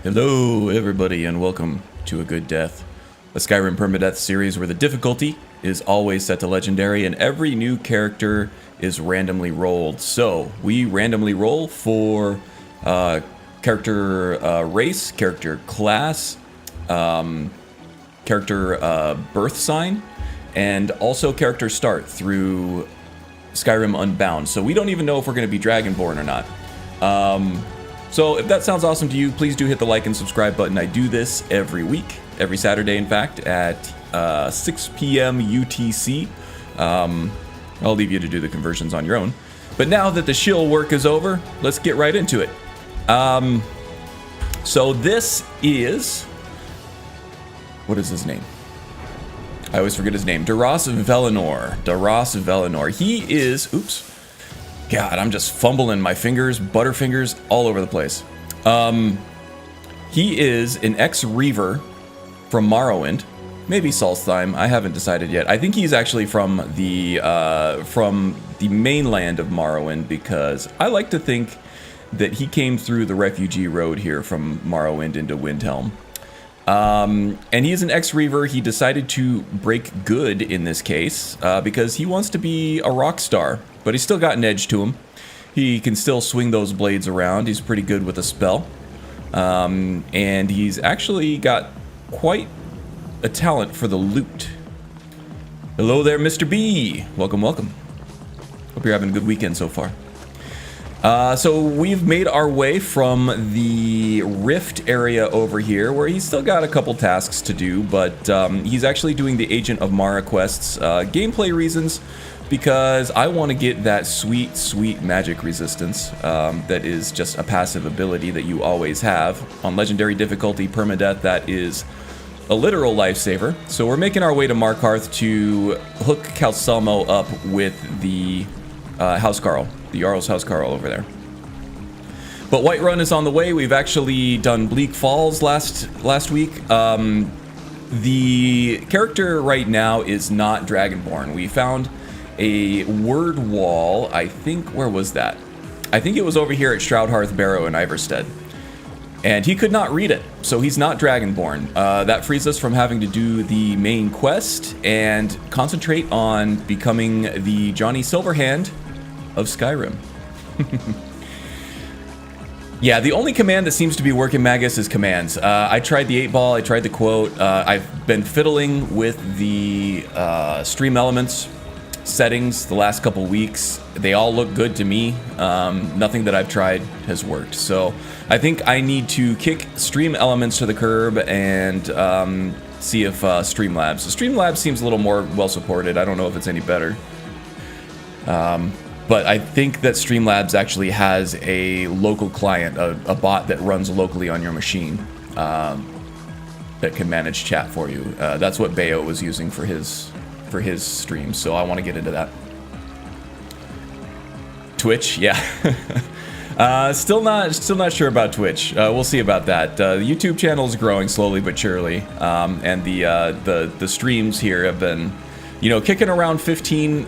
Hello everybody and welcome to A Good Death, a Skyrim Permadeath series where the difficulty is always set to legendary and every new character is randomly rolled. So we randomly roll for character race, character class, character birth sign, and also character start through Skyrim Unbound. So we don't even know if we're going to be Dragonborn or not. So if that sounds awesome to you, please do hit the like and subscribe button. I do this every week, every Saturday, in fact, at 6 p.m. UTC. I'll leave you to do the conversions on your own. But now that the shill work is over, let's get right into it. So this is... what is his name? I always forget his name. Daras Velinor. He is... oops. God, I'm just fumbling my fingers, butterfingers, all over the place. He is an ex-Reaver from Morrowind, maybe Solstheim. I haven't decided yet. I think he's actually from the mainland of Morrowind, because I like to think that he came through the refugee road here from Morrowind into Windhelm. And he is an ex-Reaver. He decided to break good in this case because he wants to be a rock star. But he's still got an edge to him. He can still swing those blades around. He's pretty good with a spell. And he's actually got quite a talent for the loot. Hello there, Mr. B. Welcome, welcome. Hope you're having a good weekend so far. So we've made our way from the Rift area over here, where he's still got a couple tasks to do, but he's actually doing the Agent of Mara quests. Gameplay reasons, because I want to get that sweet, sweet magic resistance that is just a passive ability that you always have. On Legendary difficulty, Permadeath, that is a literal lifesaver. So we're making our way to Markarth to hook Calcelmo up with the Housecarl, the Jarl's Housecarl over there. But Whiterun is on the way. We've actually done Bleak Falls last week. The character right now is not Dragonborn. We found a word wall, I think, where was that? I think it was over here at Shroudhearth Barrow in Iverstead. And he could not read it, so he's not Dragonborn. That frees us from having to do the main quest and concentrate on becoming the Johnny Silverhand of Skyrim. Yeah, the only command that seems to be working, Magus, is commands. I tried the 8-ball, I tried the quote. I've been fiddling with the stream elements settings the last couple weeks. They all look good to me. Nothing that I've tried has worked. So I think I need to kick stream elements to the curb and see if Streamlabs seems a little more well supported. I don't know if it's any better. But I think that Streamlabs actually has a local client, a bot that runs locally on your machine that can manage chat for you. That's what Bayo was using for his streams, so I want to get into that. Twitch, yeah. Still not sure about Twitch. We'll see about that. The YouTube channel is growing slowly but surely, and the streams here have been, you know, kicking around 15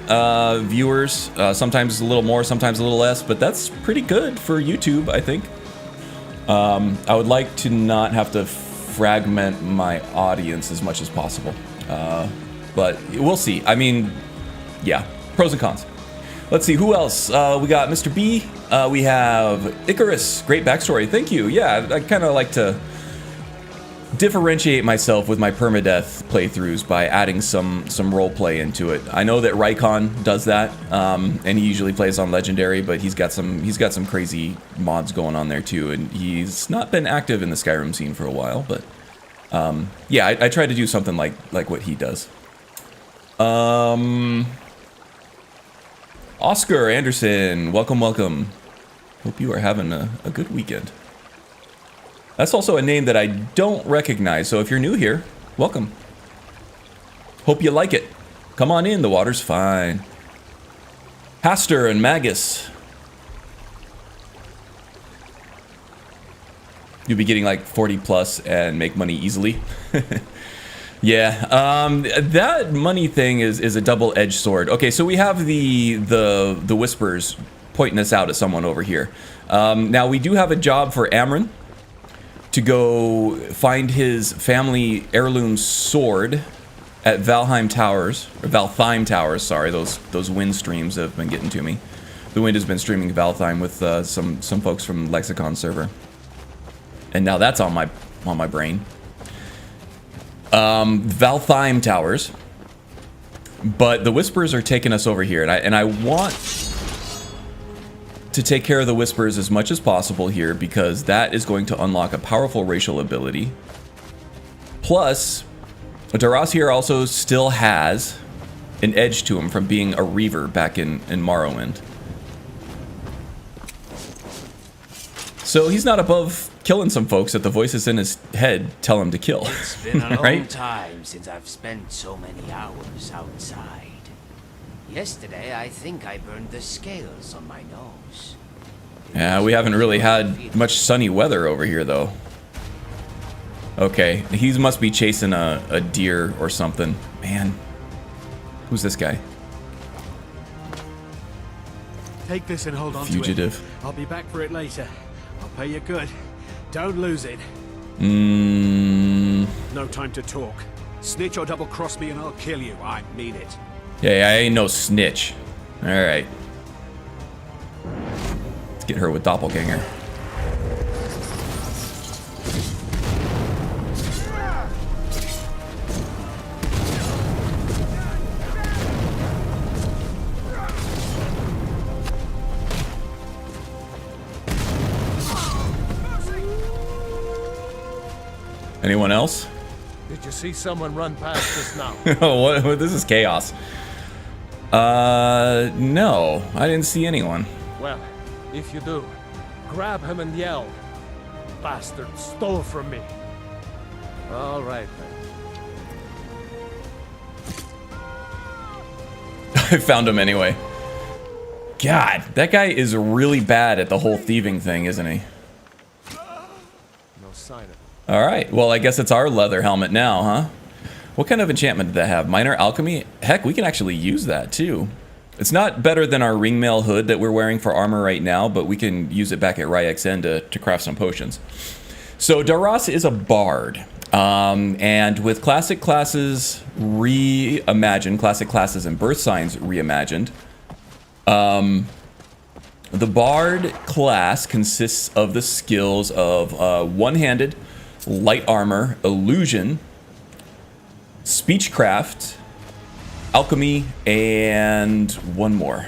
viewers. Sometimes a little more, sometimes a little less, but that's pretty good for YouTube, I think. I would like to not have to fragment my audience as much as possible. But we'll see. I mean, yeah, pros and cons. Let's see, who else? We got Mr. B. We have Icarus. Great backstory. Thank you. Yeah, I kind of like to differentiate myself with my Permadeath playthroughs by adding some roleplay into it. I know that Rykon does that, and he usually plays on Legendary, but he's got some crazy mods going on there too, and he's not been active in the Skyrim scene for a while, but yeah, I try to do something like what he does. Oscar Anderson, welcome, welcome. Hope you are having a good weekend. That's also a name that I don't recognize, so if you're new here, welcome. Hope you like it. Come on in, the water's fine. Pastor and Magus. You'll be getting like 40 plus and make money easily. Yeah, that money thing is a double-edged sword. Okay, so we have the whispers pointing us out at someone over here. Now we do have a job for Amryn. to go find his family heirloom sword at Valheim Towers, or Valtheim Towers, sorry, those wind streams have been getting to me. The wind has been streaming Valtheim with some folks from Lexicon server. And now that's on my brain. Valtheim Towers. But the Whispers are taking us over here, and I want to take care of the Whispers as much as possible here, because that is going to unlock a powerful racial ability. Plus, Daras here also still has an edge to him from being a Reaver back in Morrowind. So he's not above killing some folks that the voices in his head tell him to kill. It's been a long right? time since I've spent so many hours outside. Yesterday, I think I burned the scales on my nose. Yeah, we haven't really had much sunny weather over here, though. Okay, he must be chasing a deer or something. Man, who's this guy? Take this and hold on Fugitive. to it. I'll be back for it later. I'll pay you good. Don't lose it. No time to talk. Snitch or double cross me and I'll kill you. I mean it. Yeah, I ain't no snitch. Alright. Let's get her with Doppelganger. Anyone else? Did you see someone run past us now? what? This is chaos. No, I didn't see anyone. Well, if you do, grab him and yell. Bastard stole from me. All right, then. I found him anyway. God, that guy is really bad at the whole thieving thing, isn't he? No sign of it. Alright, well I guess it's our leather helmet now, huh? What kind of enchantment did that have? Minor alchemy? Heck, we can actually use that too. It's not better than our ringmail hood that we're wearing for armor right now, but we can use it back at Ryxn to craft some potions. So Daras is a bard. And with classic classes reimagined, classic classes and birth signs reimagined, the bard class consists of the skills of one-handed, light armor, illusion, speechcraft, alchemy, and one more.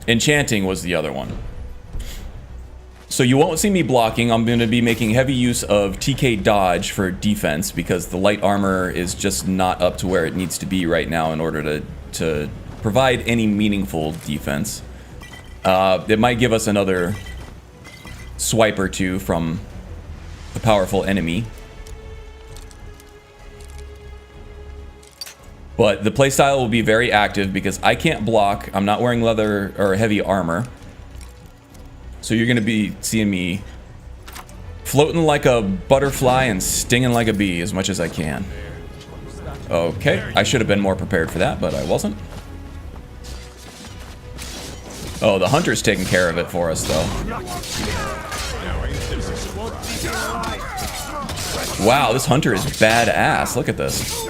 Enchanting was the other one. So you won't see me blocking. I'm going to be making heavy use of TK dodge for defense because the light armor is just not up to where it needs to be right now in order to provide any meaningful defense. It might give us another swipe or two from a powerful enemy. But the playstyle will be very active because I can't block. I'm not wearing leather or heavy armor. So you're going to be seeing me floating like a butterfly and stinging like a bee as much as I can. Okay, I should have been more prepared for that, but I wasn't. Oh, the hunter's taking care of it for us, though. Wow, this hunter is badass. Look at this.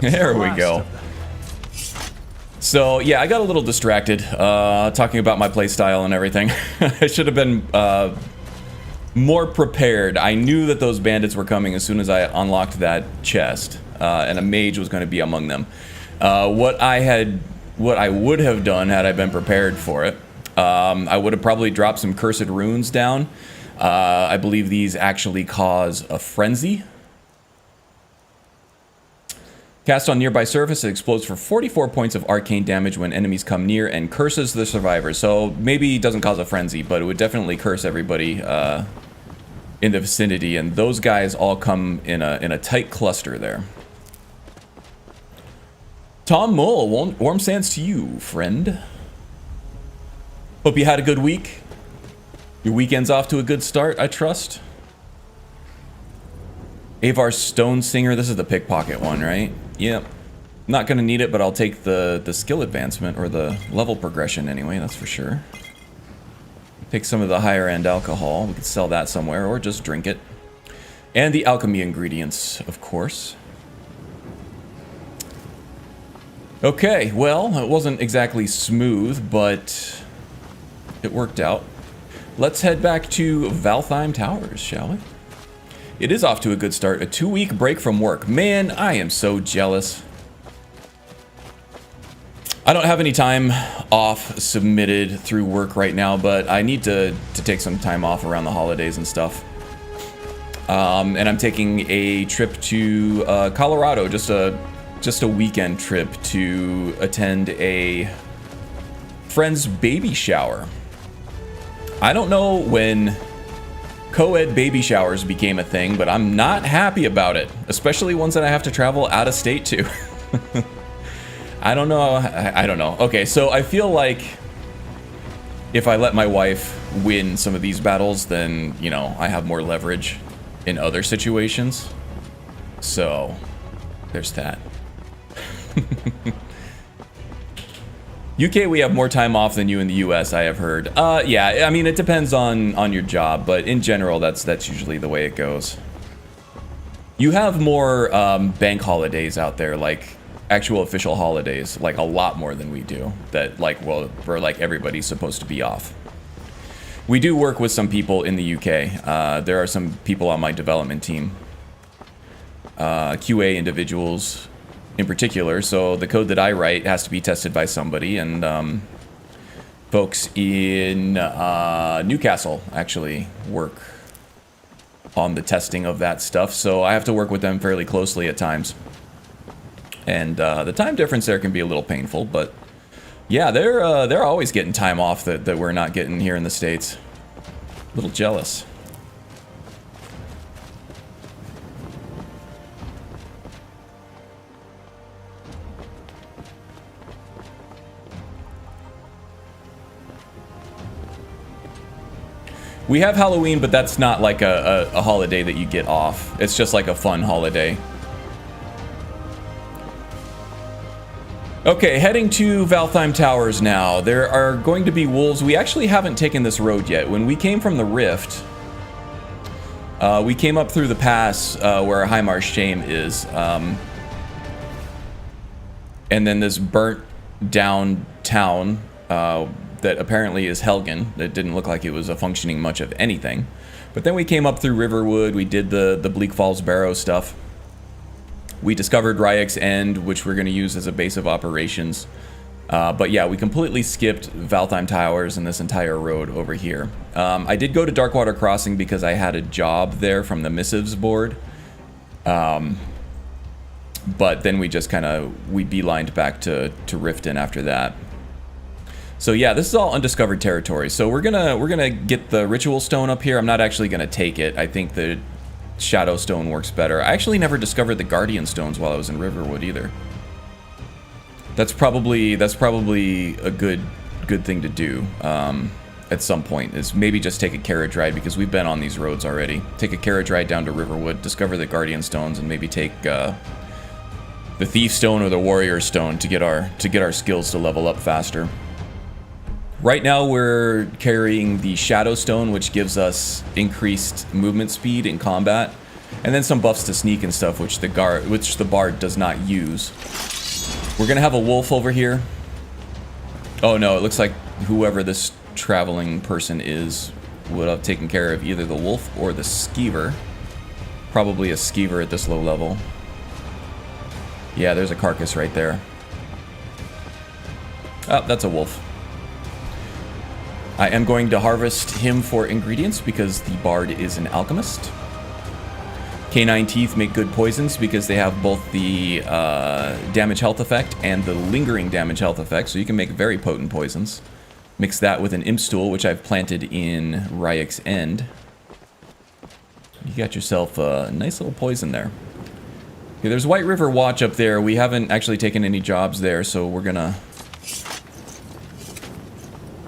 There we go. So, yeah, I got a little distracted talking about my playstyle and everything. I should have been more prepared. I knew that those bandits were coming as soon as I unlocked that chest, and a mage was going to be among them. What I would have done had I been prepared for it, I would have probably dropped some cursed runes down. I believe these actually cause a frenzy. Cast on nearby surface, it explodes for 44 points of arcane damage when enemies come near and curses the survivors. So maybe it doesn't cause a frenzy, but it would definitely curse everybody in the vicinity. And those guys all come in a tight cluster there. Tom Mull, warm sands to you, friend. Hope you had a good week. Your weekend's off to a good start, I trust. Avar Stone Singer. This is the pickpocket one, right? Yep. Not going to need it, but I'll take the skill advancement, or the level progression anyway, that's for sure. Take some of the higher end alcohol. We could sell that somewhere, or just drink it. And the alchemy ingredients, of course. Okay, well, it wasn't exactly smooth, but it worked out. Let's head back to Valtheim Towers, shall we? It is off to a good start. A 2-week break from work. Man, I am so jealous. I don't have any time off submitted through work right now, but I need to take some time off around the holidays and stuff. And I'm taking a trip to Colorado, just a weekend trip to attend a friend's baby shower. I don't know when co-ed baby showers became a thing, but I'm not happy about it, especially ones that I have to travel out of state to. I don't know. I don't know. Okay, so I feel like if I let my wife win some of these battles, then, you know, I have more leverage in other situations. So, there's that. UK, we have more time off than you in the US, I have heard. Yeah, I mean, it depends on your job, but in general, that's usually the way it goes. You have more bank holidays out there, like actual official holidays, like a lot more than we do. That, like, well, where like everybody's supposed to be off. We do work with some people in the UK. There are some people on my development team, QA individuals in particular, so the code that I write has to be tested by somebody, and folks in Newcastle actually work on the testing of that stuff, so I have to work with them fairly closely at times. And the time difference there can be a little painful, but yeah, they're always getting time off that we're not getting here in the States. A little jealous. We have Halloween, but that's not like a holiday that you get off. It's just like a fun holiday. Okay, heading to Valtheim Towers now. There are going to be wolves. We actually haven't taken this road yet. When we came from the Rift, we came up through the pass where Heimar's Shame is. And then this burnt down town that apparently is Helgen. It didn't look like it was a functioning much of anything. But then we came up through Riverwood. We did the Bleak Falls Barrow stuff. We discovered Ryek's End, which we're going to use as a base of operations. But yeah, we completely skipped Valtheim Towers and this entire road over here. I did go to Darkwater Crossing because I had a job there from the missives board. But then we just we beelined back to Riften after that. So yeah, this is all undiscovered territory. So we're gonna get the Ritual Stone up here. I'm not actually gonna take it. I think the Shadow Stone works better. I actually never discovered the Guardian Stones while I was in Riverwood either. That's probably a good thing to do at some point, is maybe just take a carriage ride, because we've been on these roads already. Take a carriage ride down to Riverwood, discover the Guardian Stones, and maybe take the Thief Stone or the Warrior Stone to get our skills to level up faster. Right now we're carrying the Shadow Stone, which gives us increased movement speed in combat, and then some buffs to sneak and stuff, which the Bard does not use. We're gonna have a wolf over here. Oh no, it looks like whoever this traveling person is would have taken care of either the wolf or the skeever. Probably a skeever at this low level. Yeah, there's a carcass right there. Oh, that's a wolf. I am going to harvest him for ingredients because the Bard is an alchemist. Canine Teeth make good poisons because they have both the damage health effect and the lingering damage health effect, so you can make very potent poisons. Mix that with an Imp Stool, which I've planted in Ryek's End. You got yourself a nice little poison there. Okay, there's White River Watch up there. We haven't actually taken any jobs there, so we're gonna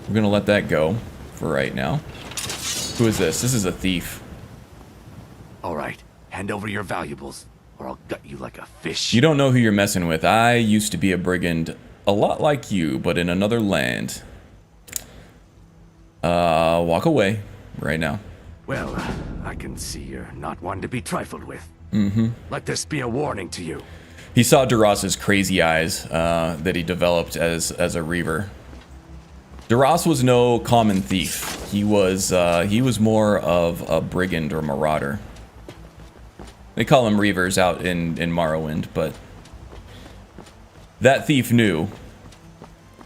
let that go for right now. Who is this? This is a thief. All right, Hand over your valuables, or I'll gut you like a fish. You don't know who you're messing with. I used to be a brigand, a lot like you, but in another land. Walk away right now. Well, I can see you're not one to be trifled with. Mm-hmm. Let this be a warning to you. He saw Duras's crazy eyes that he developed as a reaver. Duras was no common thief. He was more of a brigand or marauder. They call him reavers out in Morrowind, but that thief knew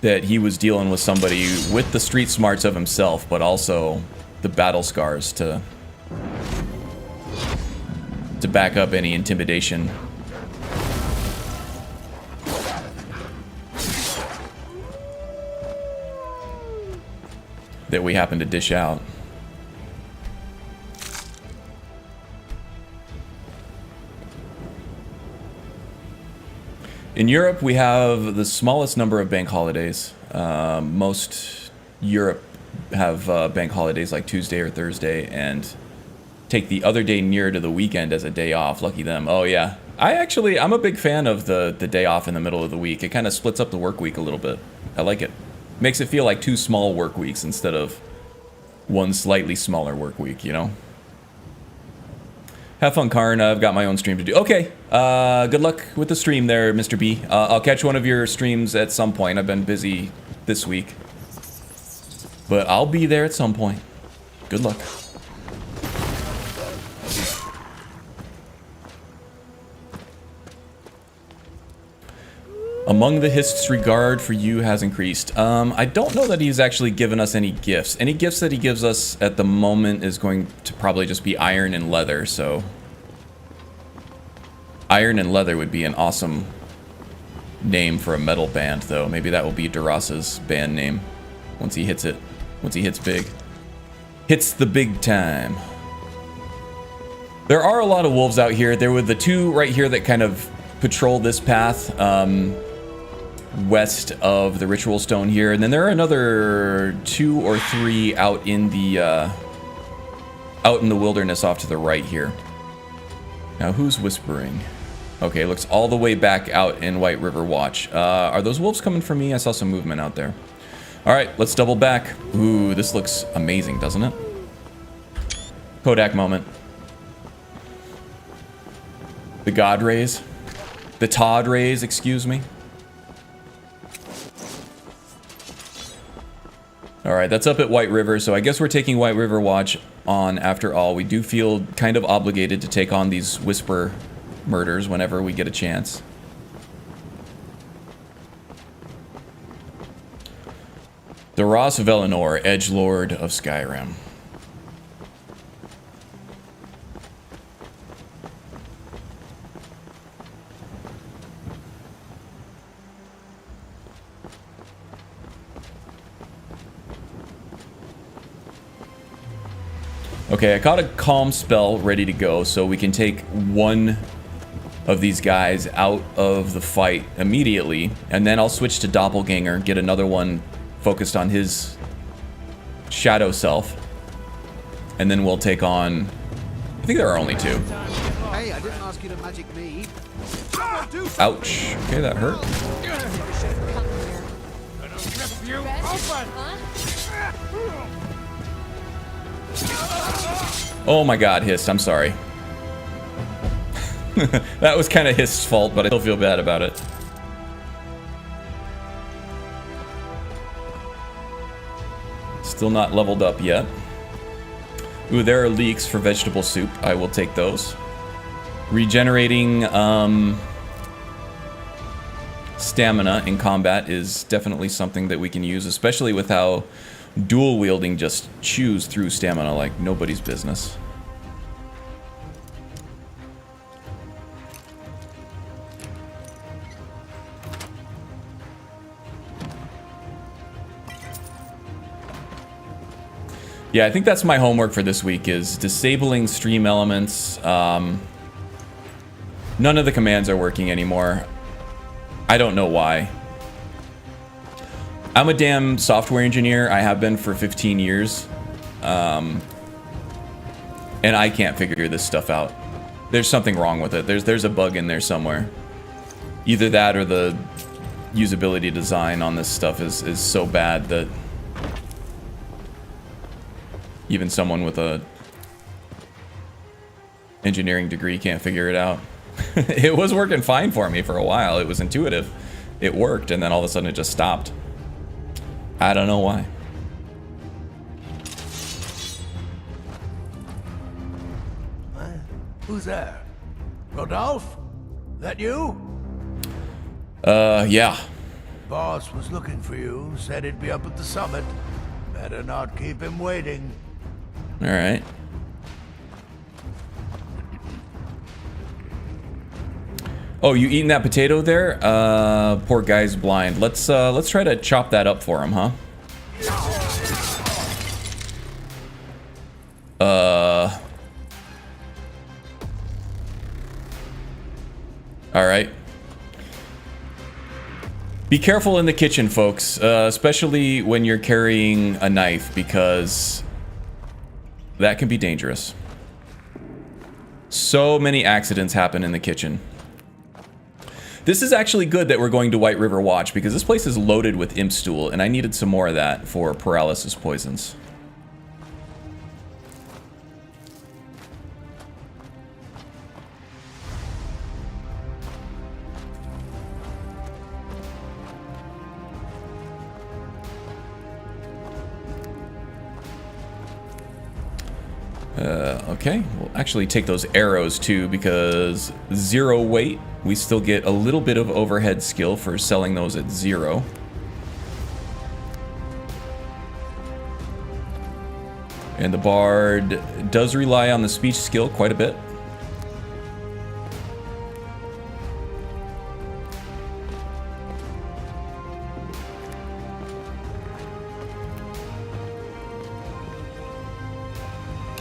that he was dealing with somebody with the street smarts of himself, but also the battle scars to back up any intimidation. That we happen to dish out. In Europe, we have the smallest number of bank holidays. Most Europe have bank holidays like Tuesday or Thursday, and take the other day near to the weekend as a day off. Lucky them. Oh yeah, I'm a big fan of the day off in the middle of the week. It kind of splits up the work week a little bit. I like it. Makes it feel like 2 small work weeks instead of 1 slightly smaller work week, you know? Have fun, Karn. I've got my own stream to do. Okay, good luck with the stream there, Mr. B. I'll catch one of your streams at some point. I've been busy this week. But I'll be there at some point. Good luck. Among the Hist's regard for you has increased. I don't know that he's actually given us any gifts. Any gifts that he gives us at the moment is going to probably just be iron and leather, so... Iron and leather would be an awesome name for a metal band, though. Maybe that will be Duras's band name once he hits it. Once he hits big. Hits the big time. There are a lot of wolves out here. There were the 2 right here that kind of patrol this path. West of the ritual stone here, and then there are another 2 or 3 out in the wilderness off to the right here. Now who's whispering? Okay, looks all the way back out in White River Watch. Are those wolves coming for me? I saw some movement out there. All right, let's double back. Ooh, this looks amazing, doesn't it? Kodak moment. The God rays, the Todd rays, excuse me. Alright, that's up at White River, so I guess we're taking White River Watch on after all. We do feel kind of obligated to take on these Whisper murders whenever we get a chance. Duras Velinor, Edgelord of Skyrim. Okay, I got a calm spell ready to go, so we can take one of these guys out of the fight immediately, and then I'll switch to Doppelganger, get another one focused on his shadow self, and then we'll take on... I think there are only 2. Hey, I didn't ask you to magic me. Ouch. Okay, that hurt. Oh my god, Hist, I'm sorry. That was kind of Hist's fault, but I still feel bad about it. Still not leveled up yet. Ooh, there are leeks for vegetable soup. I will take those. Regenerating stamina in combat is definitely something that we can use, especially with how dual wielding just chews through stamina like nobody's business. Yeah, I think that's my homework for this week, is disabling stream elements. None of the commands are working anymore. I don't know why. I'm a damn software engineer. I have been for 15 years. And I can't figure this stuff out. There's something wrong with it. There's a bug in there somewhere. Either that or the usability design on this stuff is so bad that even someone with a engineering degree can't figure it out. It was working fine for me for a while. It was intuitive. It worked, and then all of a sudden it just stopped. I don't know why. Who's there? Rodolphe? That you? Yeah. Boss was looking for you, said he'd be up at the summit. Better not keep him waiting. All right. Oh, you eating that potato there? Poor guy's blind. Let's try to chop that up for him, huh? All right. Be careful in the kitchen, folks, especially when you're carrying a knife, because that can be dangerous. So many accidents happen in the kitchen. This is actually good that we're going to White River Watch, because this place is loaded with imp stool, and I needed some more of that for paralysis poisons. Okay, we'll actually take those arrows too, because 0 weight, we still get a little bit of overhead skill for selling those at 0. And the bard does rely on the speech skill quite a bit.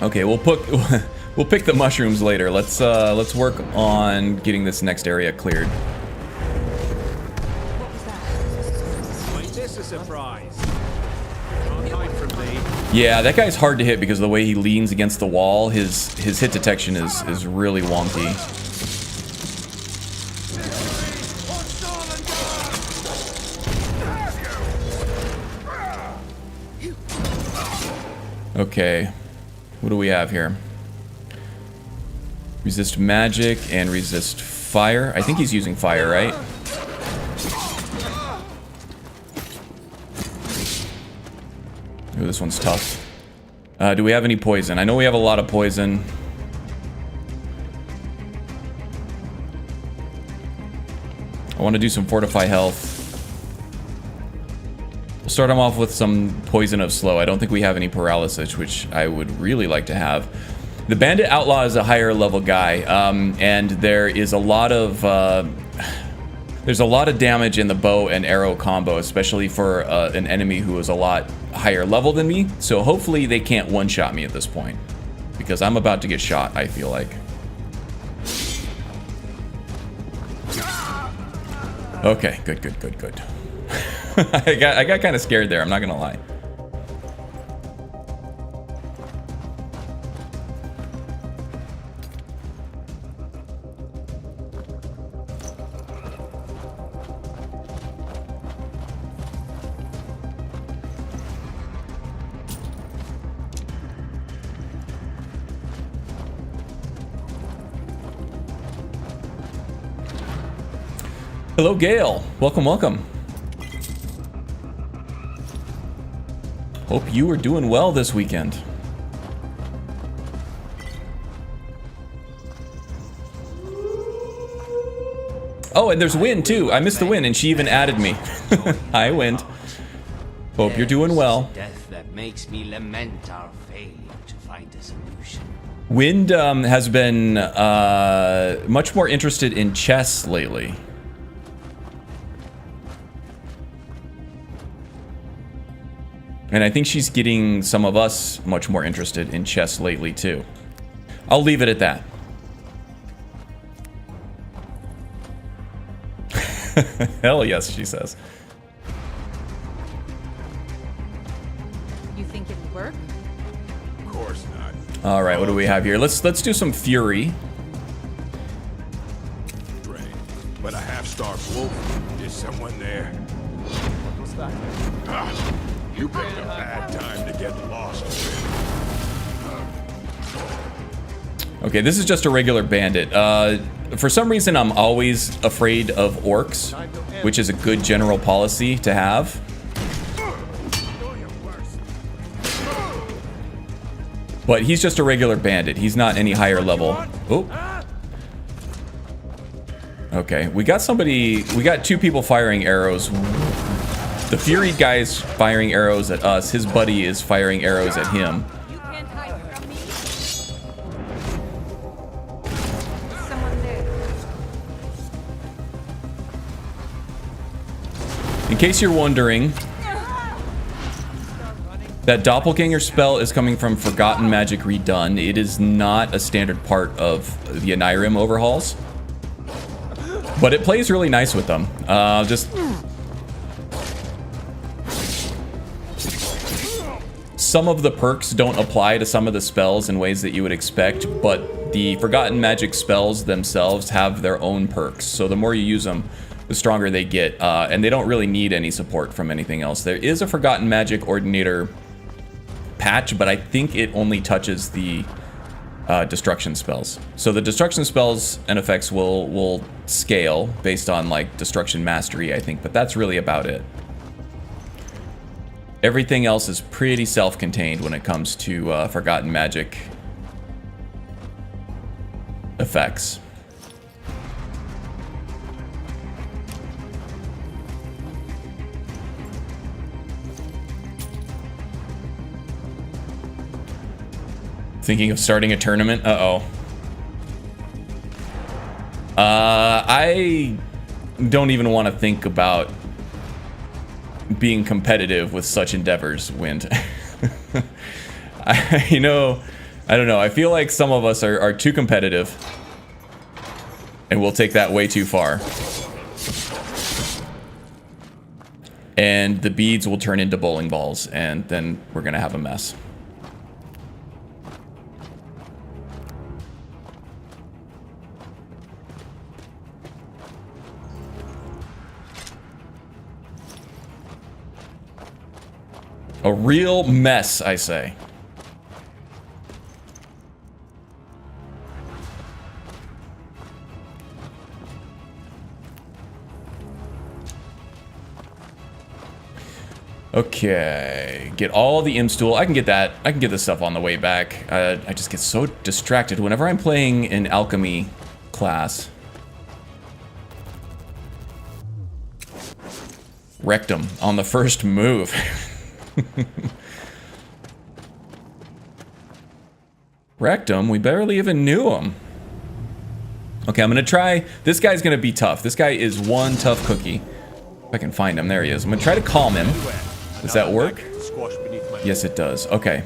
Okay, we'll pick the mushrooms later. Let's work on getting this next area cleared. Wait, this a surprise. Can't hide from me. Yeah, that guy's hard to hit because of the way he leans against the wall. His hit detection is really wonky. Okay. What do we have here? Resist magic and resist fire. I think he's using fire, right? Ooh, this one's tough. Do we have any poison? I know we have a lot of poison. I want to do some fortify health. We'll start him off with some poison of slow. I don't think we have any paralysis, which I would really like to have. The bandit outlaw is a higher level guy, and there is a lot of there's a lot of damage in the bow and arrow combo, especially for an enemy who is a lot higher level than me. So hopefully they can't one-shot me at this point, because I'm about to get shot, I feel like. Okay, good. I got kind of scared there, I'm not gonna lie. Hello, Gail. Welcome. Hope you are doing well this weekend. Oh, and there's Wind too. I missed the Wind, and she even added me. Hi, Wind. Hope you're doing well. Death that makes me lament our failure to find a solution. Wind has been much more interested in chess lately. And I think she's getting some of us much more interested in chess lately too. I'll leave it at that. Hell yes, she says. You think it'll work? Of course not. All right, what do we have here? Let's do some fury. Stark Wolf, is someone there? What was that? You picked a bad time to get lost. Okay, this is just a regular bandit. For some reason, I'm always afraid of orcs, which is a good general policy to have. But he's just a regular bandit. He's not any higher level. Oh. Okay, we got two people firing arrows. The Fury guy's firing arrows at us. His buddy is firing arrows at him. You can't hide from me. Someone there. In case you're wondering, that doppelganger spell is coming from Forgotten Magic Redone. It is not a standard part of the Skyrim overhauls, but it plays really nice with them. Some of the perks don't apply to some of the spells in ways that you would expect, but the Forgotten Magic spells themselves have their own perks. So the more you use them, the stronger they get, and they don't really need any support from anything else. There is a Forgotten Magic Ordinator patch, but I think it only touches the destruction spells. So the destruction spells and effects will scale based on like destruction mastery, I think, but that's really about it. Everything else is pretty self-contained when it comes to Forgotten Magic effects. Thinking of starting a tournament? Uh-oh. I don't even want to think about being competitive with such endeavors, Wind. I don't know. I feel like some of us are too competitive, and we'll take that way too far. And the beads will turn into bowling balls, and then we're gonna have a mess. A real mess, I say. Okay, get all the imstool. I can get that. I can get this stuff on the way back. I just get so distracted whenever I'm playing an alchemy class. Wrecked him on the first move. Wrecked him? We barely even knew him. Okay, I'm gonna try. This guy's gonna be tough. This guy is one tough cookie. If I can find him, there he is. I'm gonna try to calm him. Does that work? Yes, it does. Okay.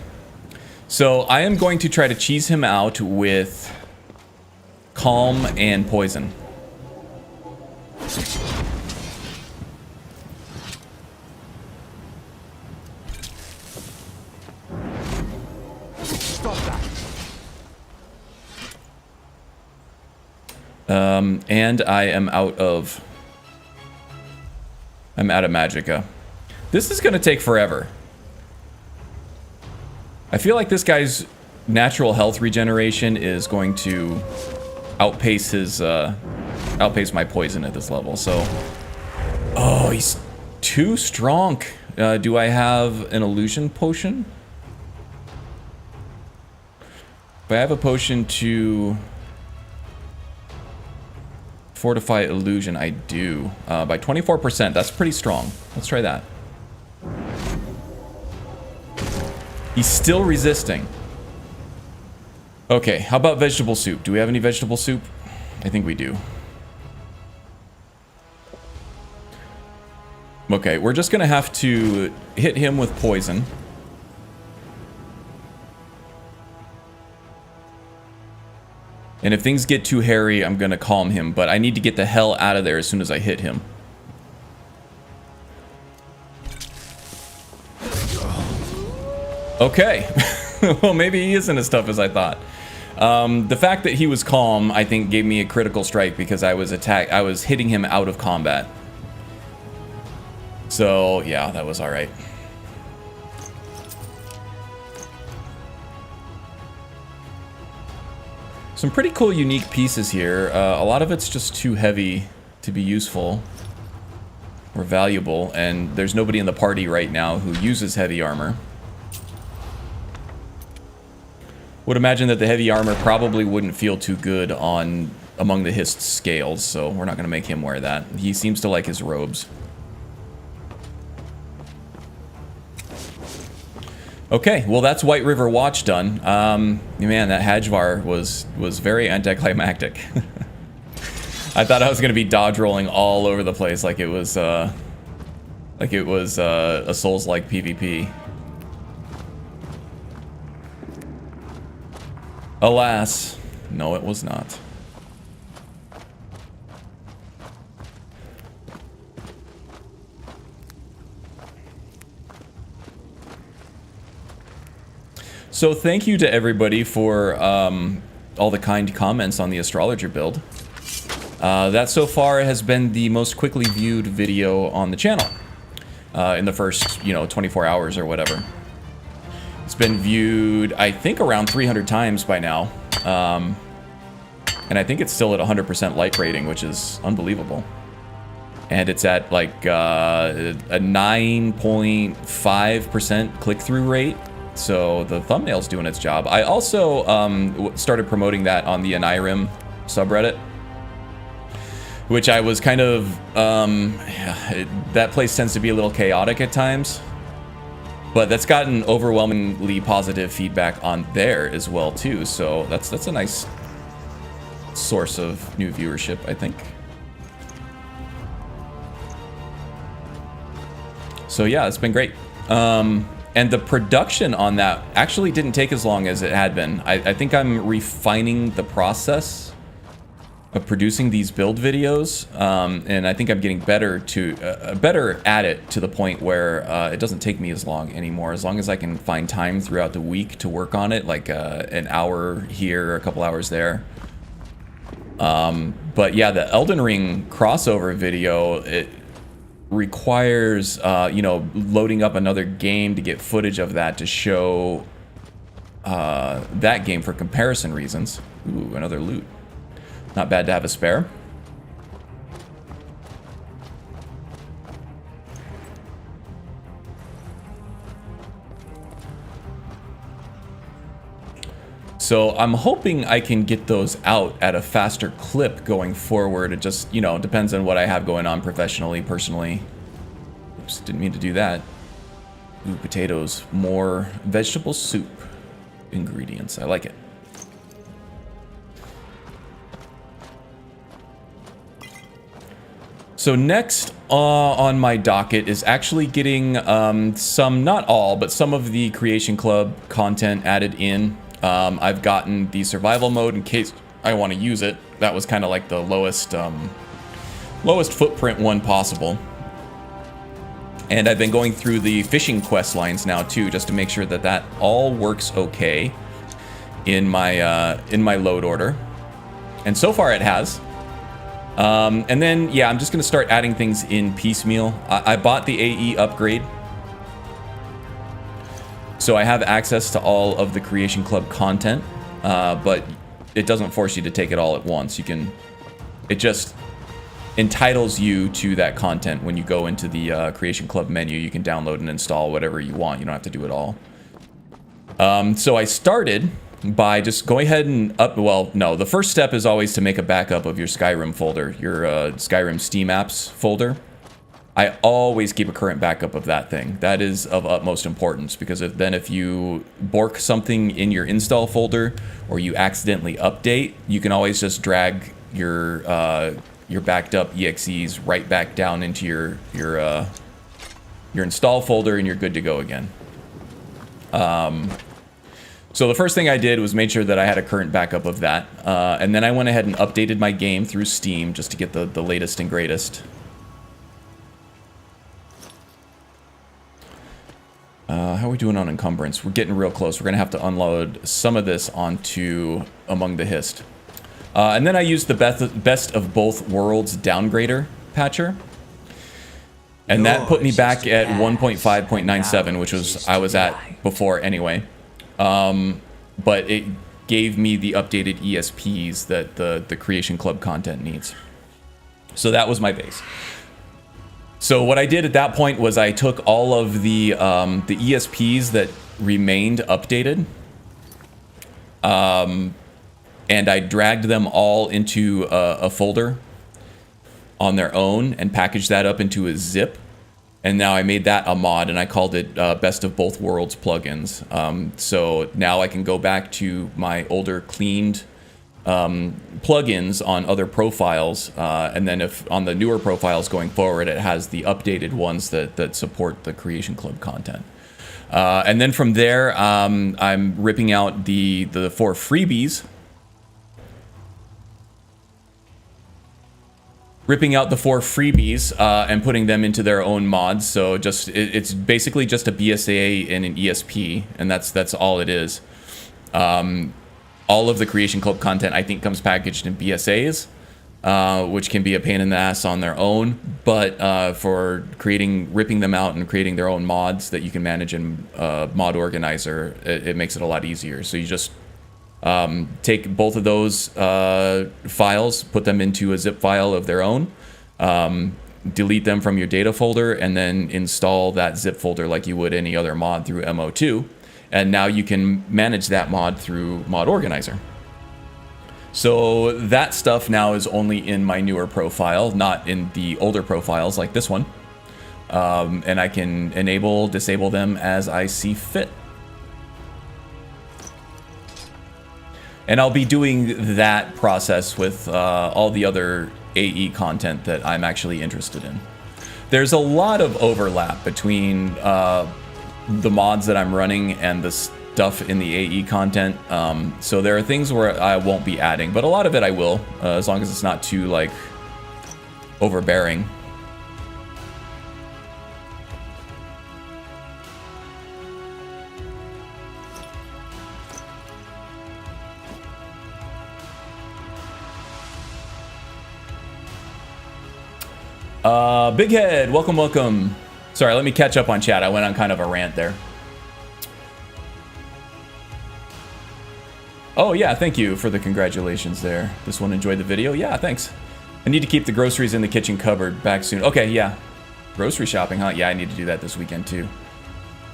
So I am going to try to cheese him out with calm and poison. And I'm out of magicka. This is gonna take forever. I feel like this guy's natural health regeneration is going to outpace his outpace my poison at this level. So, oh, he's too strong. Do I have an illusion potion? If I have a potion to fortify illusion, I do. By 24%, that's pretty strong. Let's try that. He's still resisting. Okay, how about vegetable soup? Do we have any vegetable soup? I think we do. Okay, we're just gonna have to hit him with poison. And if things get too hairy, I'm gonna calm him, but I need to get the hell out of there as soon as I hit him. Okay. Well, maybe he isn't as tough as I thought. The fact that he was calm, I think, gave me a critical strike because I was hitting him out of combat. So, yeah, that was alright. Some pretty cool, unique pieces here. A lot of it's just too heavy to be useful or valuable, and there's nobody in the party right now who uses heavy armor. Would imagine that the heavy armor probably wouldn't feel too good on among the Hist scales, so we're not going to make him wear that. He seems to like his robes. Okay, well that's White River Watch done. Man, that Hajvar was very anticlimactic. I thought I was going to be dodge rolling all over the place like it was a Souls-like PvP. Alas, no it was not. So thank you to everybody for all the kind comments on the astrologer build. That so far has been the most quickly viewed video on the channel in the first, 24 hours or whatever. It's been viewed, I think, around 300 times by now. And I think it's still at 100% like rating, which is unbelievable. And it's at like a 9.5% click-through rate. So the thumbnail's doing its job. I also started promoting that on the Skyrim subreddit, which I was kind of, that place tends to be a little chaotic at times, but that's gotten overwhelmingly positive feedback on there as well too. So that's a nice source of new viewership, I think. So yeah, it's been great. And the production on that actually didn't take as long as it had been. I think I'm refining the process of producing these build videos, and I think I'm getting better at it to the point where it doesn't take me as long anymore. As long as I can find time throughout the week to work on it, like an hour here, a couple hours there. But yeah, the Elden Ring crossover video, it requires loading up another game to get footage of that to show that game for comparison reasons. Ooh, another loot. Not bad to have a spare. So I'm hoping I can get those out at a faster clip going forward. It just, depends on what I have going on professionally, personally. Oops, didn't mean to do that. Ooh, potatoes. More vegetable soup ingredients. I like it. So next on my docket is actually getting some, not all, but some of the Creation Club content added in. I've gotten the survival mode in case I want to use it. That was kind of like the lowest footprint one possible. And I've been going through the fishing quest lines now too, just to make sure that that all works okay in my load order. And so far it has. And then, yeah, I'm just going to start adding things in piecemeal. I bought the AE upgrade, so I have access to all of the Creation Club content, but it doesn't force you to take it all at once. It just entitles you to that content. When you go into the Creation Club menu, you can download and install whatever you want. You don't have to do it all. So I started by just going ahead and the first step is always to make a backup of your Skyrim folder, your Skyrim Steam Apps folder. I always keep a current backup of that thing. That is of utmost importance, because if you bork something in your install folder or you accidentally update, you can always just drag your backed up EXEs right back down into your install folder, and you're good to go again. So the first thing I did was made sure that I had a current backup of that, and then I went ahead and updated my game through Steam just to get the latest and greatest. How How are we doing on encumbrance? We're getting real close. We're going to have to unload some of this onto Among the Hist. And then I used the best of both worlds downgrader patcher. And that put me back at 1.5.97, which was I was at before anyway. But it gave me the updated ESPs that the Creation Club content needs. So that was my base. So what I did at that point was I took all of the ESPs that remained updated, and I dragged them all into a folder on their own and packaged that up into a zip. And now I made that a mod, and I called it Best of Both Worlds plugins. So now I can go back to my older cleaned plugins on other profiles, and then if on the newer profiles going forward, it has the updated ones that support the Creation Club content. And then from there, I'm ripping out the 4 freebies. And putting them into their own mods. So it's basically just a BSA and an ESP, and that's all it is. All of the Creation Club content, I think, comes packaged in BSAs, which can be a pain in the ass on their own. But for ripping them out and creating their own mods that you can manage in Mod Organizer, it makes it a lot easier. So you just take both of those files, put them into a zip file of their own, delete them from your data folder, and then install that zip folder like you would any other mod through MO2. And now you can manage that mod through Mod Organizer. So that stuff now is only in my newer profile, not in the older profiles like this one. And I can enable, disable them as I see fit. And I'll be doing that process with all the other AE content that I'm actually interested in. There's a lot of overlap between the mods that I'm running and the stuff in the AE content. So there are things where I won't be adding, but a lot of it I will, as long as it's not too, like, overbearing. Big Head, welcome. Sorry, let me catch up on chat. I went on kind of a rant there. Oh yeah, thank you for the congratulations there. This one enjoyed the video. Yeah, thanks. I need to keep the groceries in the kitchen cupboard back soon. Okay, yeah. Grocery shopping, huh? Yeah, I need to do that this weekend too.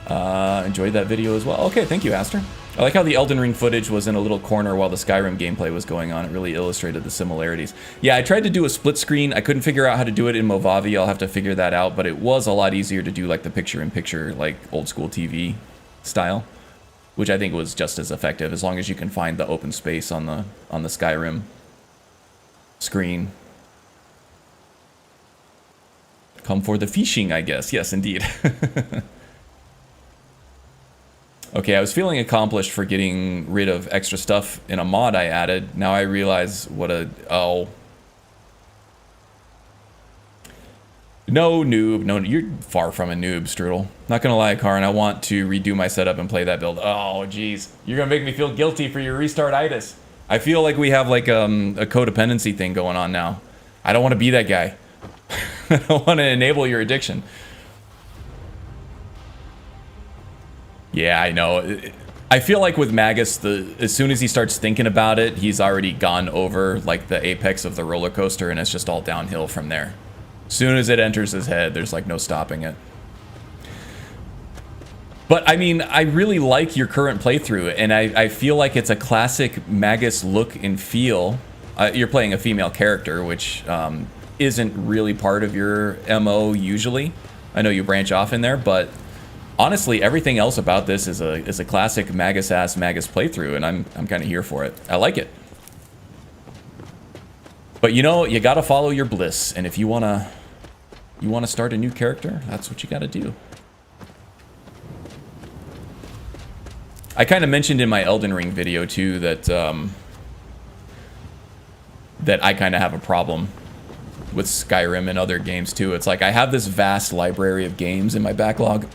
Enjoyed that video as well. Okay, thank you, Aster. I like how the Elden Ring footage was in a little corner while the Skyrim gameplay was going on. It really illustrated the similarities. Yeah, I tried to do a split screen. I couldn't figure out how to do it in Movavi. I'll have to figure that out, but it was a lot easier to do like the picture-in-picture, like old school TV style, which I think was just as effective as long as you can find the open space on the Skyrim screen. Come for the fishing, I guess. Yes, indeed. Okay, I was feeling accomplished for getting rid of extra stuff in a mod I added. Now I realize what a... Oh. No, noob. No, you're far from a noob, Strudel. Not gonna lie, Karin, I want to redo my setup and play that build. Oh, jeez. You're gonna make me feel guilty for your restart-itis. I feel like we have, like, a codependency thing going on now. I don't want to be that guy. I don't want to enable your addiction. Yeah, I know. I feel like with Magus, as soon as he starts thinking about it, he's already gone over like the apex of the roller coaster, and it's just all downhill from there. As soon as it enters his head, there's like no stopping it. But I mean, I really like your current playthrough, and I feel like it's a classic Magus look and feel. You're playing a female character, which isn't really part of your MO usually. I know you branch off in there, but honestly, everything else about this is a classic Magus-ass Magus playthrough, and I'm kind of here for it. I like it. But you know, you gotta follow your bliss, and if you wanna start a new character, that's what you gotta do. I kind of mentioned in my Elden Ring video too that that I kind of have a problem with Skyrim and other games too. It's like I have this vast library of games in my backlog.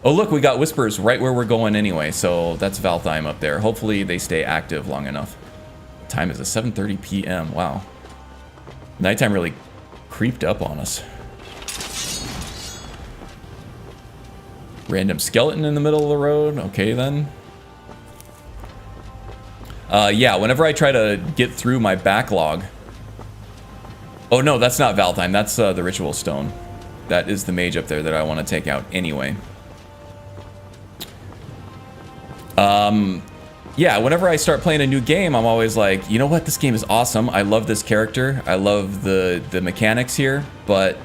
Oh, look, we got whispers right where we're going anyway, so that's Valtheim up there. Hopefully they stay active long enough. Time is a 7:30 p.m. Wow. Nighttime really creeped up on us. Random skeleton in the middle of the road. Okay, then. Yeah, whenever I try to get through my backlog... Oh, no, that's not Valtheim. That's the Ritual Stone. That is the mage up there that I want to take out anyway. Yeah, whenever I start playing a new game, I'm always like, you know what? This game is awesome. I love this character. I love the mechanics here, but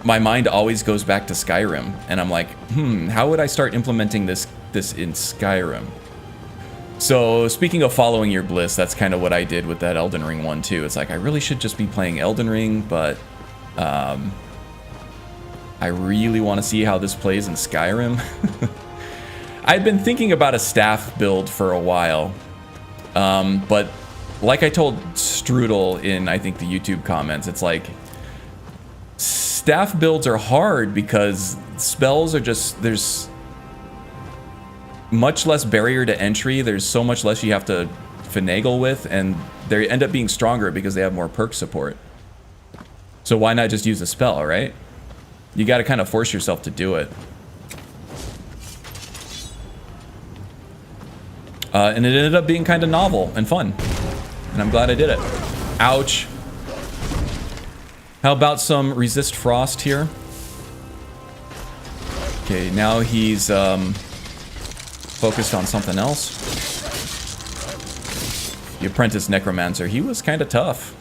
my mind always goes back to Skyrim, and I'm like, how would I start implementing this in Skyrim? So, speaking of following your bliss, that's kind of what I did with that Elden Ring one, too. It's like, I really should just be playing Elden Ring, but I really want to see how this plays in Skyrim. I'd been thinking about a staff build for a while, but like I told Strudel in, I think, the YouTube comments, it's like, staff builds are hard because spells are just, there's much less barrier to entry, there's so much less you have to finagle with, and they end up being stronger because they have more perk support. So why not just use a spell, right? You gotta kind of force yourself to do it. And it ended up being kind of novel and fun. And I'm glad I did it. Ouch. How about some resist frost here? Okay, now he's focused on something else. The apprentice necromancer, he was kind of tough.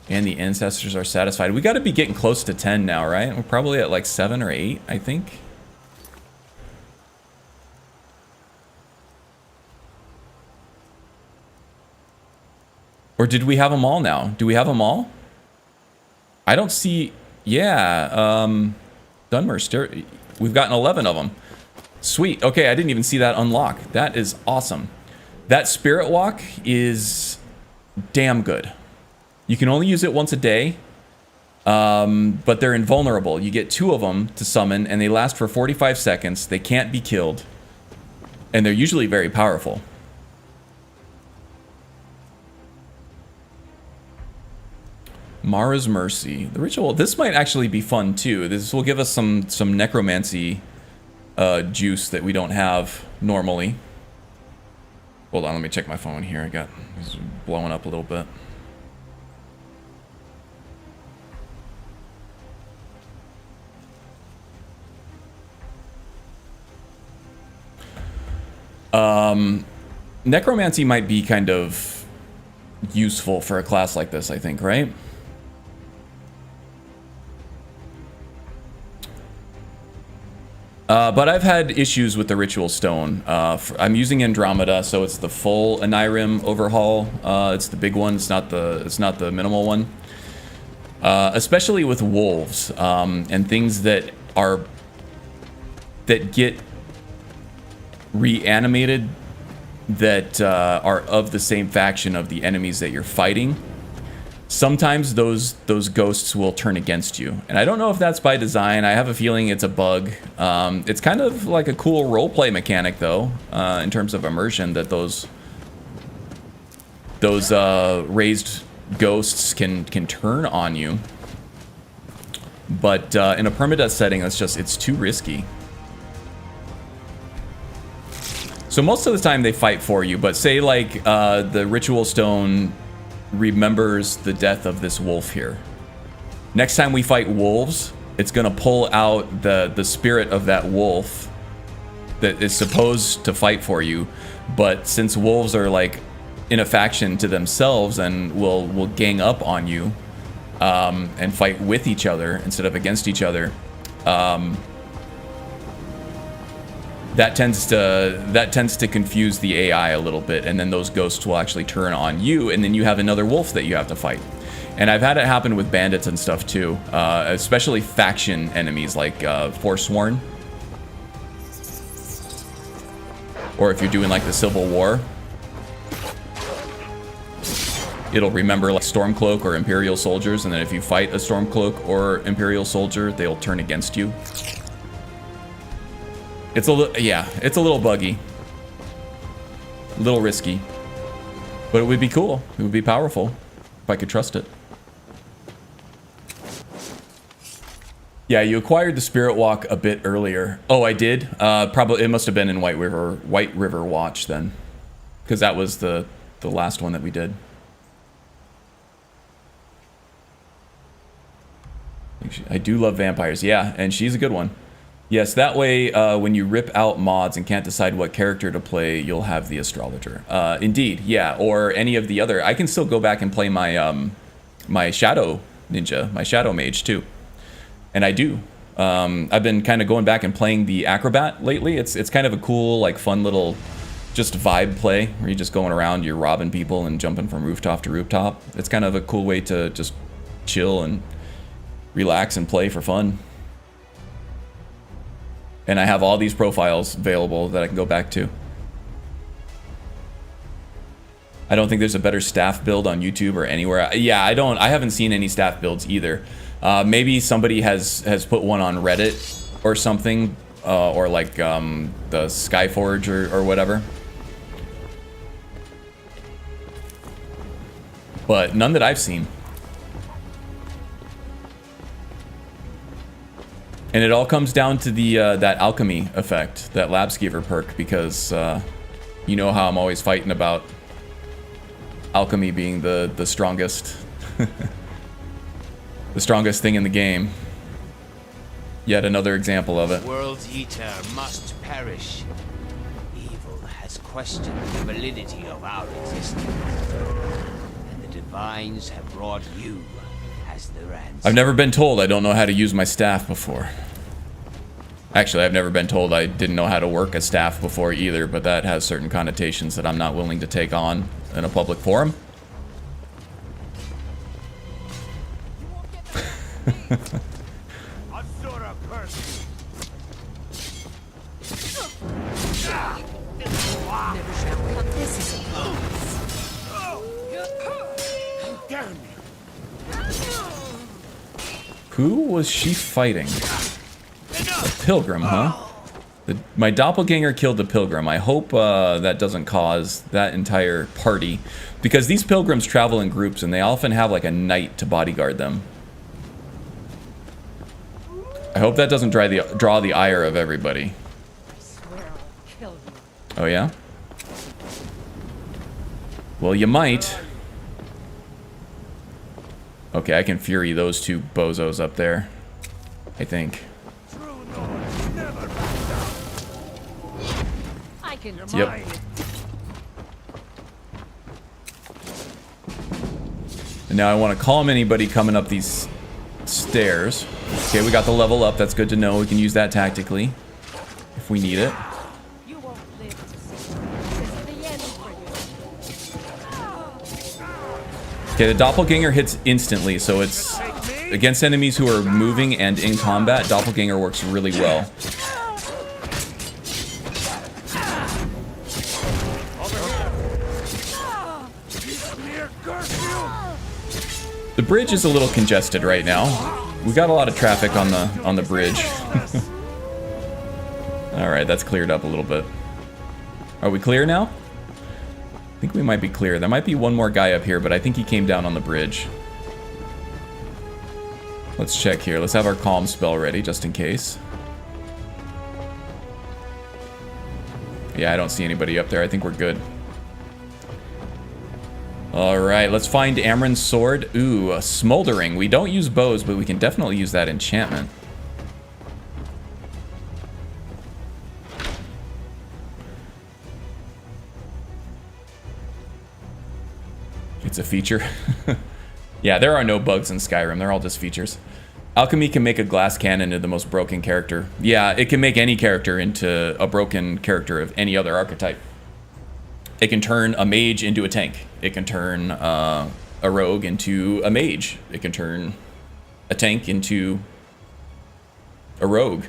And the ancestors are satisfied. We got to be getting close to 10 now, right? We're probably at like 7 or 8, I think. Or did we have them all now? Do we have them all? I don't see... Yeah, Dunmer, we've gotten 11 of them. Sweet. Okay, I didn't even see that unlock. That is awesome. That Spirit Walk is damn good. You can only use it once a day, but they're invulnerable. You get 2 of them to summon, and they last for 45 seconds. They can't be killed, and they're usually very powerful. Mara's Mercy. The ritual. This might actually be fun too. This will give us some necromancy juice that we don't have normally. Hold on, let me check my phone here. It's blowing up a little bit. Necromancy might be kind of useful for a class like this, I think, right? But I've had issues with the Ritual Stone. I'm using Andromeda, so it's the full Anirim overhaul. It's the big one. It's not the minimal one. Especially with wolves and things that get reanimated that are of the same faction of the enemies that you're fighting. Sometimes those ghosts will turn against you, and I don't know if that's by design. I have a feeling it's a bug. It's kind of like a cool roleplay mechanic, though, in terms of immersion. That those raised ghosts can turn on you, but in a permadeath setting, it's too risky. So most of the time they fight for you, but say like the Ritual Stone remembers the death of this wolf here. Next time we fight wolves, it's gonna pull out the spirit of that wolf that is supposed to fight for you, but since wolves are like in a faction to themselves and will gang up on you and fight with each other instead of against each other, that tends to confuse the AI a little bit, and then those ghosts will actually turn on you, and then you have another wolf that you have to fight. And I've had it happen with bandits and stuff too, especially faction enemies like Forsworn, or if you're doing like the Civil War. it'll remember like Stormcloak or Imperial soldiers, and then if you fight a Stormcloak or Imperial soldier, they'll turn against you. It's a little, yeah, it's a little buggy. A little risky. But it would be cool. It would be powerful if I could trust it. Yeah, you acquired the Spirit Walk a bit earlier. Oh, I did? Probably, it must have been in White River Watch then. Because that was the last one that we did. I do love vampires. Yeah, and she's a good one. Yes, that way when you rip out mods and can't decide what character to play, you'll have the Astrologer. Indeed, yeah, or any of the other. I can still go back and play my my Shadow Ninja, my Shadow Mage too. And I do. I've been kind of going back and playing the Acrobat lately. It's kind of a cool, like, fun little just vibe play where you're just going around, you're robbing people and jumping from rooftop to rooftop. It's kind of a cool way to just chill and relax and play for fun. And I have all these profiles available that I can go back to. I don't think there's a better staff build on YouTube or anywhere. Yeah, I haven't seen any staff builds either. Maybe somebody has put one on Reddit or something, or like the Skyforge or whatever. But none that I've seen. And it all comes down to the that alchemy effect, that Labskeever perk, because you know how I'm always fighting about alchemy being the strongest the strongest thing in the game. Yet another example of it. World's eater must perish. Evil has questioned the validity of our existence. And the divines have brought you as the ransom. I've never been told I don't know how to use my staff before. Actually, I've never been told I didn't know how to work a staff before either, but that has certain connotations that I'm not willing to take on in a public forum. Who was she fighting? A pilgrim, huh? My doppelganger killed the pilgrim. I hope that doesn't cause that entire party, because these pilgrims travel in groups and they often have like a knight to bodyguard them. I hope that doesn't draw the ire of everybody. I swear I'll kill you. Oh yeah? Well, you might. Okay, I can fury those two bozos up there, I think. I can Yep. And now I want to calm anybody coming up these stairs. Okay, we got the level up. That's good to know. We can use that tactically if we need it. You won't live to see this is the end for you. Okay, the doppelganger hits instantly, so it's against enemies who are moving and in combat. Doppelganger works really well. The bridge is a little congested right now. We got a lot of traffic on the bridge. All right, that's cleared up a little bit. Are we clear now? I think we might be clear. There might be one more guy up here, but I think he came down on the bridge. Let's check here. Let's have our calm spell ready just in case. Yeah, I don't see anybody up there. I think we're good. Alright, let's find Amren's sword. Ooh, a smoldering. We don't use bows, but we can definitely use that enchantment. It's a feature. Yeah, there are no bugs in Skyrim. They're all just features. Alchemy can make a glass cannon into the most broken character. Yeah, it can make any character into a broken character of any other archetype. It can turn a mage into a tank. It can turn a rogue into a mage. It can turn a tank into a rogue.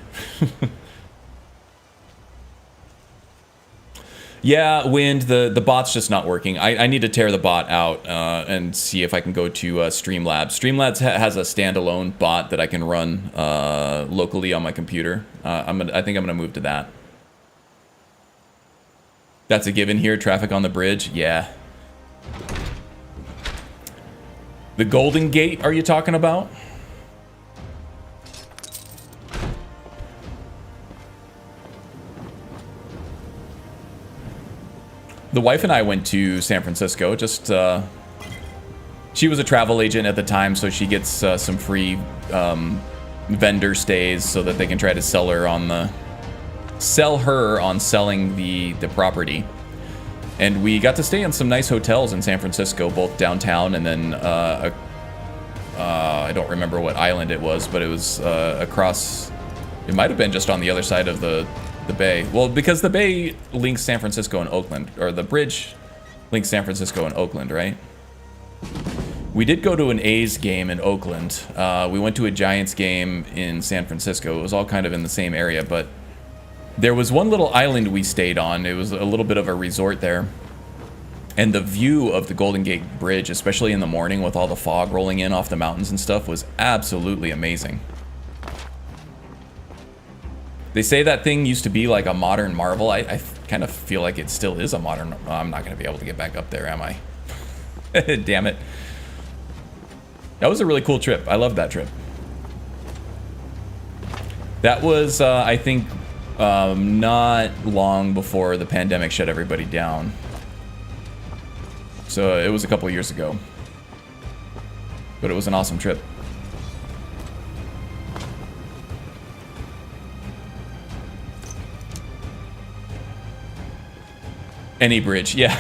Yeah, Wind, the bot's just not working. I need to tear the bot out and see if I can go to Streamlabs. Streamlabs has a standalone bot that I can run locally on my computer. I think I'm gonna move to that. That's a given here. Traffic on the bridge. Yeah. The Golden Gate, are you talking about? The wife and I went to San Francisco. Just she was a travel agent at the time, so she gets some free vendor stays so that they can try to sell her on selling the property. And we got to stay in some nice hotels in San Francisco, both downtown and then I don't remember what island it was, but it was across. It might have been just on the other side of the bay. Well, because the bay links San Francisco and Oakland, or the bridge links San Francisco and Oakland, right? We did go to an A's game in Oakland. We went to a Giants game in San Francisco. It was all kind of in the same area, but there was one little island we stayed on. It was a little bit of a resort there. And the view of the Golden Gate Bridge, especially in the morning with all the fog rolling in off the mountains and stuff, was absolutely amazing. They say that thing used to be like a modern marvel. I kind of feel like it still is a modern... I'm not going to be able to get back up there, am I? Damn it. That was a really cool trip. I loved that trip. That was, I think, not long before the pandemic shut everybody down. So it was a couple years ago. But it was an awesome trip. Any bridge, yeah.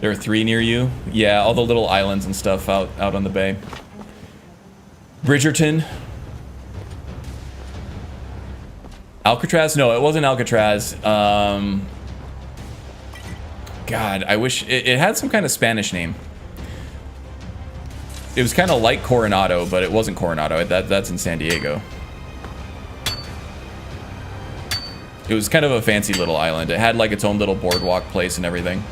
There are 3 near you. Yeah, all the little islands and stuff out on the bay. Bridgerton. Alcatraz? No, it wasn't Alcatraz. God, I wish it had some kind of Spanish name. It was kind of like Coronado, but it wasn't Coronado. That's in San Diego. It was kind of a fancy little island. It had like its own little boardwalk place and everything.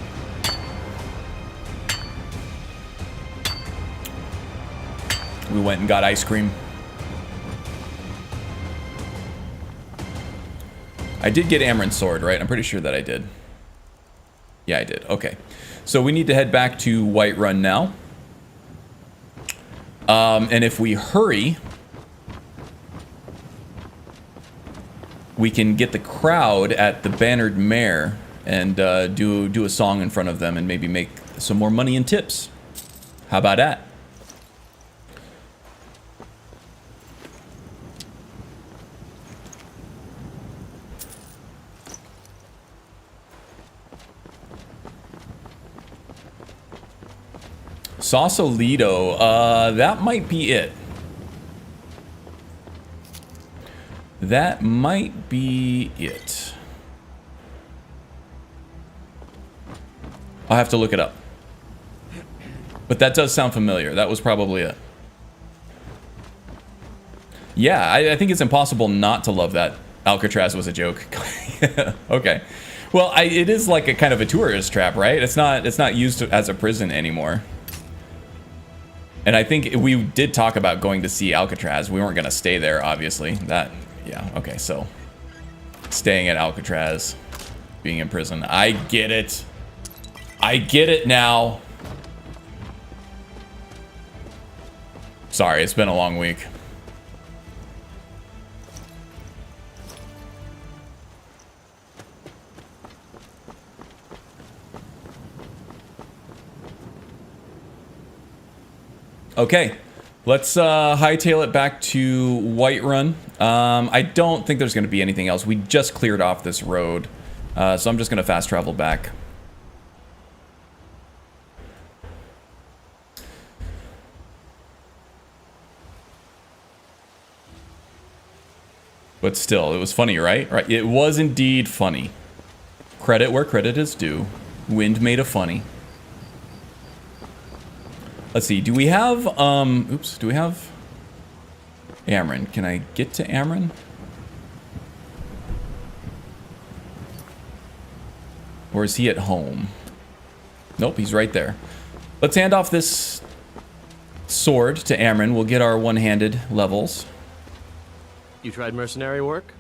We went and got ice cream. I did get Amaran's sword, right? I'm pretty sure that I did. Yeah, I did. Okay. So we need to head back to Whiterun now. And if we hurry, we can get the crowd at the Bannered Mare and do a song in front of them and maybe make some more money in tips. How about that? Sausalito, that might be it. That might be it. I'll have to look it up. But that does sound familiar. That was probably it. Yeah, I think it's impossible not to love that. Alcatraz was a joke. Okay. Well, it is like a kind of a tourist trap, right? It's not used as a prison anymore. And I think we did talk about going to see Alcatraz. We weren't going to stay there, obviously. Yeah, okay, so staying at Alcatraz, being in prison. I get it. I get it now. Sorry, it's been a long week. Okay, let's hightail it back to Whiterun. I don't think there's going to be anything else. We just cleared off this road, so I'm just going to fast travel back. But still, it was funny, right? Right. It was indeed funny. Credit where credit is due. Wind made a funny. Let's see, do we have, oops, do we have Amaran? Can I get to Amaran? Or is he at home? Nope, he's right there. Let's hand off this sword to Amron. We'll get our one-handed levels. You tried mercenary work?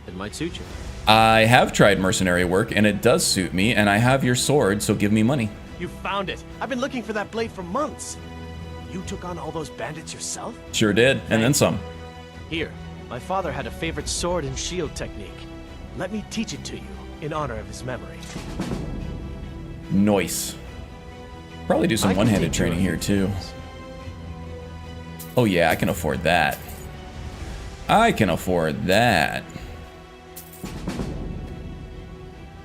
It might suit you. I have tried mercenary work, and it does suit me, and I have your sword, so give me money. You found it. I've been looking for that blade for months. You took on all those bandits yourself? Sure did, and then some. Here, my father had a favorite sword and shield technique. Let me teach it to you, in honor of his memory. Nice. Probably do some one-handed training here, too. Oh yeah, I can afford that. I can afford that.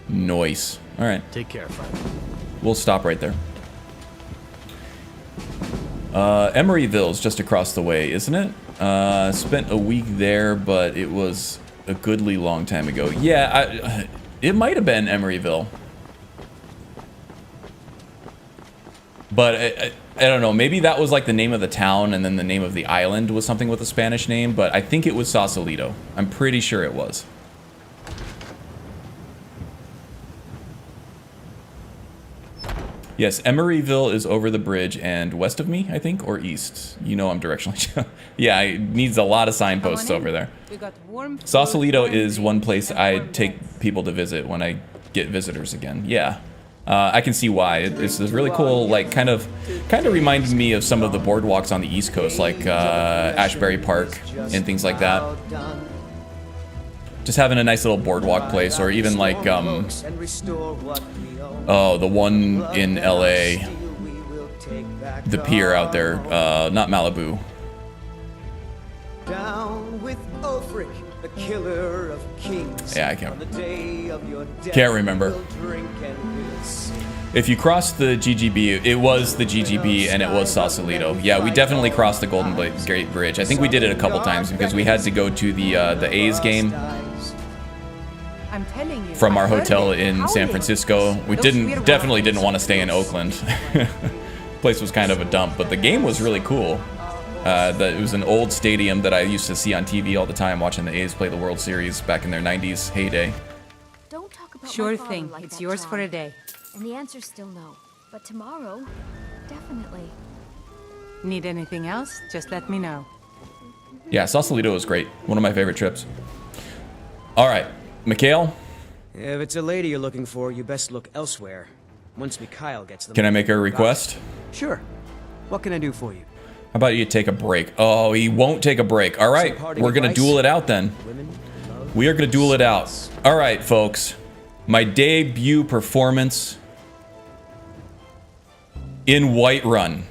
Nice. All right. Take care, friend. We'll stop right there. Emeryville's just across the way, isn't it? Spent a week there, but it was a goodly long time ago. Yeah, it might have been Emeryville. But I don't know, maybe that was like the name of the town and then the name of the island was something with a Spanish name, but I think it was Sausalito. I'm pretty sure it was. Yes, Emeryville is over the bridge and west of me, I think, or east. You know I'm directionally. Yeah, it needs a lot of signposts over there. Sausalito is one place I take people to visit when I get visitors again. Yeah. I can see why. It's this really cool, like, kind of reminding me of some of the boardwalks on the East Coast, like Ashbury Park and things like that. Just having a nice little boardwalk place, or even like, oh, the one in LA, the pier out there, not Malibu. Down with Ulfric, the killer of kings. Yeah, I can't remember. If you cross the GGB, it was the GGB and it was Sausalito. Yeah, we definitely crossed the Golden Gate Bridge. I think we did it a couple times because we had to go to the A's game from our hotel in San Francisco. We definitely didn't want to stay in Oakland. Place was kind of a dump, but the game was really cool. It was an old stadium that I used to see on TV all the time, watching the A's play the World Series back in their 90s heyday. Don't talk about Sure my father thing. like It's that, yours John. for a day. And the answer's still no. But tomorrow, definitely. Need anything else? Just let me know. Yeah, Sausalito was great. One of my favorite trips. All right, Mikhail, If it's a lady you're looking for, you best look elsewhere. Once Mikhail gets them. can I make a request? Sure. What can I do for you? How about you take a break? Oh, he won't take a break. All right, we're going to duel it out then. We are going to duel it out. All right, folks. My debut performance in Whiterun.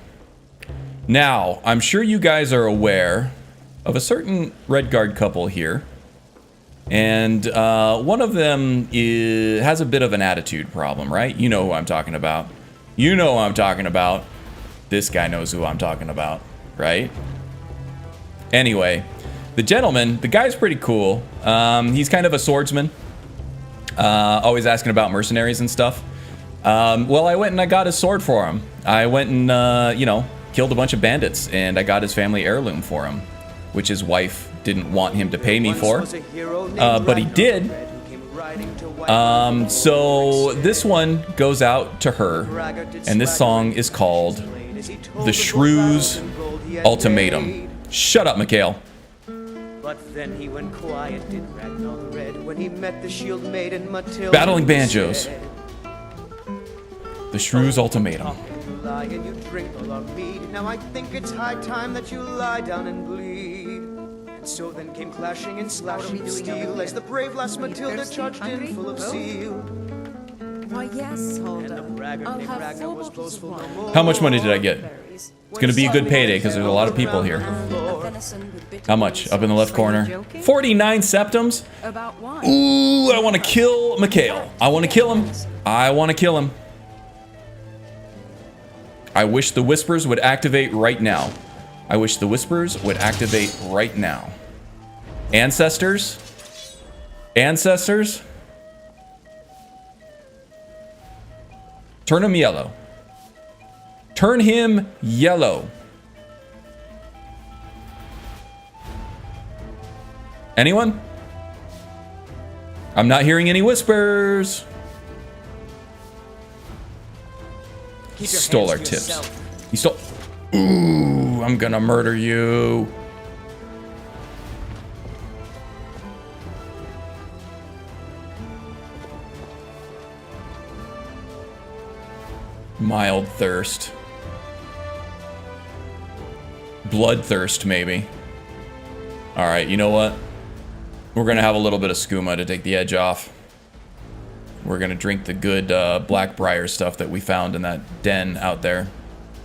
Now, I'm sure you guys are aware of a certain Redguard couple here. And one of them has a bit of an attitude problem, right? You know who I'm talking about. You know who I'm talking about. This guy knows who I'm talking about, right? Anyway, the gentleman, the guy's pretty cool. He's kind of a swordsman. Always asking about mercenaries and stuff. Well, I went and I got his sword for him. I went and, you know, killed a bunch of bandits, and I got his family heirloom for him, which his wife didn't want him to pay me for. But he did. So this one goes out to her, and this song is called The Shrew's Ultimatum. Shut up, Mikhail. But then he went quiet, did Ragnar Red, when he met the shield maiden Matilda. Battling banjos. The Shrew's Ultimatum. You lie and you drink all our mead. Now I think it's high time that you lie down and bleed. And so then came clashing and slashing of steel as the brave lass Matilda charged in full of zeal. Why, yes, hold And the braggart named Ragnar was boastful no more. How much money did I get? It's going to be a good payday because there's a lot of people here. How much? Up in the left corner. 49 septums? Ooh, I want to kill Mikhail. I want to kill him. I want to kill him. I wish the whispers would activate right now. I wish the whispers would activate right now. Ancestors? Ancestors? Turn him yellow. Turn him yellow. Anyone? I'm not hearing any whispers. Keep your Stole hands our to tips. yourself. He stole. Ooh, I'm gonna murder you. Mild thirst. Bloodthirst, maybe. Alright, you know what? We're gonna have a little bit of skooma to take the edge off. We're gonna drink the good Blackbriar stuff that we found in that den out there.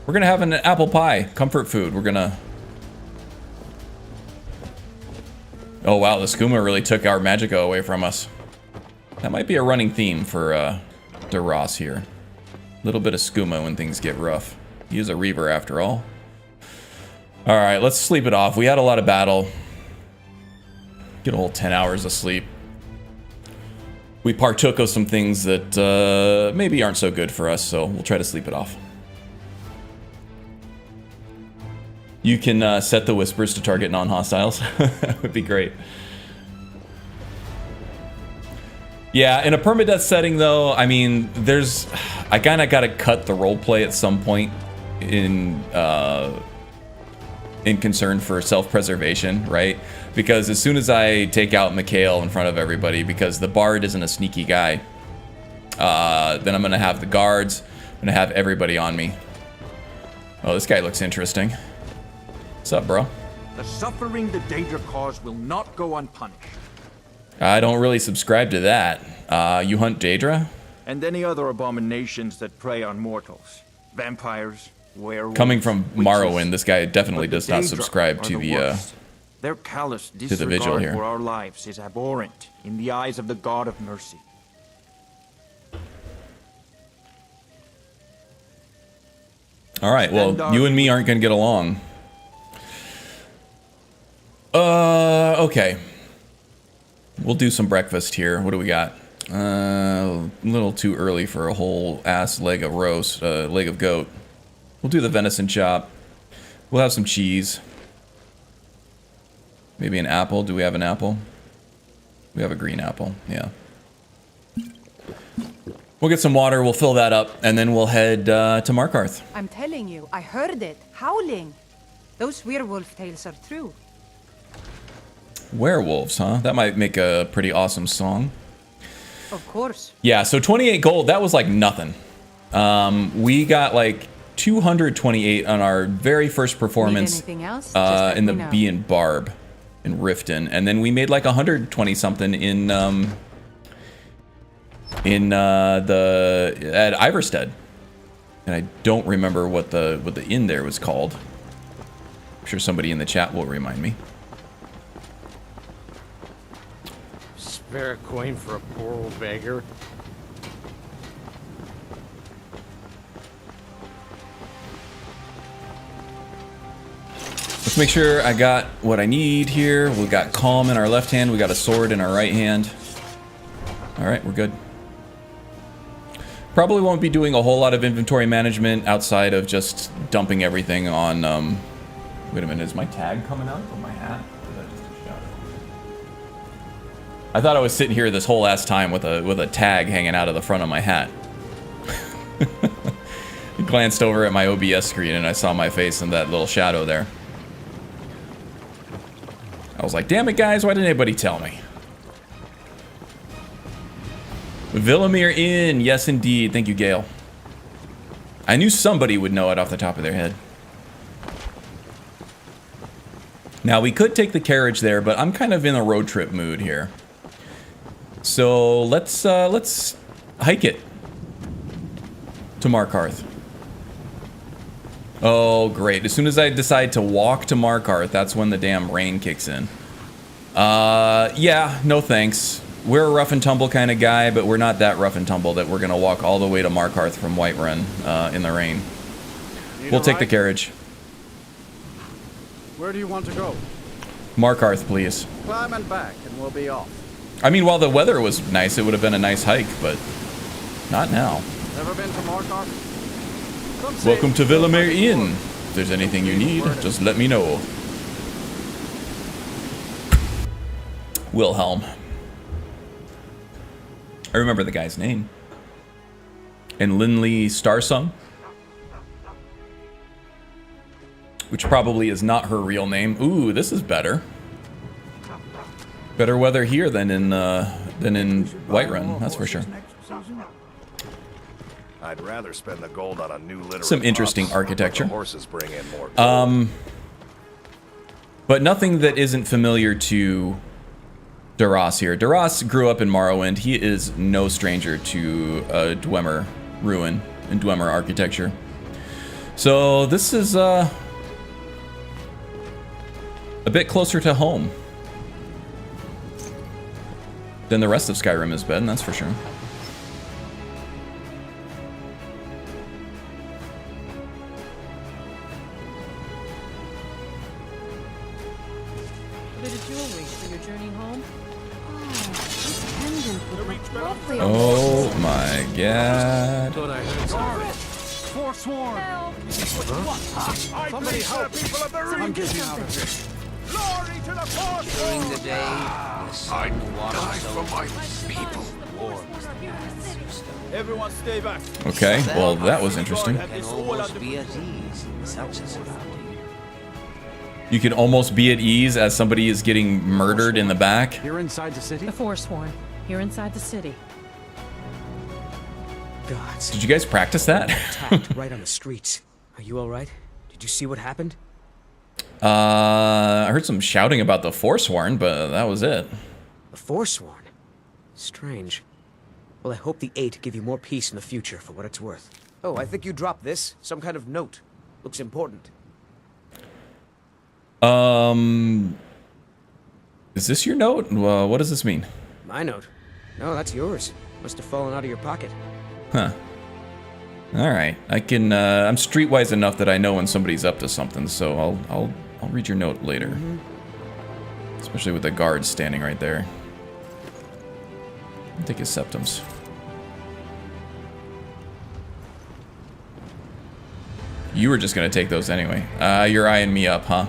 We're gonna have an apple pie, comfort food. We're gonna... Oh wow, the skooma really took our magicka away from us. That might be a running theme for DeRoss here. A little bit of skooma when things get rough. He is a Reaver after all. Alright, let's sleep it off. We had a lot of battle. Get a whole 10 hours of sleep. We partook of some things that maybe aren't so good for us, so we'll try to sleep it off. You can set the whispers to target non-hostiles. That would be great. Yeah, in a permadeath setting though, I mean, I kind of got to cut the roleplay at some point in concern for self-preservation, right? Because as soon as I take out Mikhail in front of everybody, because the bard isn't a sneaky guy, then I'm gonna have the guards, I'm gonna have everybody on me. Oh, this guy looks interesting. What's up, bro? The suffering the Daedra cause will not go unpunished. I don't really subscribe to that. You hunt Daedra? And any other abominations that prey on mortals. Vampires, werewolves... Coming from witches. Morrowind, this guy definitely does not Daedra subscribe are to the worst. Their callous the vigil disregard here. for our lives is abhorrent in the eyes of the God of mercy. Alright, well, you and me aren't gonna get along. Okay. We'll do some breakfast here. What do we got? A little too early for a whole ass leg of roast, leg of goat. We'll do the venison chop. We'll have some cheese. Maybe an apple. Do we have an apple? We have a green apple, yeah. We'll get some water, we'll fill that up, and then we'll head to Markarth. I'm telling you, I heard it. Howling. Those werewolf tales are true. Werewolves, huh? That might make a pretty awesome song. Of course. Yeah, so 28 gold, that was like nothing. We got like 228 on our very first performance Need anything else? in the Bee and Barb in Riften, and then we made like 120 something in at Iverstead, and I don't remember what the inn there was called. I'm sure somebody in the chat will remind me. Spare a coin for a poor old beggar. Let's make sure I got what I need here. We got calm in our left hand. We got a sword in our right hand. All right, we're good. Probably won't be doing a whole lot of inventory management outside of just dumping everything on, wait a minute, is my tag coming out from my hat? Or is that just a shadow? I thought I was sitting here this whole ass time with a tag hanging out of the front of my hat. I glanced over at my OBS screen and I saw my face in that little shadow there. I was like, damn it guys, why didn't anybody tell me? Villamir Inn, yes indeed. Thank you, Gale. I knew somebody would know it off the top of their head. Now, we could take the carriage there, but I'm kind of in a road trip mood here. So, let's hike it to Markarth. Oh, great. As soon as I decide to walk to Markarth, that's when the damn rain kicks in. Yeah, no thanks. We're a rough and tumble kind of guy, but we're not that rough and tumble that we're going to walk all the way to Markarth from Whiterun in the rain. We'll take the carriage. Where do you want to go? Markarth, please. Climb and back, and we'll be off. I mean, while the weather was nice, it would have been a nice hike, but not now. Never been to Markarth? Welcome to Villamir Inn. If there's anything you need, just let me know. Wilhelm. I remember the guy's name. And Linley Starsung. which probably is not her real name. Ooh, this is better. Better weather here than in Whiterun, that's for sure. I'd rather spend the gold on a new litter. Some interesting architecture. Horses bring in more gold. But nothing that isn't familiar to Duras here. Duras grew up in Morrowind. He is no stranger to Dwemer ruin and Dwemer architecture. So this is a bit closer to home than the rest of Skyrim has been, that's for sure. Bit of jewelry for your journey home. Oh, this pendant would look lovely on Oh my god. Thought I heard something. Forsworn! Somebody help! People of the region! Glory to the Forsworn! During the day, the sun warms for my people. warms the paths of stone. Everyone stay back. Okay, well that was interesting. You can almost be at ease in such a surrounding. You can almost be at ease as somebody is getting murdered in the back. You're inside the city? The Forsworn. You're inside the city. Gods. Did you guys practice that? Attacked right on the streets. Are you all right? Did you see what happened? I heard some shouting about the Forsworn, but that was it. The Forsworn? Strange. Well, I hope the Eight give you more peace in the future, for what it's worth. Oh, I think you dropped this. Some kind of note. Looks important. Is this your note? What does this mean? My note? No, that's yours. Must have fallen out of your pocket. Huh. Alright. I can, I'm streetwise enough that I know when somebody's up to something, so I'll read your note later. Especially with the guards standing right there. I'll take his septums. You were just gonna take those anyway. You're eyeing me up, huh?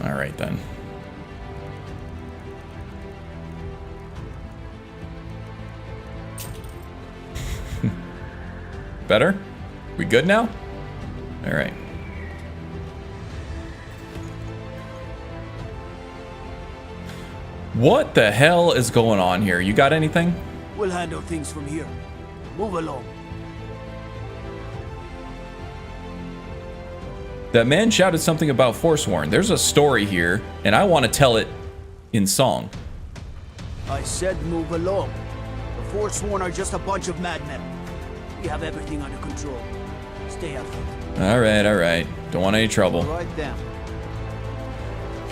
Alright then. Better? We good now? Alright. What the hell is going on here? You got anything? We'll handle things from here. Move along. That man shouted something about Forsworn. There's a story here, and I want to tell it in song. I said move along. The Forsworn are just a bunch of madmen. We have everything under control. Stay out of it. Alright. Don't want any trouble. Right down.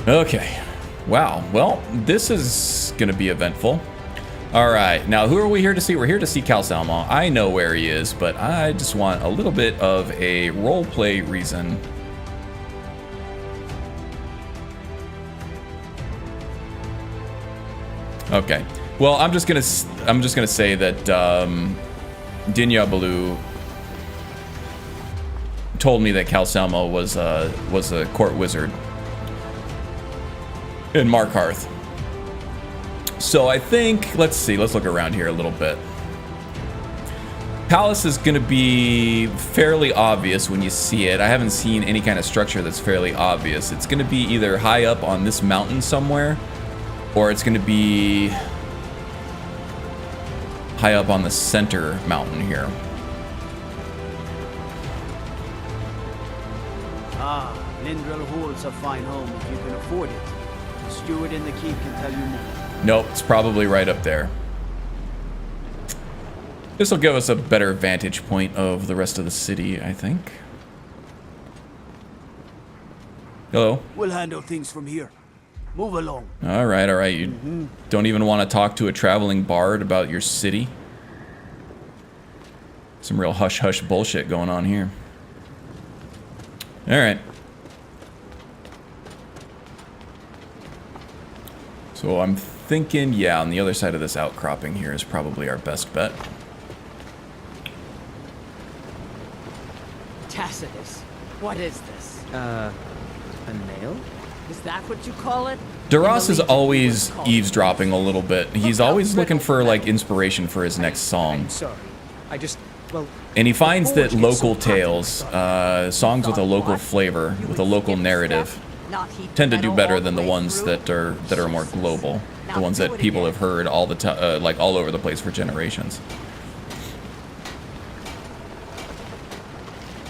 Okay. Wow. Well, this is going to be eventful. Alright. Now, who are we here to see? We're here to see Cal Salmon. I know where he is, but I just want a little bit of a roleplay reason. Okay. Well, I'm just gonna say that Dinya Baloo told me that Cal Salmo was a court wizard in Markarth. So I think, let's see, let's look around here a little bit. Palace is going to be fairly obvious when you see it. I haven't seen any kind of structure that's fairly obvious. It's going to be either high up on this mountain somewhere, or it's going to be high up on the center mountain here. Ah, Lindrel holds a fine home if you can afford it. The steward in the keep can tell you more. Nope, it's probably right up there. This will give us a better vantage point of the rest of the city, I think. Hello? We'll handle things from here. Move along. Alright. You don't even want to talk to a traveling bard about your city? Some real hush-hush bullshit going on here. Alright. So I'm thinking, yeah, on the other side of this outcropping here is probably our best bet. Tacitus, what is this? A nail? Is that what you call it? Duras is always eavesdropping a little bit. He's always looking for, like, inspiration for his next song. Sorry. I just, well... And he finds that local tales, songs with a local flavor, with a local narrative, tend to do better than the ones that are more global, the ones that people have heard all the time, like all over the place for generations.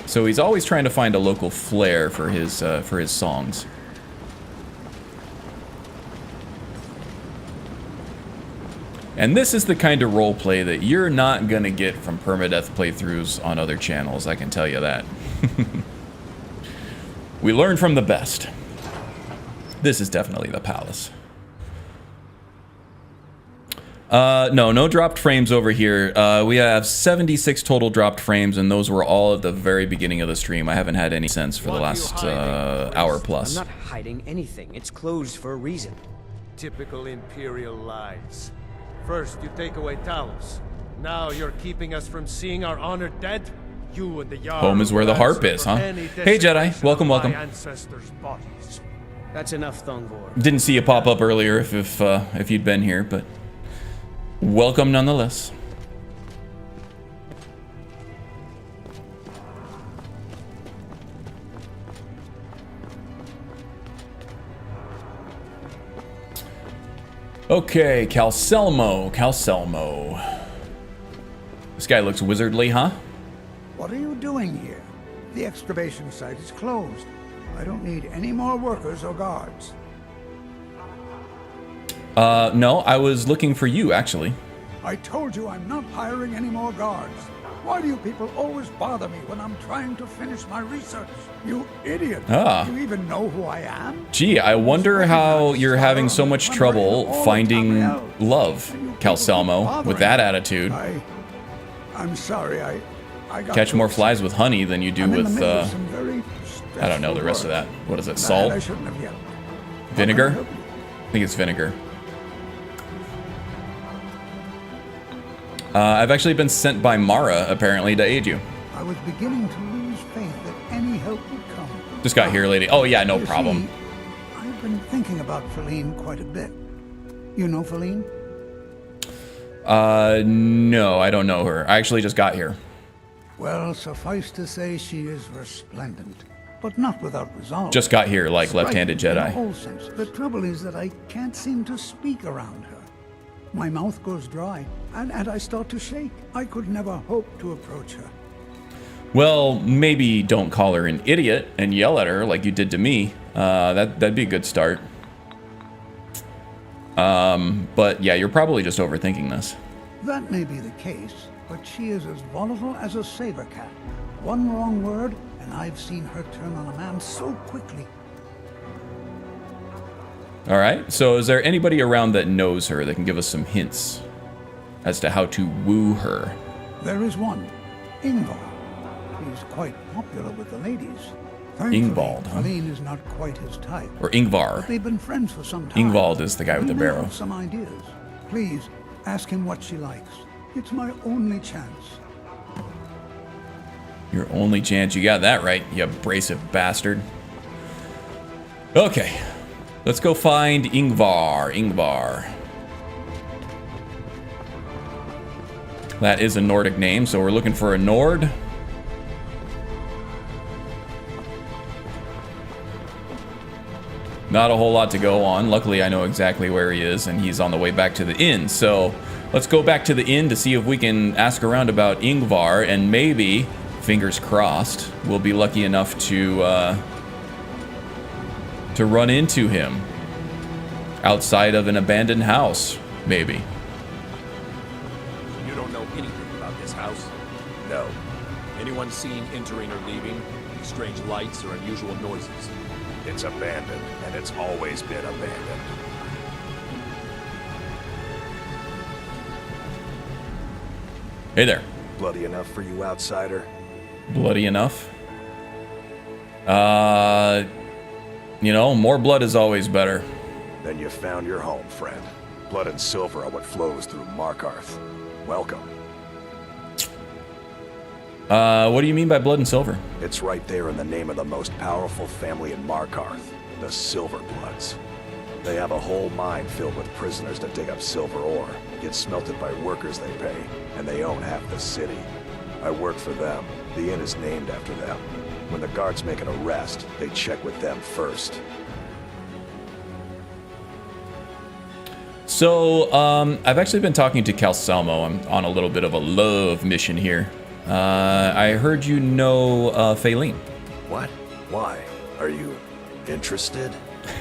So he's always trying to find a local flair for his songs. And this is the kind of roleplay that you're not gonna get from permadeath playthroughs on other channels, I can tell you that. We learn from the best. This is definitely the palace. No dropped frames over here. We have 76 total dropped frames, and those were all at the very beginning of the stream. I haven't had any since for the last hour plus. I'm not hiding anything. It's closed for a reason. Typical Imperial lies. First, you take away Talos. Now you're keeping us from seeing our honored dead? You and the Jarl. Home is where the harp is, huh? Hey, Jedi. Welcome, welcome. Ancestors' bodies. That's enough, Thongvor. Didn't see you pop up earlier if you'd been here, but welcome nonetheless. Okay, Calcelmo. This guy looks wizardly, huh? What are you doing here? The excavation site is closed. I don't need any more workers or guards. No, I was looking for you, actually. I told you I'm not hiring any more guards. Why do you people always bother me when I'm trying to finish my research? You idiot! Ah. Do you even know who I am? Gee, I wonder how you're having so much trouble finding love, Calcelmo, with that attitude. I'm sorry, I got Catch more flies with honey than you do I'm with, in the middle of some very I don't know the rest of that. What is it, Bad, salt? I shouldn't have yelled. Vinegar? How can I help you? I think it's vinegar. I've actually been sent by Mara, apparently, to aid you. I was beginning to lose faith that any help would come. Just got here, lady. Oh, yeah, no You problem. see, I've been thinking about Feline quite a bit. You know Feline? No, I don't know her. I actually just got here. Well, suffice to say she is resplendent, but not without resolve. Just got here, like left-handed Striking in Jedi. all sense. The trouble is that I can't seem to speak around her. My mouth goes dry, and I start to shake. I could never hope to approach her. Well, maybe don't call her an idiot and yell at her like you did to me. That'd be a good start. But yeah, you're probably just overthinking this. That may be the case, but she is as volatile as a saber cat. One wrong word, and I've seen her turn on a man so quickly. All right, so is there anybody around that knows her that can give us some hints as to how to woo her? There is one, Ingvar. He's quite popular with the ladies. Thankfully, Ingvald, huh? Feline is not quite his type. Or Ingvar. But they've been friends for some time. Ingvald is the guy with the He may barrow. have some ideas. Please, ask him what she likes. It's my only chance. Your only chance. You got that right, you abrasive bastard. Okay, let's go find Ingvar. That is a Nordic name, so we're looking for a Nord. Not a whole lot to go on. Luckily, I know exactly where he is, and he's on the way back to the inn. So let's go back to the inn to see if we can ask around about Ingvar, and maybe, fingers crossed, we'll be lucky enough to run into him outside of an abandoned house, maybe. You don't know anything about this house? No. Anyone seen entering or leaving? Strange lights or unusual noises? It's abandoned, and it's always been abandoned. Hey there. Bloody enough for you, outsider? Bloody enough? You know, more blood is always better. Then you found your home, friend. Blood and silver are what flows through Markarth. Welcome. What do you mean by blood and silver? It's right there in the name of the most powerful family in Markarth, the Silverbloods. They have a whole mine filled with prisoners that dig up silver ore, get smelted by workers they pay, and they own half the city. I work for them. The inn is named after them. When the guards make an arrest, they check with them first. So, I've actually been talking to Calcelmo. I'm on a little bit of a love mission here. I heard you know Faylene. What? Why? Are you interested?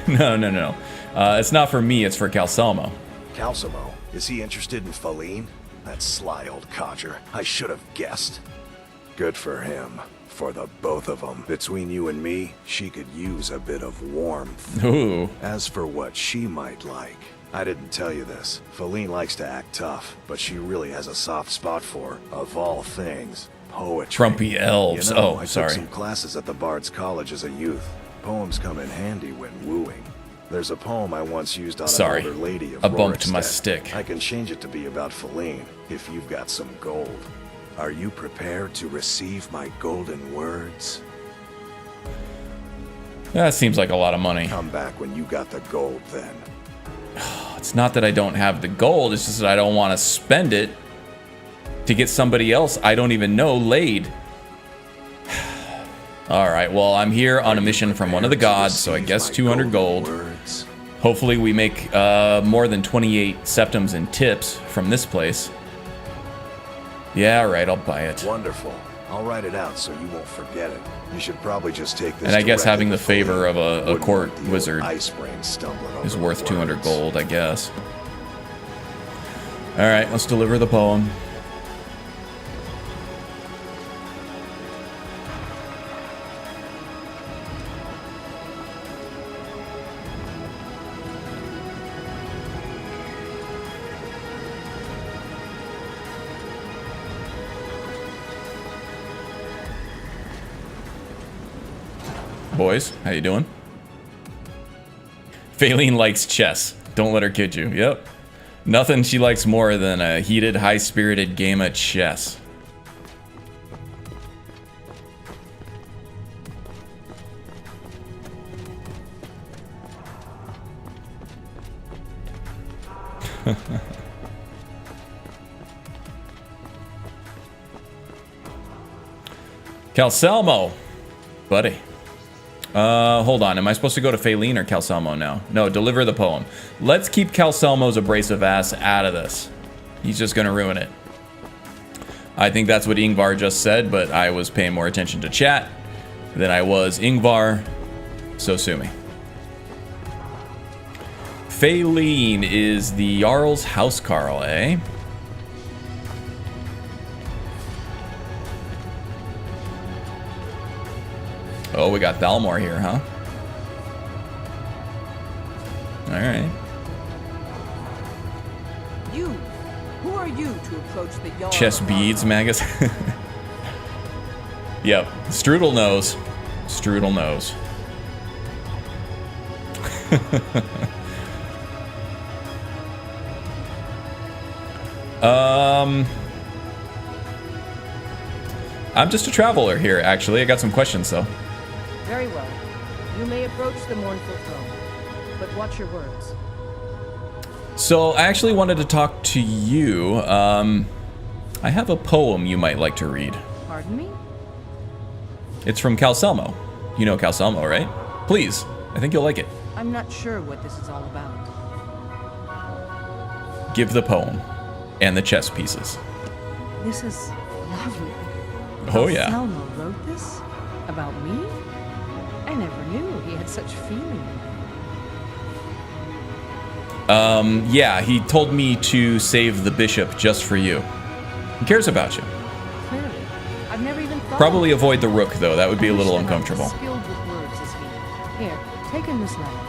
No. It's not for me, it's for Calcelmo. Calcelmo? Is he interested in Faylene? That sly old codger. I should have guessed. Good for him. For the both of them. Between you and me, she could use a bit of warmth. Ooh. As for what she might like, I didn't tell you this. Faylene likes to act tough, but she really has a soft spot for, of all things, poetry. Trumpy elves. You know, I took sorry. some classes at the Bard's College as a youth. Poems come in handy when wooing. There's a poem I once used on Sorry. an older lady of A bump to my Rorikstead. stick. I can change it to be about Faylene, if you've got some gold. Are you prepared to receive my golden words? That seems like a lot of money. Come back when you got the gold, then. It's not that I don't have the gold, it's just that I don't want to spend it to get somebody else I don't even know laid. Alright, well, I'm here on a mission from one of the gods, so I guess 200 gold. Hopefully we make more than 28 septums and tips from this place. Yeah, alright, I'll buy it. Wonderful. I'll write it out so you won't forget it. You should probably just take this. And I guess directly having the to favor of Faylene. a Wouldn't court want the old wizard ice brain stumbling is over worth the 200 words. gold, I guess. Alright, let's deliver the poem. Boys, how you doing? Faylene likes chess. Don't let her kid you. Yep. Nothing she likes more than a heated, high-spirited game of chess. Calcelmo, buddy. Hold on. Am I supposed to go to Faylene or Calcelmo now? No, deliver the poem. Let's keep Calcelmo's abrasive ass out of this. He's just gonna ruin it. I think that's what Ingvar just said, but I was paying more attention to chat than I was Ingvar, so sue me. Faylene is the Jarl's housecarl, eh? Oh, we got Thalmor here, huh? Alright. You. Who are you to approach the Jarl? Chess beads, Magus. Yep. Strudel knows. Strudel knows. I'm just a traveler here, actually. I got some questions, though. Very well. You may approach the mournful throne, but watch your words. So, I actually wanted to talk to you. I have a poem you might like to read. Pardon me? It's from Calcelmo. You know Calcelmo, right? Please. I think you'll like it. I'm not sure what this is all about. Give the poem. And the chess pieces. This is lovely. Oh, yeah. Selma wrote this? About me? I never knew he had such feeling. Yeah, he told me to save the bishop just for you. He cares about you. Clearly. I've never even thought Probably of it. avoid the rook, though. That would be a little I wish I was uncomfortable. as skilled with words as he. Here, take in this letter.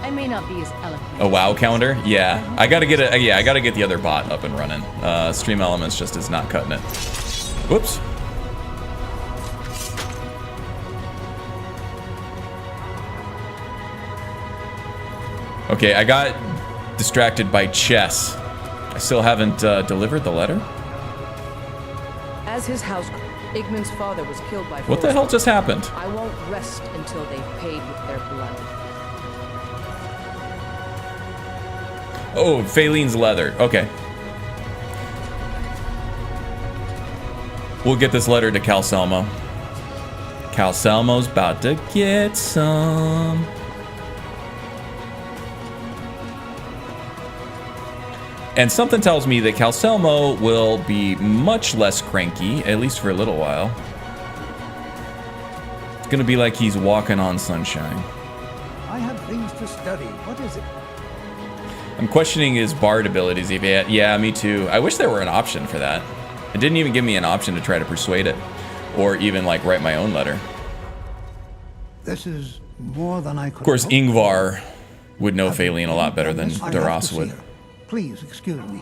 I may not be as eloquent. A WoW counter? Yeah. I gotta get it. Yeah, I gotta get the other bot up and running. Stream Elements just is not cutting it. Whoops. Okay, I got distracted by chess. I still haven't delivered the letter. As his house, Igmund's father was killed by What the hell just happened? I won't rest until they've paid with their blood. Oh, Phalene's leather. Okay. We'll get this letter to Calcelmo. Calcelmo's about to get some. And something tells me that Calcelmo will be much less cranky, at least for a little while. It's gonna be like he's walking on sunshine. I have things to study. What is it? I'm questioning his bard abilities. Yeah, me too. I wish there were an option for that. It didn't even give me an option to try to persuade it, or even like write my own letter. This is more than I could. Of course, Ingvar would know Phalene a lot better than Daras would. Please excuse me.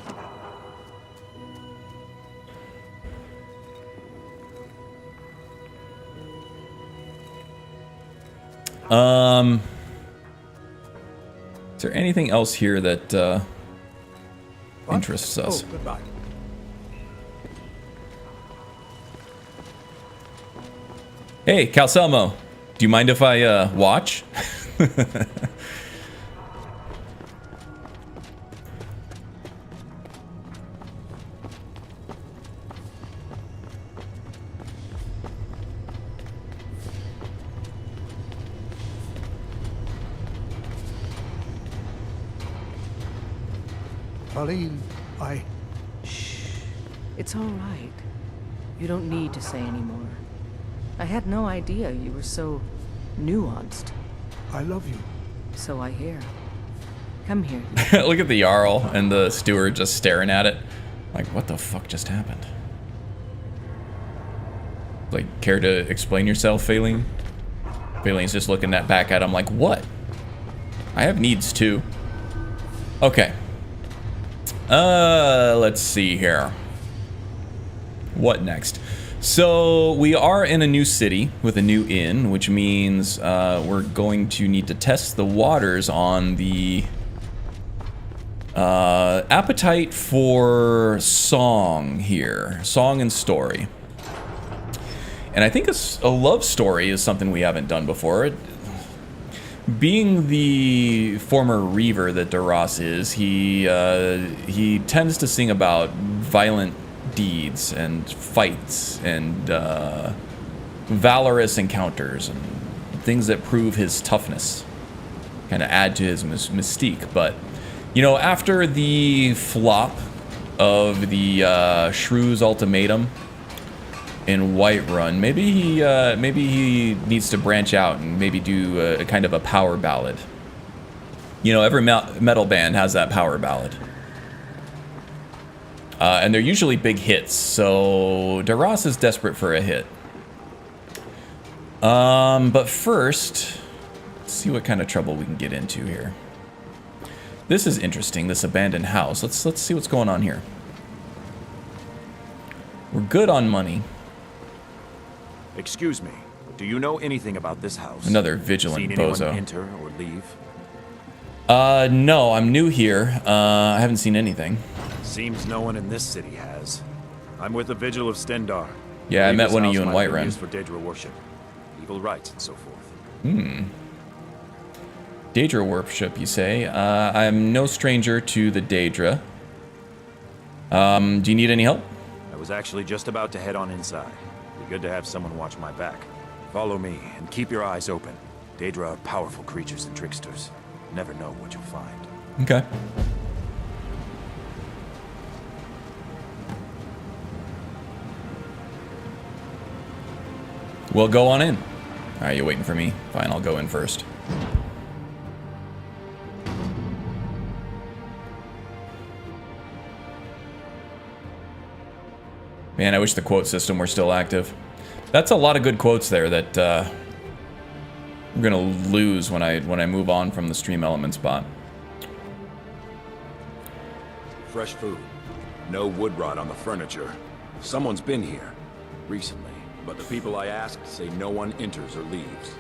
Is there anything else here that interests us? Oh, goodbye. Hey, Calcelmo, do you mind if I watch? Pauline, Shh. It's all right. You don't need to say anymore. I had no idea you were so nuanced. I love you. So I hear. Come here. Look at the Jarl and the steward just staring at it. Like, what the fuck just happened? Like, care to explain yourself, Phalene? Phalene's just looking back at him like, what? I have needs too. Okay. Let's see here. What next? So we are in a new city with a new inn, which means we're going to need to test the waters on the appetite for song here. Song and story. And I think a love story is something we haven't done before. Being the former Reaver that Daras is, he tends to sing about violent deeds and fights and valorous encounters and things that prove his toughness, kind of add to his mystique. But you know, after the flop of the Shrew's ultimatum in Whiterun, maybe he needs to branch out and maybe do a kind of a power ballad. You know, every metal band has that power ballad. And they're usually big hits, so Daras is desperate for a hit. But first, let's see what kind of trouble we can get into here. This is interesting, this abandoned house. Let's see what's going on here. We're good on money. Excuse me, do you know anything about this house? Another vigilant Seen bozo. anyone enter or leave? No, I'm new here. I haven't seen anything. Seems no one in this city has. I'm with the Vigil of Stendar. Yeah, I met one of you in Whiterun. Used for Daedra worship, evil rites, and so forth. Daedra worship, you say? I'm no stranger to the Daedra. Do you need any help? I was actually just about to head on inside. Be good to have someone watch my back. Follow me and keep your eyes open. Daedra are powerful creatures and tricksters. Never know what you'll find. Okay. Well, go on in. Alright, you waiting for me? Fine, I'll go in first. Man, I wish the quote system were still active. That's a lot of good quotes there that I'm gonna lose when I move on from the stream element spot. Fresh food. No wood rot on the furniture. Someone's been here recently, but the people I asked say no one enters or leaves.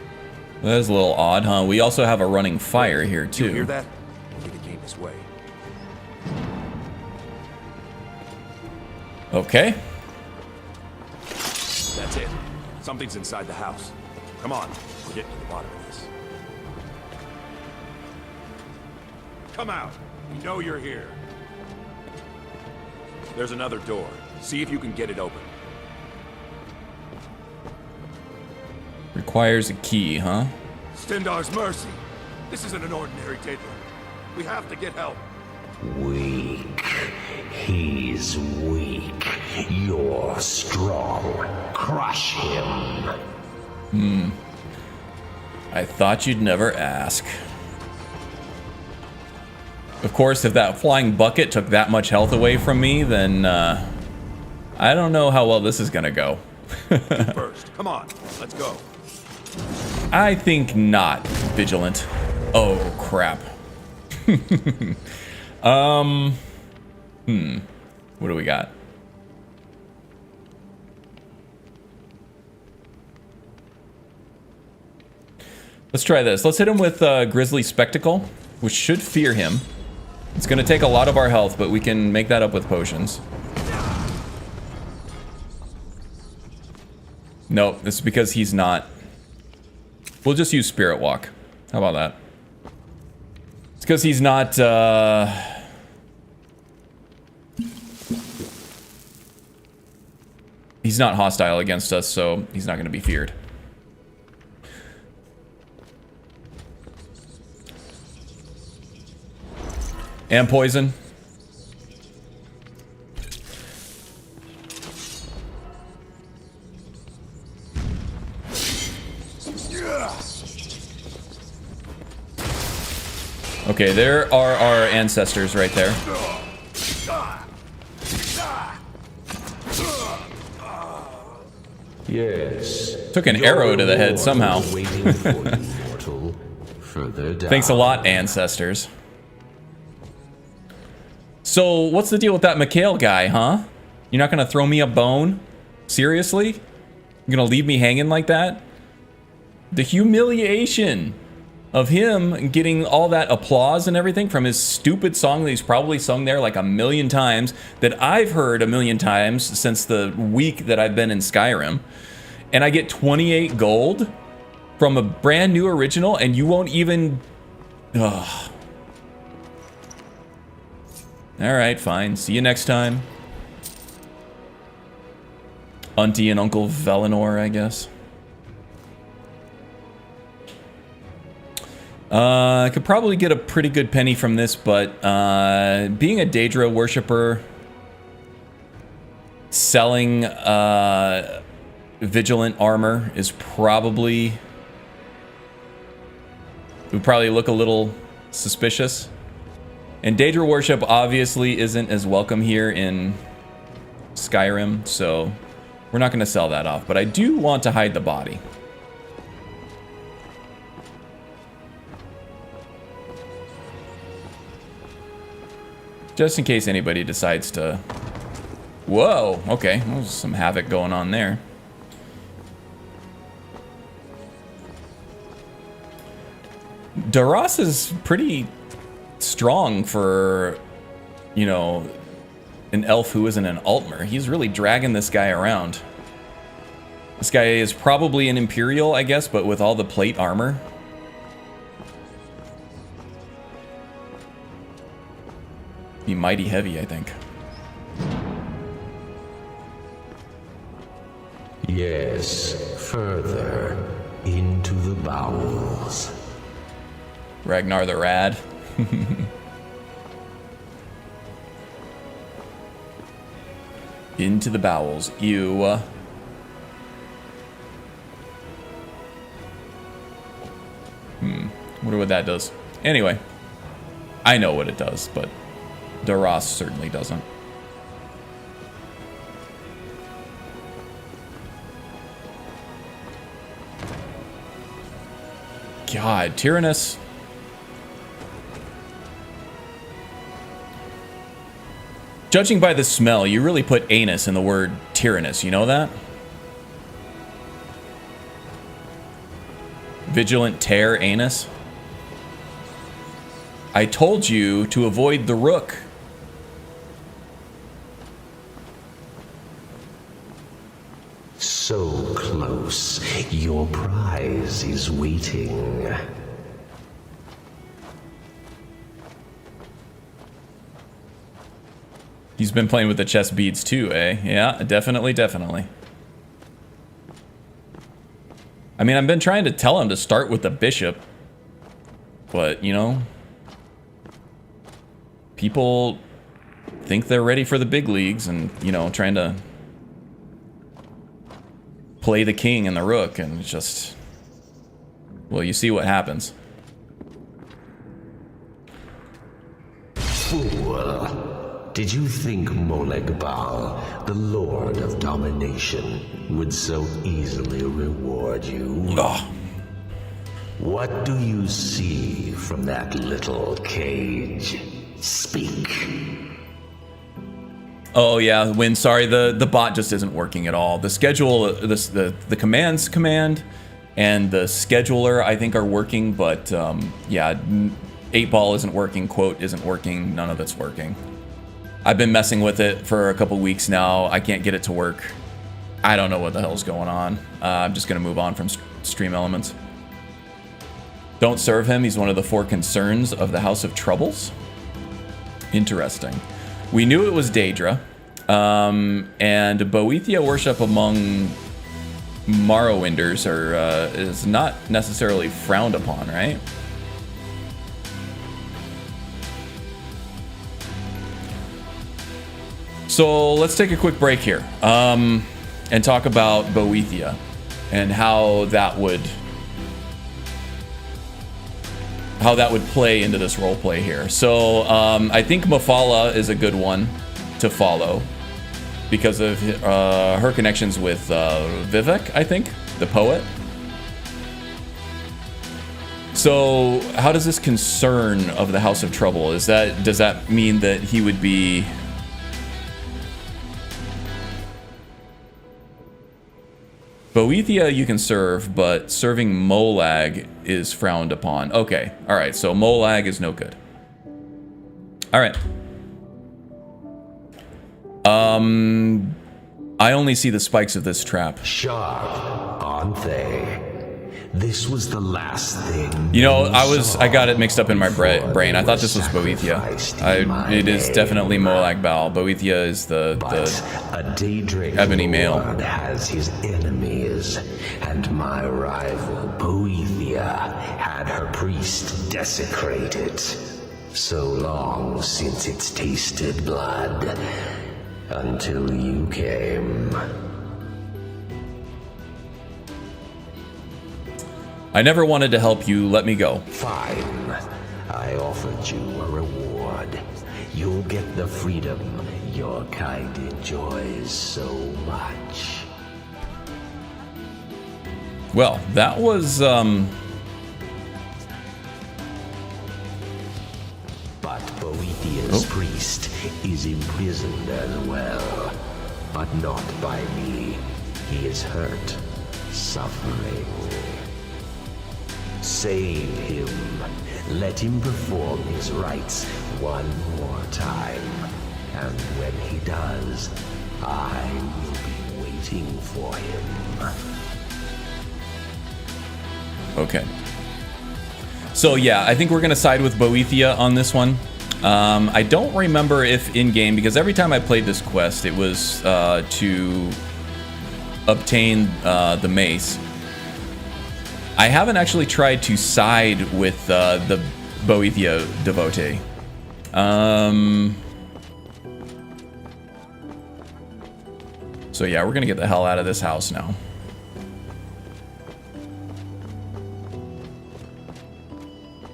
That is a little odd, huh? We also have a running fire here too. You hear that? I think it came this way. Okay. That's it. Something's inside the house. Come on, we're getting to the bottom of this. Come out! We know you're here. There's another door. See if you can get it open. Requires a key, huh? Stendar's mercy. This isn't an ordinary Daedra. We have to get help. Weak. He's weak. You're strong. Crush him. I thought you'd never ask. Of course, if that flying bucket took that much health away from me, then I don't know how well this is gonna go. First, come on, let's go. I think not, Vigilant. Oh, crap. What do we got? Let's try this. Let's hit him with Grizzly Spectacle, which should fear him. It's going to take a lot of our health, but we can make that up with potions. Nope, this is because he's not. We'll just use Spirit Walk. How about that? It's because he's not, he's not hostile against us, so he's not going to be feared. And poison. Okay, there are our ancestors right there. Yes. Took an arrow to the head somehow. Thanks a lot, ancestors. So, what's the deal with that Mikhail guy, huh? You're not gonna throw me a bone? Seriously? You're gonna leave me hanging like that? The humiliation of him getting all that applause and everything from his stupid song that he's probably sung there like 1,000,000 times, that I've heard 1,000,000 times since the week that I've been in Skyrim. And I get 28 gold from a brand new original, and you won't even... Ugh. Alright, fine. See you next time. Auntie and Uncle Valinor, I guess. I could probably get a pretty good penny from this, but being a Daedra worshiper, selling Vigilant armor is probably... would probably look a little suspicious. And Daedra worship obviously isn't as welcome here in Skyrim, so we're not going to sell that off. But I do want to hide the body. Just in case anybody decides to... Whoa, okay, there's some havoc going on there. Daras is pretty strong for, you know, an elf who isn't an Altmer. He's really dragging this guy around. This guy is probably an Imperial, I guess, but with all the plate armor. Be mighty heavy, I think. Yes, further into the bowels. Ragnar the Rad. Into the bowels. Ew. Wonder what that does. Anyway, I know what it does, but Daras certainly doesn't. God, Tyrannus. Judging by the smell, you really put anus in the word Tyrannus, you know that? Vigilant tear anus. I told you to avoid the rook. So close. Your prize is waiting. He's been playing with the chess beads too, eh? Yeah, definitely, definitely. I mean, I've been trying to tell him to start with the bishop. But, you know, people think they're ready for the big leagues and, you know, trying to play the king and the rook, and it's just, well, you see what happens. Fool. Did you think Molegbal, the Lord of Domination, would so easily reward you? Ugh. What do you see from that little cage? Speak. Oh yeah, Win, sorry, the bot just isn't working at all. The schedule, the commands command and the scheduler I think are working, but yeah, 8-ball isn't working, quote isn't working, none of it's working. I've been messing with it for a couple weeks now. I can't get it to work. I don't know what the hell's going on. I'm just gonna move on from Stream Elements. Don't serve him. He's one of the 4 concerns of the House of Troubles. Interesting. We knew it was Daedra. And Boethia worship among Morrowinders is not necessarily frowned upon, right? So let's take a quick break here and talk about Boethia and how that would play into this roleplay here. So I think Mafala is a good one to follow because of her connections with Vivek, I think, the poet. So how does this concern of the House of Trouble, does that mean that he would be Boethia you can serve, but serving Molag is frowned upon. Okay, all right, so Molag is no good. All right. I only see the spikes of this trap. Sharp, aren't they? This was the last thing. You know, I got it mixed up in my brain. I thought this was Boethia. It is definitely Molag Bal. Boethia is the ebony male. Has his enemies, and my rival Boethia had her priest desecrated. So long since it's tasted blood, until you came. I never wanted to help you. Let me go. Fine. I offered you a reward. You'll get the freedom your kind enjoys so much. Well, that was, But Boethia's priest is imprisoned as well. But not by me. He is hurt, suffering. Save him. Let him perform his rites one more time. And when he does, I will be waiting for him. Okay. So yeah, I think we're gonna side with Boethia on this one. I don't remember if in-game, because every time I played this quest, it was to obtain the mace. I haven't actually tried to side with the Boethia devotee. So yeah, we're gonna get the hell out of this house now.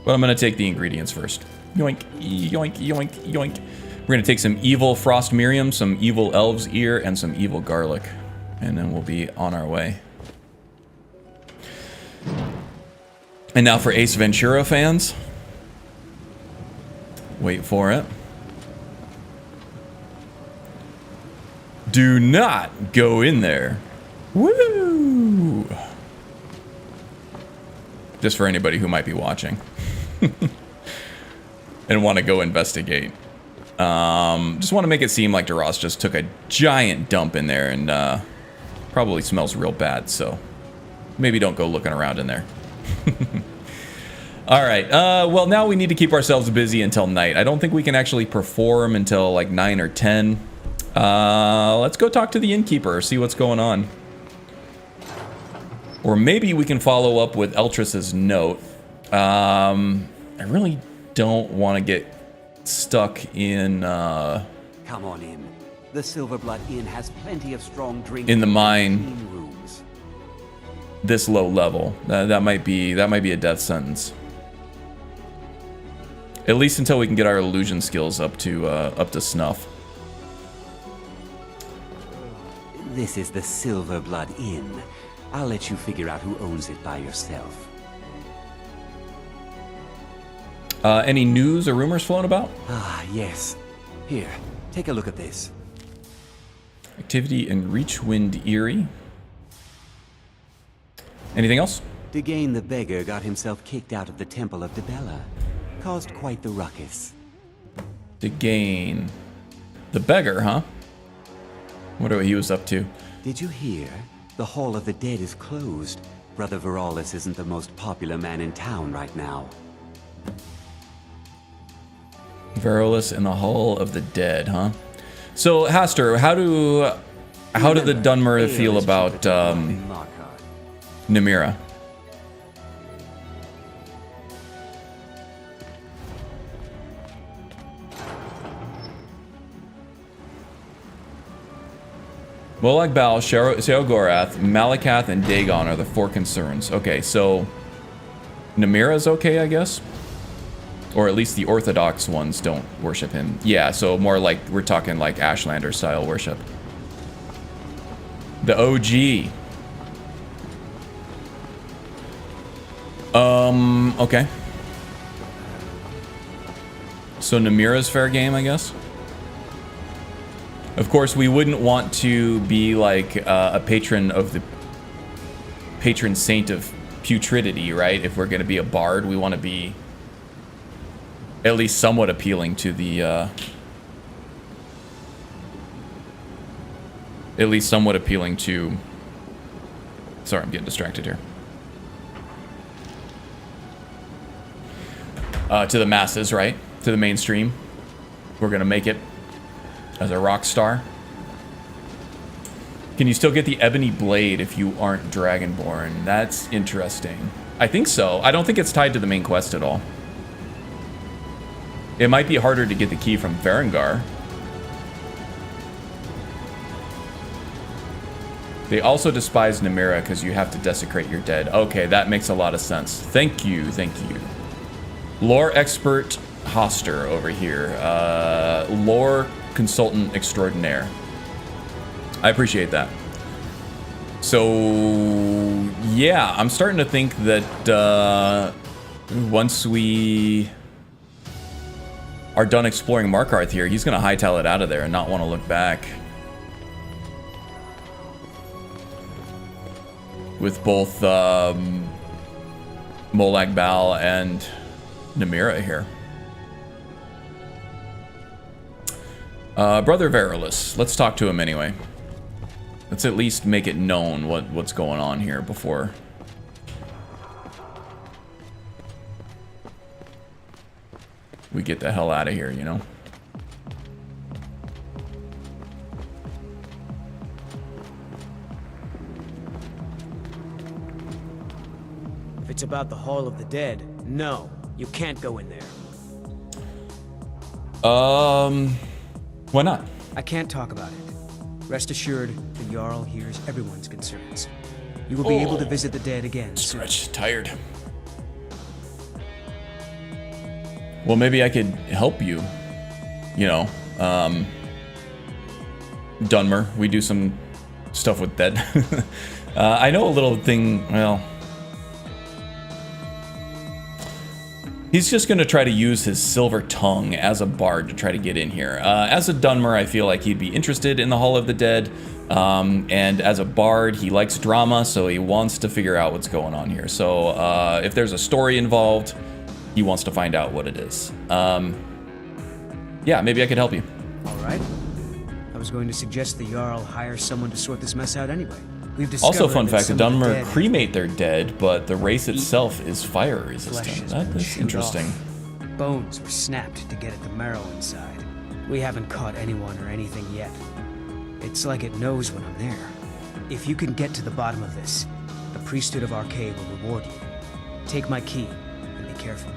But I'm gonna take the ingredients first. Yoink, yoink, yoink, yoink. We're gonna take some evil Frost Miriam, some evil Elves Ear, and some evil Garlic. And then we'll be on our way. And now for Ace Ventura fans. Wait for it. Do not go in there. Woo! Just for anybody who might be watching. And want to go investigate. Just want to make it seem like Duras just took a giant dump in there and probably smells real bad, so maybe don't go looking around in there. All right. Well, now we need to keep ourselves busy until night. I don't think we can actually perform until like 9 or 10. Let's go talk to the innkeeper, see what's going on. Or maybe we can follow up with Eltras's note. I really don't want to get stuck in... Come on in. The Silverblood Inn has plenty of strong drink in the mine. Rooms. This low level. That might be a death sentence. At least until we can get our illusion skills up to snuff. This is the Silverblood Inn. I'll let you figure out who owns it by yourself. Any news or rumors flown about? Ah, yes. Here, take a look at this. Activity in Reachwind Eerie. Anything else? Degain the Beggar got himself kicked out of the Temple of Debella. Caused quite the ruckus. Degain. The Beggar, huh? Wonder what he was up to. Did you hear? The Hall of the Dead is closed. Brother Veralis isn't the most popular man in town right now. Veralis in the Hall of the Dead, huh? So, Haster, how do the Dunmer feel about Namira? Molag Bal, Sheogorath, Malakath, and Dagon are the 4 concerns. Okay, so Namira's okay, I guess? Or at least the Orthodox ones don't worship him. Yeah, so more like, we're talking like Ashlander style worship. The OG. Okay. So Namira's fair game, I guess? Of course, we wouldn't want to be like a patron of the patron saint of putridity, right? If we're going to be a bard, we want to be at least somewhat appealing to the at least somewhat appealing to... Sorry, I'm getting distracted here. To the masses, right? To the mainstream. We're gonna make it as a rock star. Can you still get the Ebony Blade if you aren't Dragonborn? That's interesting. I think so. I don't think it's tied to the main quest at all. It might be harder to get the key from Varangar. They also despise Namira because you have to desecrate your dead. Okay, that makes a lot of sense. Thank you, thank you. Lore expert Hoster over here. Lore consultant extraordinaire. I appreciate that. So, yeah, I'm starting to think that once we are done exploring Markarth here, he's going to hightail it out of there and not want to look back. With both Molag Bal and Namira here. Brother Veralis, let's talk to him anyway. Let's at least make it known what's going on here before we get the hell out of here, you know? If it's about the Hall of the Dead, no, you can't go in there. Why not? I can't talk about it. Rest assured, the Jarl hears everyone's concerns. You will be able to visit the dead again. Stretch, tired. Well, maybe I could help you. You know, Dunmer, we do some stuff with dead. I know a little thing, well... He's just going to try to use his silver tongue as a bard to try to get in here. As a Dunmer, I feel like he'd be interested in the Hall of the Dead. And as a bard, he likes drama, so he wants to figure out what's going on here. So if there's a story involved, he wants to find out what it is. Yeah, maybe I could help you. All right. I was going to suggest the Jarl hire someone to sort this mess out anyway. Also, fun fact, the Dunmer cremate their dead, but the race itself is fire resistant. That is interesting. Bones were snapped to get at the marrow inside. We haven't caught anyone or anything yet. It's like it knows when I'm there. If you can get to the bottom of this, the priesthood of Arcade will reward you. Take my key and be careful.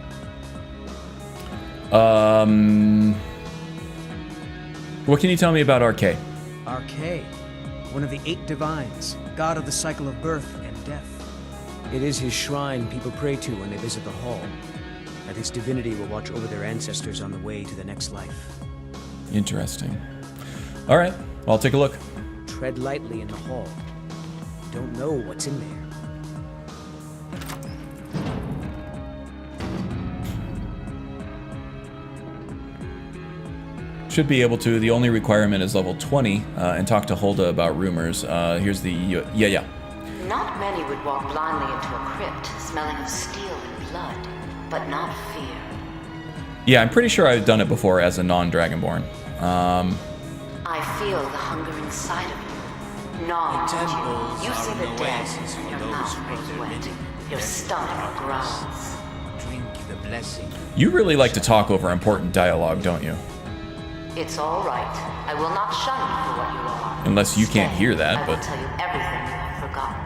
What can you tell me about Arcade? Arcade, one of the 8 divines, god of the cycle of birth and death. It is his shrine people pray to when they visit the hall, and his divinity will watch over their ancestors on the way to the next life. Interesting. All right, I'll take a look. Tread lightly in the hall. You don't know what's in there. Should be able to. The only requirement is level 20, and talk to Hulda about rumors. Here's the... yeah. Not many would walk blindly into a crypt, smelling of steel and blood, but not fear. Yeah, I'm pretty sure I've done it before as a non-Dragonborn. I feel the hunger inside of you. Gnaw at you. You see the dead, and your mouth grows wet. Your stomach growls. Drink the blessing. You really like to talk over important dialogue, don't you? It's all right. I will not shun you for what you are. Unless you can't hear that, I will but... tell you everything you have forgotten.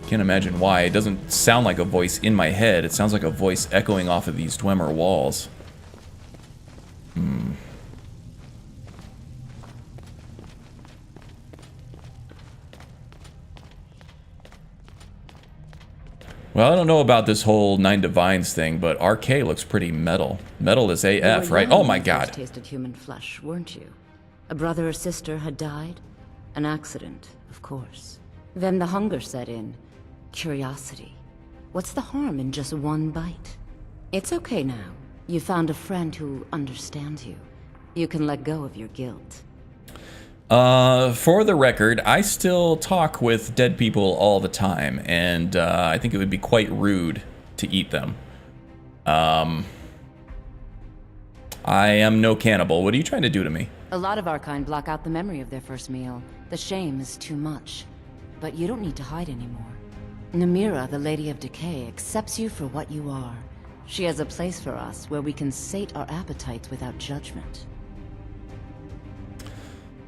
Can't imagine why. It doesn't sound like a voice in my head. It sounds like a voice echoing off of these Dwemer walls. Well, I don't know about this whole 9 Divines thing, but RK looks pretty metal. Metal is AF, right? Oh my god. You tasted human flesh, weren't you? A brother or sister had died? An accident, of course. Then the hunger set in. Curiosity. What's the harm in just one bite? It's okay now. You found a friend who understands you. You can let go of your guilt. For the record, I still talk with dead people all the time, and I think it would be quite rude to eat them. I am no cannibal. What are you trying to do to me? A lot of our kind block out the memory of their first meal. The shame is too much. But you don't need to hide anymore. Namira, the Lady of Decay, accepts you for what you are. She has a place for us where we can sate our appetites without judgment.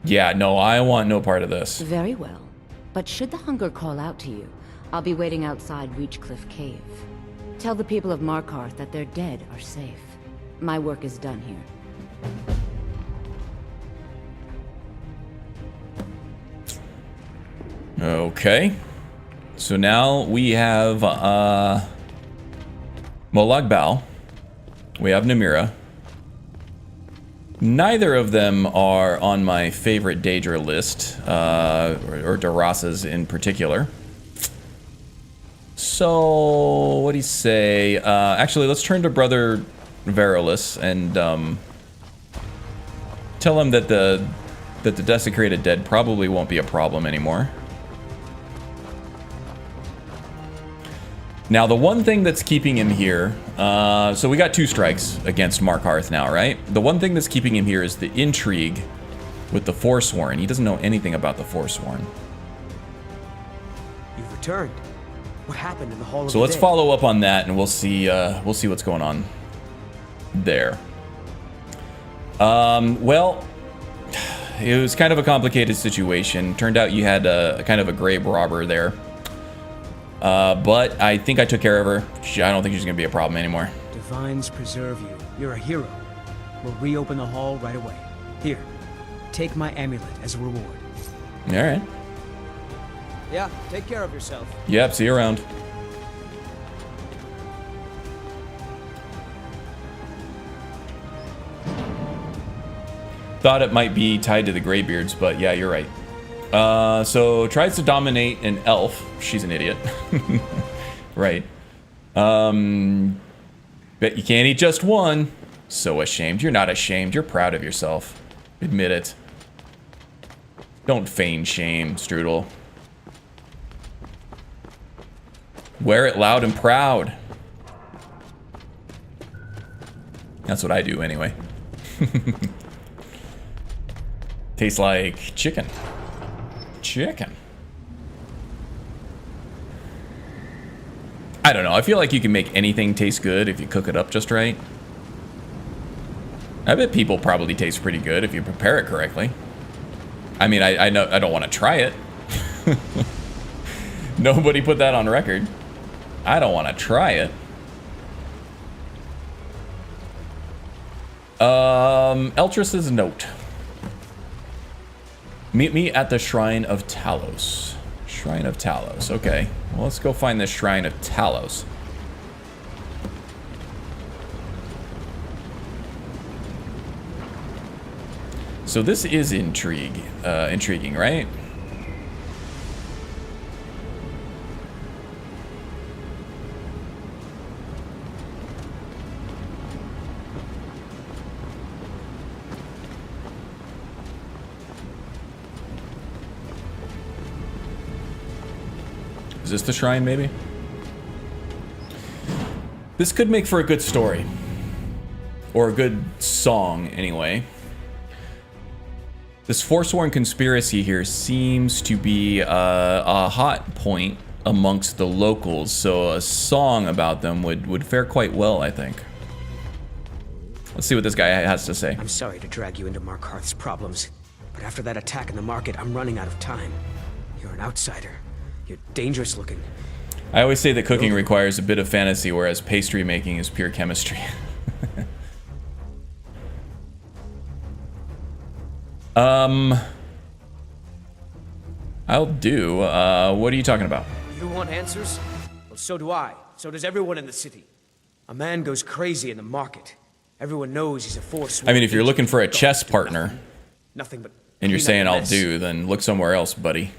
Yeah, no, I want no part of this. Very well. But should the hunger call out to you, I'll be waiting outside Reachcliff Cave. Tell the people of Markarth that their dead are safe. My work is done here. Okay. So now we have Molag Bal. We have Namira. Neither of them are on my favorite Daedra list, or Darasa's in particular. So, what do you say? Actually, let's turn to Brother Verilus and tell him that the desecrated dead probably won't be a problem anymore. Now, the one thing that's keeping him here, so we got 2 strikes against Markarth now, right? The one thing that's keeping him here is the intrigue with the Forsworn. He doesn't know anything about the Forsworn. You've returned. What happened in the Hall of So the let's Dead? follow up on that, and we'll see what's going on there. Well, it was kind of a complicated situation. Turned out you had a kind of a grave robber there. But I think I took care of her. I don't think she's gonna be a problem anymore. Divines preserve you. You're a hero. We'll reopen the hall right away. Here, take my amulet as a reward. All right. Yeah, take care of yourself. Yep, see you around. Thought it might be tied to the Greybeards, but yeah, you're right. So tries to dominate an elf. She's an idiot. Right. Bet you can't eat just one. So ashamed. You're not ashamed. You're proud of yourself. Admit it. Don't feign shame, Strudel. Wear it loud and proud. That's what I do anyway. Tastes like chicken. Chicken. I don't know. I feel like you can make anything taste good if you cook it up just right. I bet people probably taste pretty good if you prepare it correctly. I mean, I know I don't want to try it. Nobody put that on record. I don't want to try it. Eltras's note. Meet me at the Shrine of Talos. Shrine of Talos. Okay. Well, let's go find the Shrine of Talos. So this is intriguing, right? Is this the shrine, maybe? This could make for a good story. Or a good song, anyway. This Forsworn conspiracy here seems to be a hot point amongst the locals, so a song about them would fare quite well, I think. Let's see what this guy has to say. I'm sorry to drag you into Markarth's problems, but after that attack in the market, I'm running out of time. You're an outsider. You're dangerous looking. I always say that cooking requires a bit of fantasy, whereas pastry making is pure chemistry. I'll do. What are you talking about? You want answers? Well, so do I. So does everyone in the city. A man goes crazy in the market. Everyone knows he's a force. I mean, if you're looking for a chess partner, nothing but. And you're saying I'll do, then look somewhere else, buddy.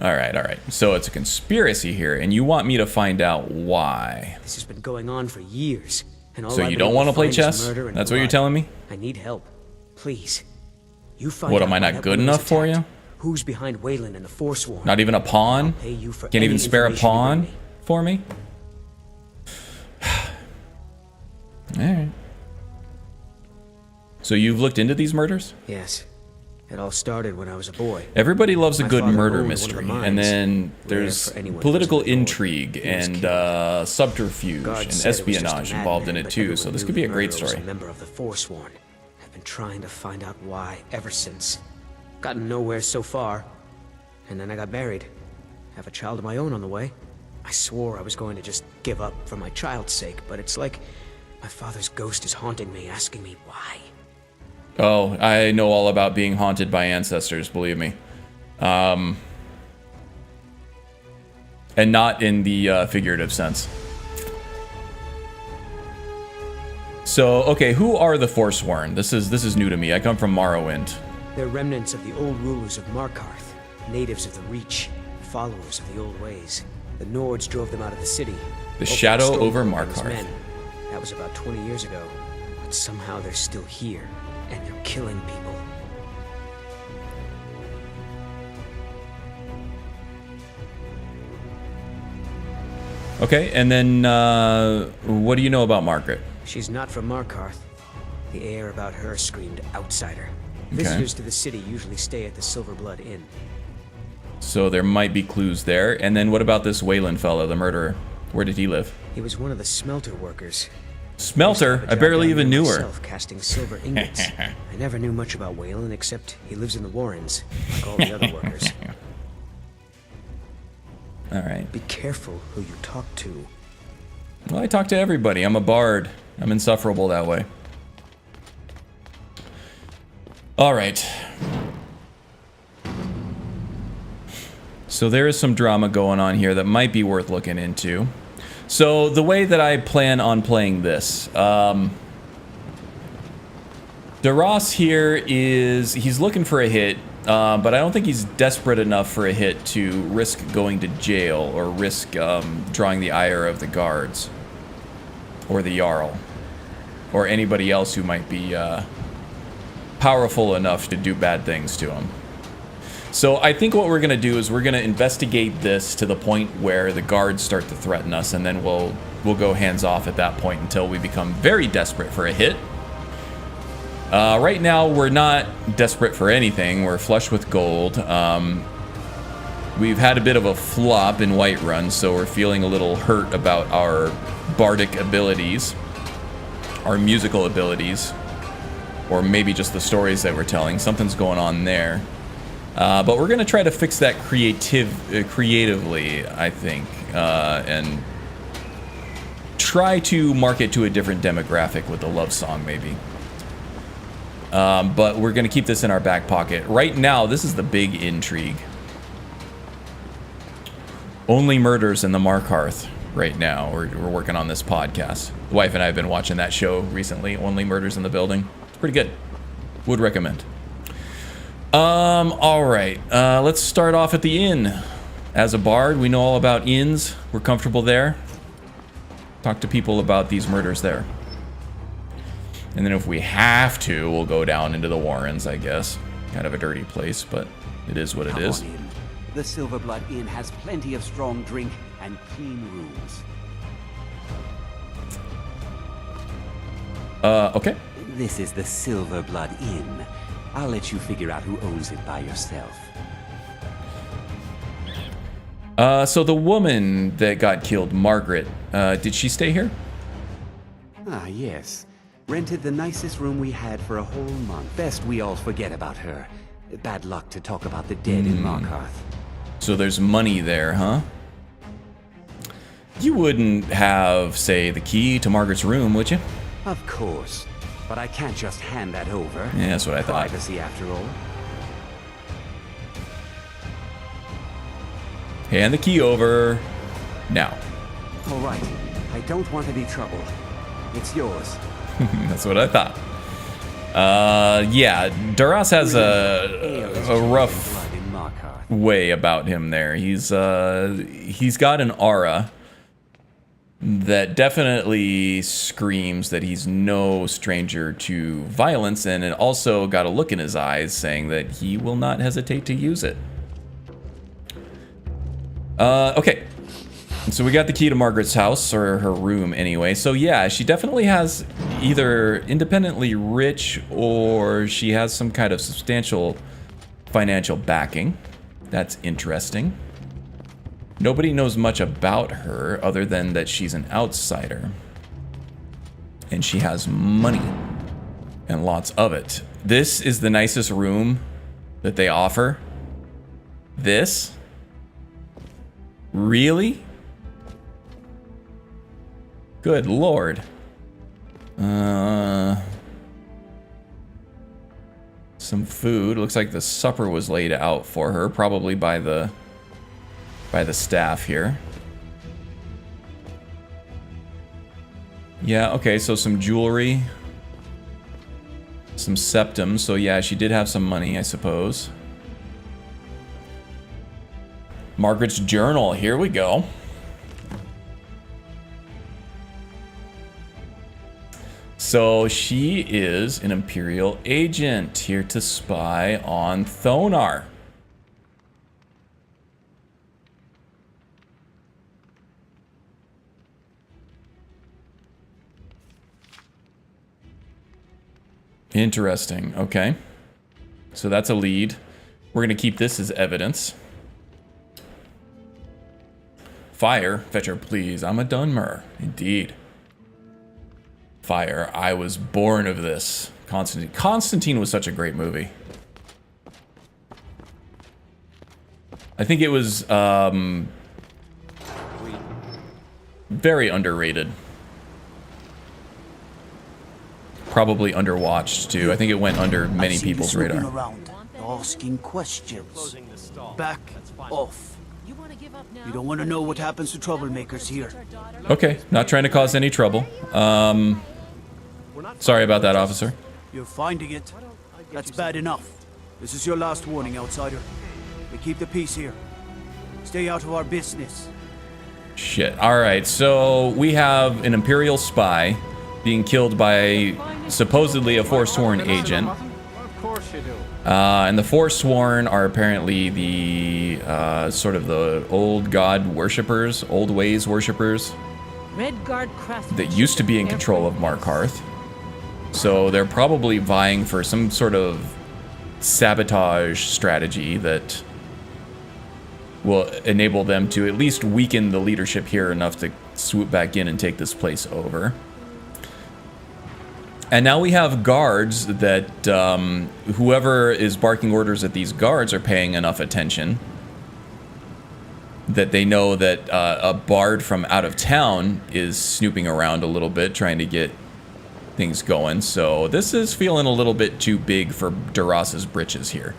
All right. So it's a conspiracy here, and you want me to find out why. This has been going on for years. And all so you don't want to play chess? That's what you're telling me? I need help. Please. You find what, am I not good enough for you? Who's behind Wayland and the Forsworn? Not even a pawn? Can't even spare a pawn for me? Alright. So you've looked into these murders? Yes. It all started when I was a boy. Everybody loves a good murder mystery, and then there's political intrigue and subterfuge and espionage involved in it too, so this could be a great story. A member of the Forsworn. I've been trying to find out why ever since. Gotten nowhere so far, and then I got married. Have a child of my own on the way. I swore I was going to just give up for my child's sake, but it's like my father's ghost is haunting me, asking me why. Oh, I know all about being haunted by ancestors, believe me. And not in the figurative sense. So, okay, who are the Forsworn? This is new to me. I come from Morrowind. They're remnants of the old rulers of Markarth, natives of the Reach, followers of the old ways. The Nords drove them out of the city. The shadow over Markarth. That was about 20 years ago. But somehow they're still here. And they're killing people. Okay, and then what do you know about Margaret? She's not from Markarth. The air about her screamed outsider. Visitors to the city usually stay at the Silverblood Inn. So there might be clues there. And then what about this Wayland fella, the murderer? Where did he live? He was one of the smelter workers. Smelter? I barely even knew her. Casting silver ingots. I never knew much about Wayland except he lives in the Warrens, like all the other workers. All right. Be careful who you talk to. Well, I talk to everybody. I'm a bard. I'm insufferable that way. All right. So there is some drama going on here that might be worth looking into. So the way that I plan on playing this, DeRoss here he's looking for a hit, but I don't think he's desperate enough for a hit to risk going to jail or risk drawing the ire of the guards or the Jarl or anybody else who might be powerful enough to do bad things to him. So I think what we're going to do is we're going to investigate this to the point where the guards start to threaten us, and then we'll go hands off at that point until we become very desperate for a hit. Right now, we're not desperate for anything. We're flush with gold. We've had a bit of a flop in Whiterun, so we're feeling a little hurt about our bardic abilities, our musical abilities, or maybe just the stories that we're telling. Something's going on there. But we're going to try to fix that creatively, I think, and try to market to a different demographic with the love song, maybe. But we're going to keep this in our back pocket. Right now, this is the big intrigue. Only murders in the Markarth right now. We're working on this podcast. The wife and I have been watching that show recently, Only Murders in the Building. It's pretty good. Would recommend. All right. Let's start off at the inn. As a bard, we know all about inns. We're comfortable there. Talk to people about these murders there. And then if we have to, we'll go down into the Warrens, I guess. Kind of a dirty place, but it is what it is. The Silverblood Inn has plenty of strong drink and clean rooms. Okay. This is the Silverblood Inn. I'll let you figure out who owns it by yourself. So the woman that got killed, Margaret, did she stay here? Ah, yes. Rented the nicest room we had for a whole month. Best we all forget about her. Bad luck to talk about the dead in Markarth. So there's money there, huh? You wouldn't have, say, the key to Margaret's room, would you? Of course. But I can't just hand that over. Yeah, that's what I thought. Privacy, after all. Hand the key over. Now. All right. I don't want any trouble. It's yours. That's what I thought. Yeah, Duras has a rough way about him there. He's got an aura that definitely screams that he's no stranger to violence, and it also got a look in his eyes saying that he will not hesitate to use it. Okay. So we got the key to Margaret's house, or her room anyway. So yeah, she definitely has either independently rich or she has some kind of substantial financial backing. That's interesting. Nobody knows much about her other than that she's an outsider. And she has money. And lots of it. This is the nicest room that they offer. This? Really? Good lord. Some food. Looks like the supper was laid out for her, probably by the staff here. Yeah, okay, so some jewelry. Some septum. So yeah, she did have some money, I suppose. Margaret's journal. Here we go. So she is an Imperial agent here to spy on Thonar. Interesting. Okay. So that's a lead. We're going to keep this as evidence. Fire. Fetcher, please. I'm a Dunmer. Indeed. Fire. I was born of this. Constantine. Constantine was such a great movie. I think it was very underrated. Probably underwatched too. I think it went under many people's radar. Around, asking questions. Back off. You don't want to know what happens to troublemakers here. Okay, not trying to cause any trouble. Sorry about that, officer. You're finding it. That's bad enough. This is your last warning, outsider. We keep the peace here. Stay out of our business. Shit. Alright, so we have an Imperial spy being killed by supposedly a Forsworn agent. Of course you do. And the Forsworn are apparently the sort of the old god worshippers, old ways worshippers Red Guard Craftsman that used to be in control of Markarth. So they're probably vying for some sort of sabotage strategy that will enable them to at least weaken the leadership here enough to swoop back in and take this place over. And now we have guards that whoever is barking orders at these guards are paying enough attention that they know that a bard from out of town is snooping around a little bit, trying to get things going. So this is feeling a little bit too big for Duras's britches here.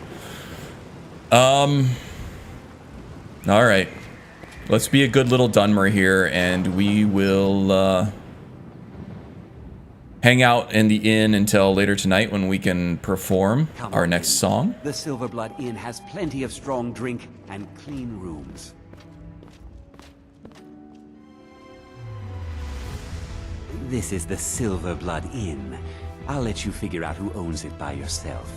All right. Let's be a good little Dunmer here, and we will hang out in the inn until later tonight when we can perform our next song. The Silverblood Inn has plenty of strong drink and clean rooms. This is the Silverblood Inn. I'll let you figure out who owns it by yourself.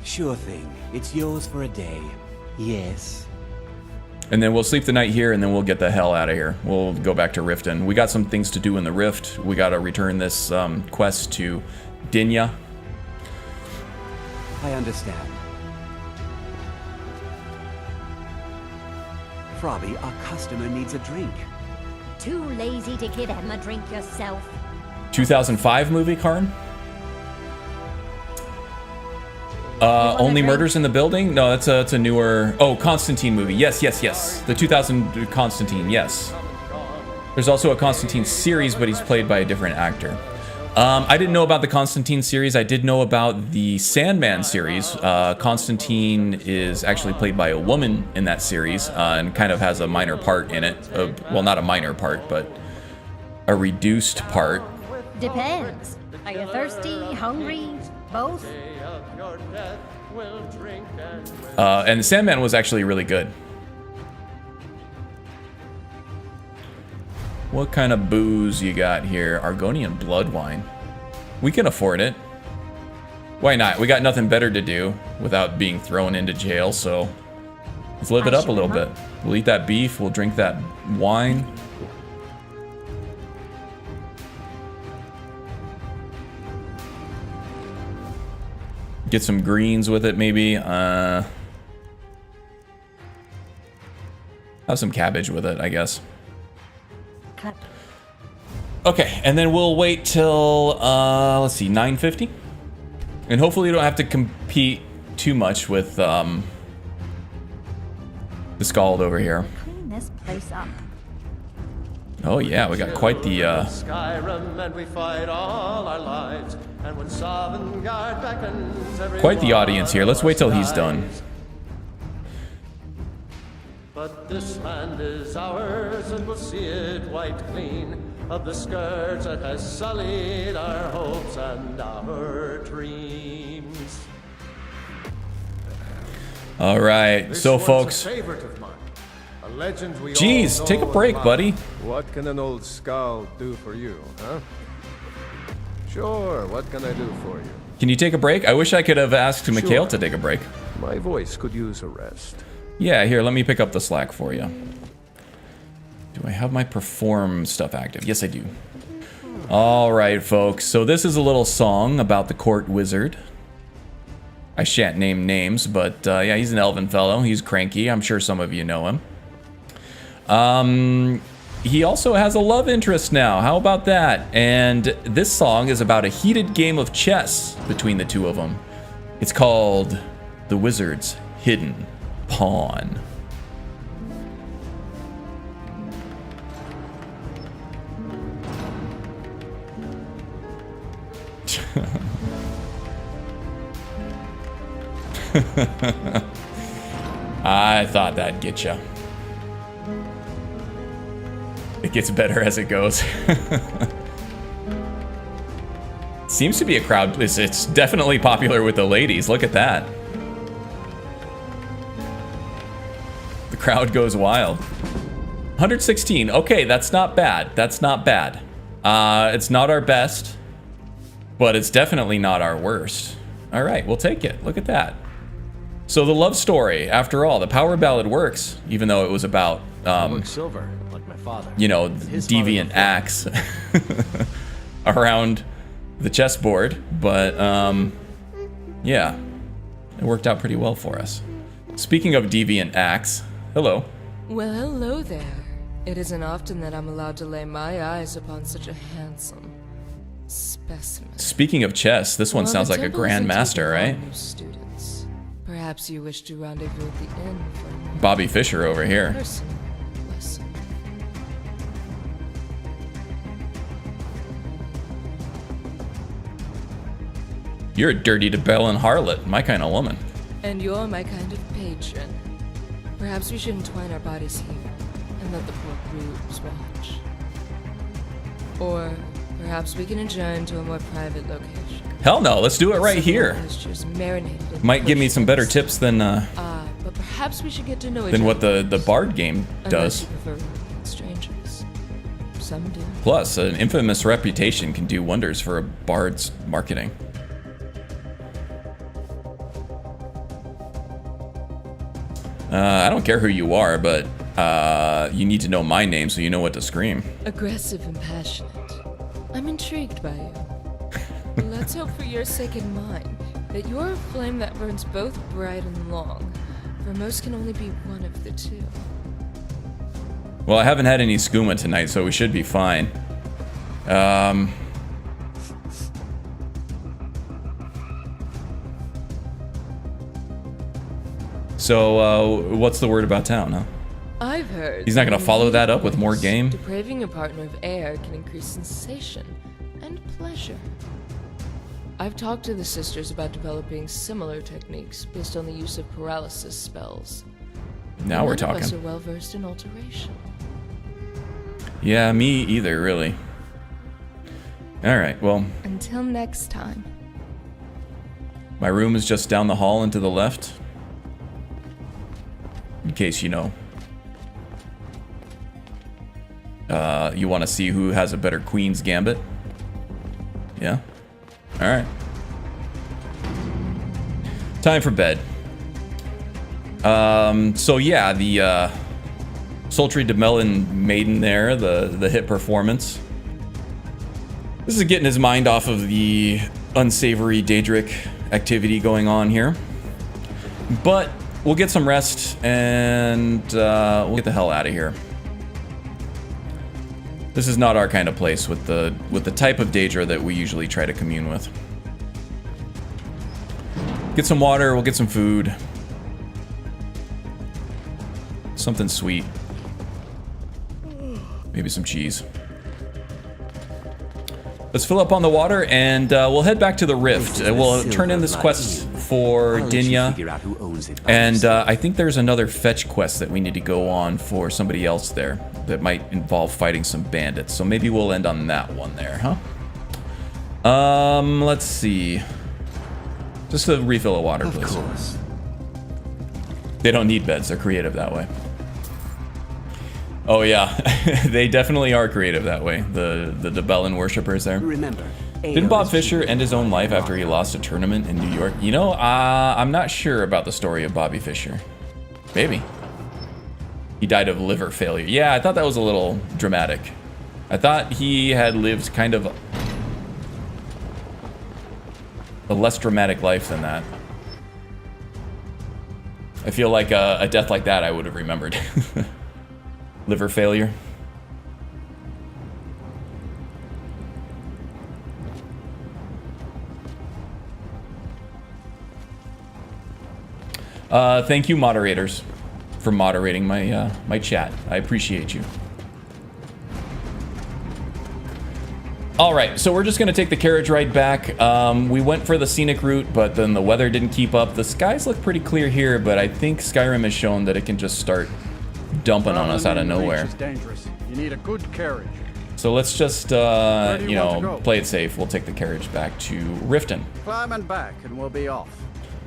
Sure thing. It's yours for a day. Yes. And then we'll sleep the night here, and then we'll get the hell out of here. We'll go back to Riften. We got some things to do in the Rift. We got to return this quest to Dinya. I understand. Frobby, our customer needs a drink. Too lazy to give him a drink yourself. 2005 movie, Karn? Only Murders in the Building? No, that's a newer... Oh, Constantine movie. Yes, yes, yes. The 2000 Constantine, yes. There's also a Constantine series, but he's played by a different actor. I didn't know about the Constantine series. I did know about the Sandman series. Constantine is actually played by a woman in that series and kind of has a minor part in it. Well, not a minor part, but a reduced part. Depends. Are you thirsty, hungry, both? And Sandman was actually really good. What kind of booze you got here? Argonian blood wine. We can afford it. Why not? We got nothing better to do without being thrown into jail, so let's live it up a little bit. We'll eat that beef, we'll drink that wine. Get some greens with it, maybe. Have some cabbage with it, I guess. Okay, and then we'll wait till, let's see, 9:50? And hopefully you don't have to compete too much with, the Scald over here. Clean this place up. Oh yeah, we got quite the, Skyrim, and we fight all our lives. And when Sovngarde beckons, quite the audience here. Let's wait till he's done. But this land is ours, and we'll see it wiped clean of the scourge that has sullied our hopes and our dreams. All right, so folks. Jeez, take a break, buddy. What can an old Skald do for you, huh? Sure, what can I do for you? Can you take a break? I wish I could have asked Mikhail to take a break. My voice could use a rest. Yeah, here, let me pick up the slack for you. Do I have my perform stuff active? Yes, I do. All right, folks. So this is a little song about the court wizard. I shan't name names, but yeah, he's an elven fellow. He's cranky. I'm sure some of you know him. He also has a love interest now. How about that? And this song is about a heated game of chess between the two of them. It's called The Wizard's Hidden Pawn. I thought that'd get you. It gets better as it goes. Seems to be a crowd. It's definitely popular with the ladies. Look at that. The crowd goes wild. 116. Okay, that's not bad. That's not bad. It's not our best, but it's definitely not our worst. All right, we'll take it. Look at that. So the love story, after all, the power ballad works, even though it was about silver, like father. you know, His father deviant before. acts around the chessboard, but yeah, it worked out pretty well for us. Speaking of deviant acts, hello. Well, hello there. It isn't often that I'm allowed to lay my eyes upon such a handsome specimen. Speaking of chess, this one Well, sounds the like a temple isn't grandmaster, taking right? on new students. Perhaps you wish to rendezvous at the inn for a more Bobby Fischer over here. personal lesson. You're a dirty DeBellin harlot, my kind of woman. And you're my kind of patron. Perhaps we should entwine our bodies here and let the poor grooves watch. Or perhaps we can adjourn to a more private location. Hell no, let's do it right here. Postures marinated in Might give me some better pushes. tips than But perhaps we should get to know each than what other. the Bard game Unless does. you prefer strangers. Some do. Plus, an infamous reputation can do wonders for a Bard's marketing. I don't care who you are, but you need to know my name so you know what to scream. Aggressive and passionate. I'm intrigued by you. Let's hope for your sake and mine that you're a flame that burns both bright and long, for most can only be one of the two. Well, I haven't had any skooma tonight, so we should be fine. So, what's the word about town, huh? I've heard He's not gonna that follow in that up with more ways, game? Depraving a partner of air can increase sensation and pleasure. I've talked to the sisters about developing similar techniques based on the use of paralysis spells. Now we're None of us talking. are well versed in alteration. Yeah, me either, really. Alright, well, Until next time. my room is just down the hall and to the left. In case you know. You want to see who has a better Queen's Gambit? Yeah? Alright. Time for bed. So yeah, the sultry Demelin maiden there, the hit performance. This is getting his mind off of the unsavory Daedric activity going on here. But we'll get some rest and we'll get the hell out of here. This is not our kind of place with the type of Daedra that we usually try to commune with. Get some water, we'll get some food. Something sweet. Maybe some cheese. Let's fill up on the water and we'll head back to the Rift. We'll turn in this quest for Dinya. And I think there's another fetch quest that we need to go on for somebody else there that might involve fighting some bandits. So maybe we'll end on that one there, huh? Let's see. Just a refill of water, please. Of course. They don't need beds, they're creative that way. Oh yeah, they definitely are creative that way. The Debellin worshippers there. Remember, Didn't Bob Fischer end his own life after he lost a tournament in New York? You know, I'm not sure about the story of Bobby Fischer. Maybe. He died of liver failure. Yeah, I thought that was a little dramatic. I thought he had lived kind of a less dramatic life than that. I feel like a death like that I would have remembered. Liver failure. Thank you, moderators, for moderating my my chat. I appreciate you. All right, so we're just gonna take the carriage ride back. We went for the scenic route, but then the weather didn't keep up. The skies look pretty clear here, but I think Skyrim has shown that it can just start dumping on us out of nowhere. It's dangerous. You need a good carriage. So let's just, you know, play it safe. We'll take the carriage back to Riften. Climb and back, and we'll be off.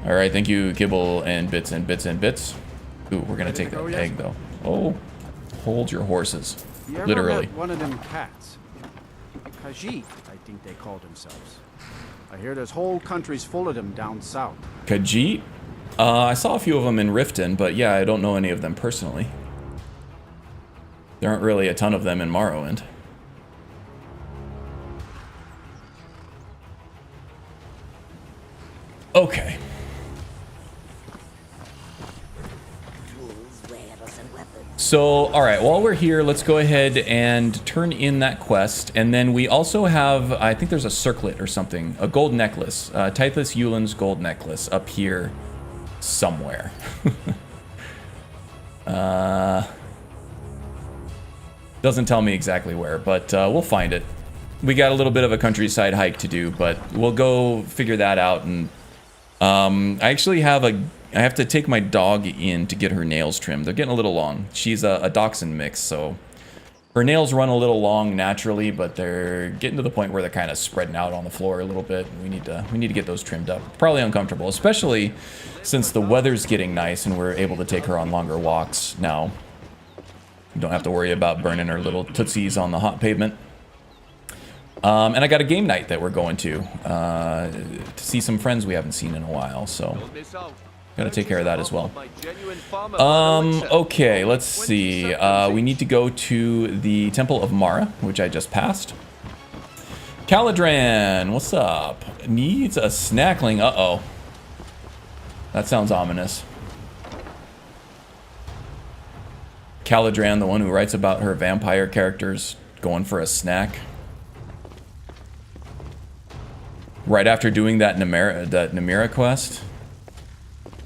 All right, thank you, Kibble and Bits and Bits and Bits. Ooh, we're gonna take that egg though. Oh, hold your horses, You ever literally. met one of them cats? Khajiit, I think they call themselves. I hear there's whole countries full of them down south. Khajiit? I saw a few of them in Riften, but yeah, I don't know any of them personally. There aren't really a ton of them in Morrowind. Okay. So, alright, while we're here, let's go ahead and turn in that quest. And then we also have, I think there's a circlet or something, a gold necklace. Tythus Yulin's gold necklace up here somewhere. Doesn't tell me exactly where, but we'll find it. We got a little bit of a countryside hike to do, but we'll go figure that out. And I actually have I have to take my dog in to get her nails trimmed. They're getting a little long. She's a dachshund mix, so her nails run a little long naturally, but they're getting to the point where they're kind of spreading out on the floor a little bit. We need to get those trimmed up. Probably uncomfortable, especially since the weather's getting nice and we're able to take her on longer walks now. We don't have to worry about burning her little tootsies on the hot pavement. And I got a game night that we're going to see some friends we haven't seen in a while, so gotta take care of that as well. Okay, let's see. We need to go to the Temple of Mara, which I just passed. Caladran, what's up? Needs a snackling. Uh-oh. That sounds ominous. Caladran, the one who writes about her vampire characters going for a snack. Right after doing that Namira quest.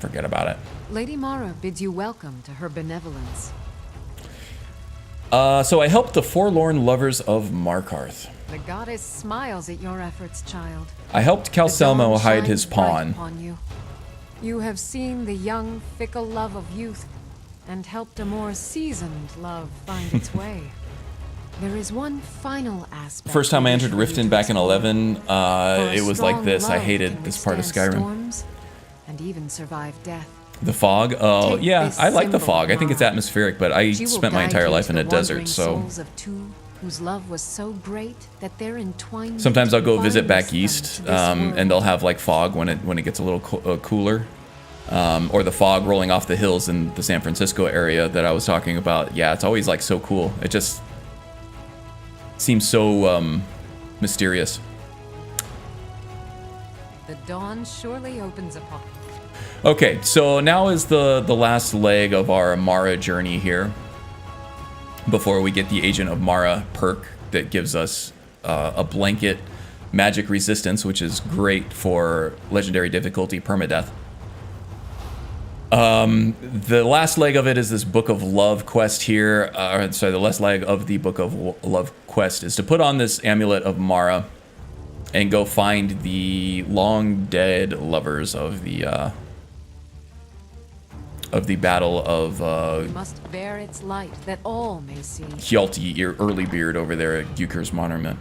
Forget about it. Lady Mara bids you welcome to her benevolence. So I helped the forlorn lovers of Markarth. The goddess smiles at your efforts, child. I helped Calcelmo hide his pawn. You have seen the young, fickle love of youth, and helped a more seasoned love find its way. There is one final aspect. First time I entered Riften back in 11, it was like this. I hated this part of Skyrim. Storms and even survive death. The fog? Oh, yeah, I like the fog. I think it's atmospheric, but I spent my entire life in a desert, so... Whose love was so great that they're entwined. Sometimes I'll go visit back east, and they'll have like fog when it gets a little cooler, or the fog rolling off the hills in the San Francisco area that I was talking about. Yeah, it's always like so cool. It just seems so mysterious. The dawn surely opens upon. Okay, so now is the last leg of our Mara journey here. Before we get the Agent of Mara perk that gives us a blanket magic resistance, which is great for legendary difficulty permadeath. The last leg of it is this Book of Love quest here. Sorry, the last leg of the Book of Love quest is to put on this Amulet of Mara and go find the long dead lovers of the Battle of must bear its light that all may see. Hjalti, your early beard over there at Gukar's monument.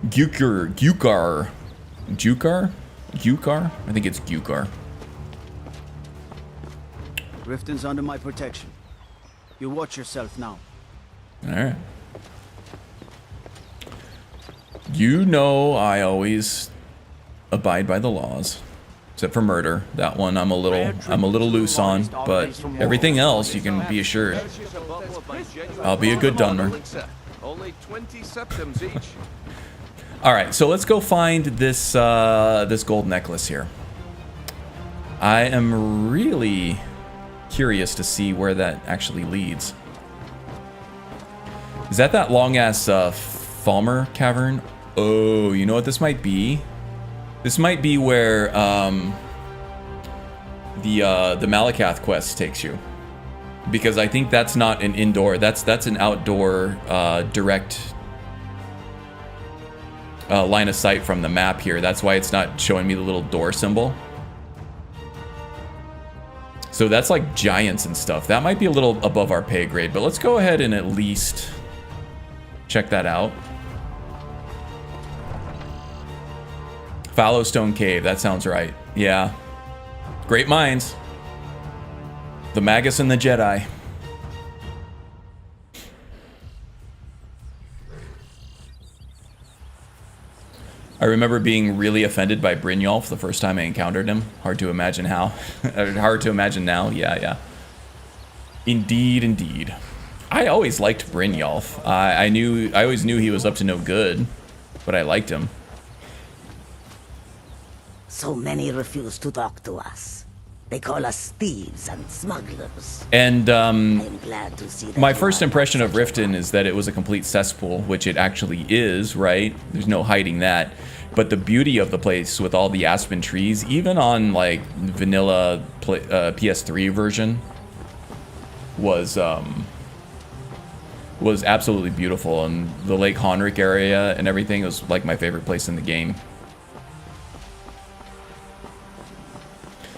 Gukar? I think it's Gukar. Riften's under my protection. You watch yourself now. Alright. You know I always abide by the laws. Except for murder. That one I'm a little loose on, but everything else you can be assured. I'll be a good Dunmer. Only 20 septims each. Alright, so let's go find this this gold necklace here. I am really curious to see where that actually leads. Is that long-ass Falmer cavern? Oh, you know what this might be? This might be where the Malakath quest takes you, because I think that's not an indoor. That's an outdoor direct line of sight from the map here. That's why it's not showing me the little door symbol. So that's like giants and stuff. That might be a little above our pay grade, but let's go ahead and at least check that out. Fallowstone Cave, that sounds right. Yeah. Great minds. The Magus and the Jedi. I remember being really offended by Brynjolf the first time I encountered him. Hard to imagine how. Hard to imagine now. Yeah. Indeed, indeed. I always liked Brynjolf. I always knew he was up to no good, but I liked him. So many refuse to talk to us. They call us thieves and smugglers. And I'm glad to see that my you first are impression of Riften is that it was a complete cesspool, which it actually is, right? There's no hiding that. But the beauty of the place with all the aspen trees, even on like vanilla PS3 version, was absolutely beautiful. And the Lake Honrick area and everything was like my favorite place in the game.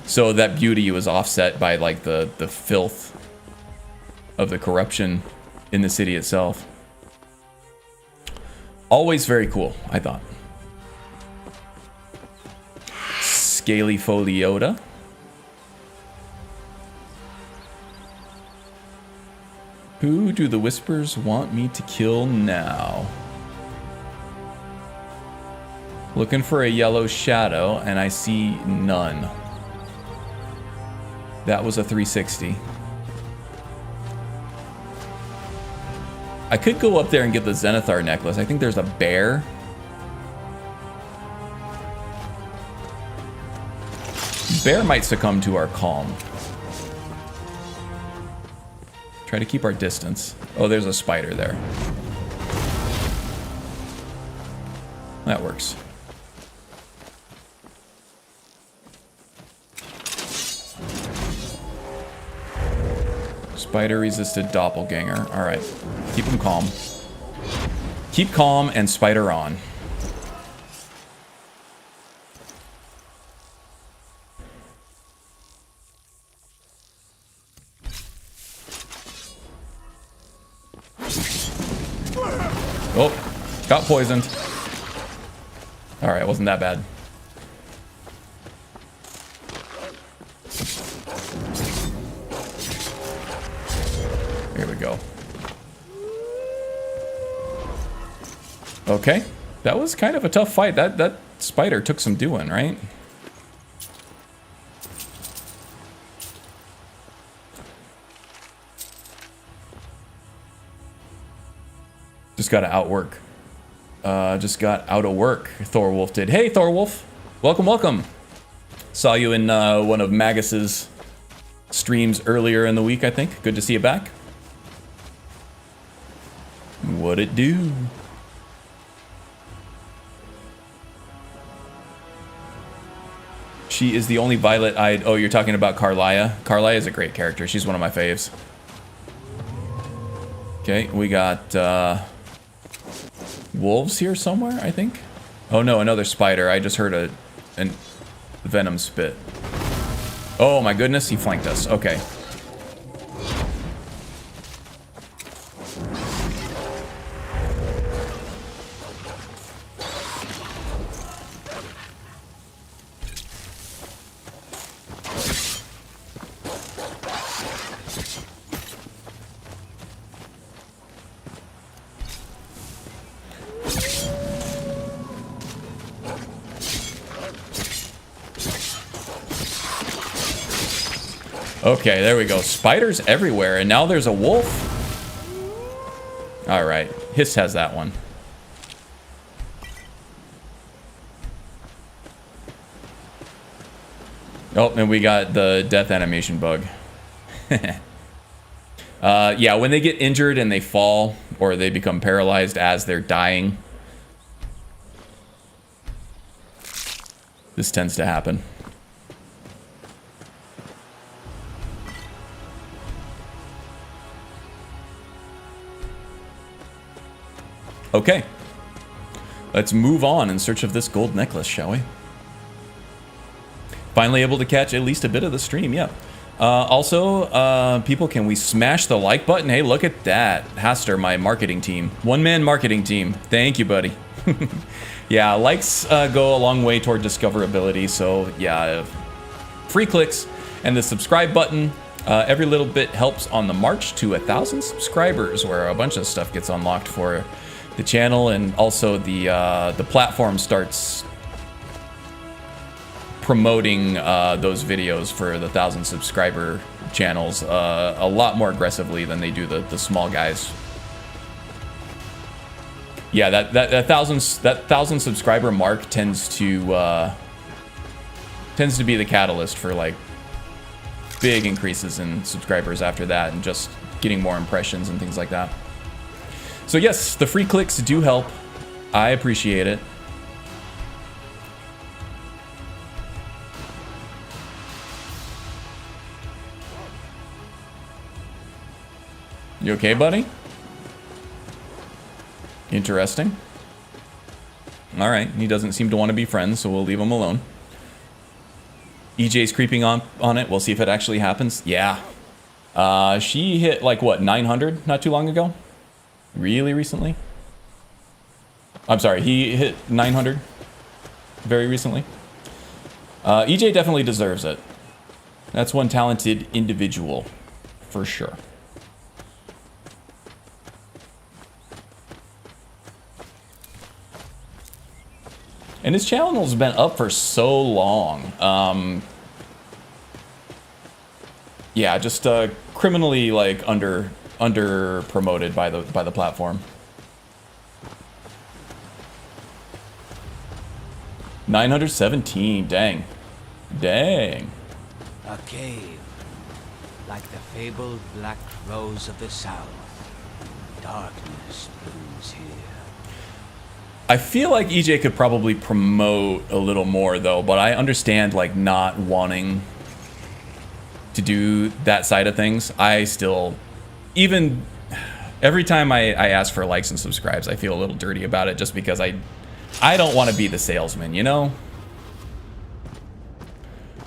So that beauty was offset by like the filth of the corruption in the city itself. Always very cool, I thought. Scaly Foliota. Who do the Whispers want me to kill now? Looking for a yellow shadow, and I see none. That was a 360. I could go up there and get the Zenithar necklace. I think there's a bear. Bear might succumb to our calm. Try to keep our distance. Oh, there's a spider there. That works. Spider resisted doppelganger. All right, keep him calm. Keep calm and spider on. Oh, got poisoned. All right, wasn't that bad. Here we go. Okay, that was kind of a tough fight. That spider took some doing, right? Just got to outwork. Just got out of work. Thorwolf did. Hey, Thorwolf. Welcome, welcome. Saw you in one of Magus's streams earlier in the week, I think. Good to see you back. What it do? She is the only violet-eyed... Oh, you're talking about Carlia? Carlia is a great character. She's one of my faves. Okay, we got... wolves here somewhere, I think. Oh no, another spider. I just heard a venom spit. Oh my goodness, he flanked us. Okay. Okay, there we go. Spiders everywhere, and now there's a wolf. All right, Hiss has that one. Oh, and we got the death animation bug. Yeah, when they get injured and they fall, or they become paralyzed as they're dying, this tends to happen. Okay, let's move on in search of this gold necklace, shall we? Finally able to catch at least a bit of the stream, yeah. Also, people, can we smash the like button? Hey, look at that. Haster, my marketing team. One-man marketing team. Thank you, buddy. Yeah, likes go a long way toward discoverability, so yeah. Free clicks and the subscribe button. Every little bit helps on the march to 1,000 subscribers, where a bunch of stuff gets unlocked for the channel, and also the platform starts promoting those videos for the 1,000 subscriber channels a lot more aggressively than they do the small guys. Yeah, that thousand subscriber mark tends to be the catalyst for like big increases in subscribers after that, and just getting more impressions and things like that. So yes, the free clicks do help. I appreciate it. You okay, buddy? Interesting. All right, he doesn't seem to want to be friends, so we'll leave him alone. EJ's creeping on it. We'll see if it actually happens. Yeah. She hit like what, 900 not too long ago? Really recently? I'm sorry, he hit 900 very recently. EJ definitely deserves it. That's one talented individual for sure. And his channel's been up for so long. Yeah, just criminally like under promoted by the platform. 917, dang. Dang. A cave, like the fabled black rose of the south. Darkness blooms here. I feel like EJ could probably promote a little more though, but I understand like not wanting to do that side of things. I still, even every time I ask for likes and subscribes, I feel a little dirty about it just because I don't want to be the salesman, you know?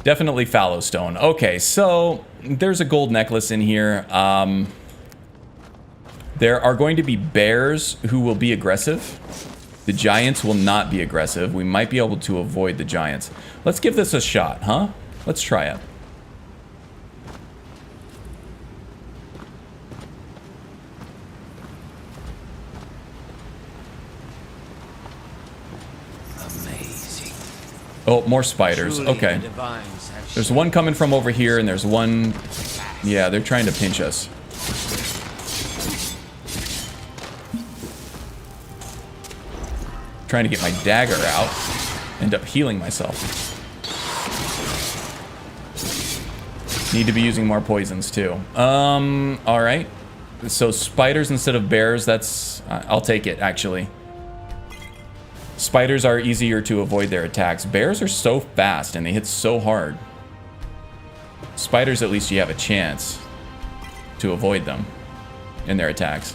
Definitely Fallowstone. Okay, so there's a gold necklace in here. There are going to be bears who will be aggressive. The giants will not be aggressive. We might be able to avoid the giants. Let's give this a shot, huh? Let's try it. Amazing. Oh, more spiders. Okay. There's one coming from over here, and there's one... Yeah, they're trying to pinch us. Trying to get my dagger out. End up healing myself. Need to be using more poisons too. Alright. So spiders instead of bears, that's... I'll take it, actually. Spiders are easier to avoid their attacks. Bears are so fast and they hit so hard. Spiders, at least you have a chance to avoid them in their attacks.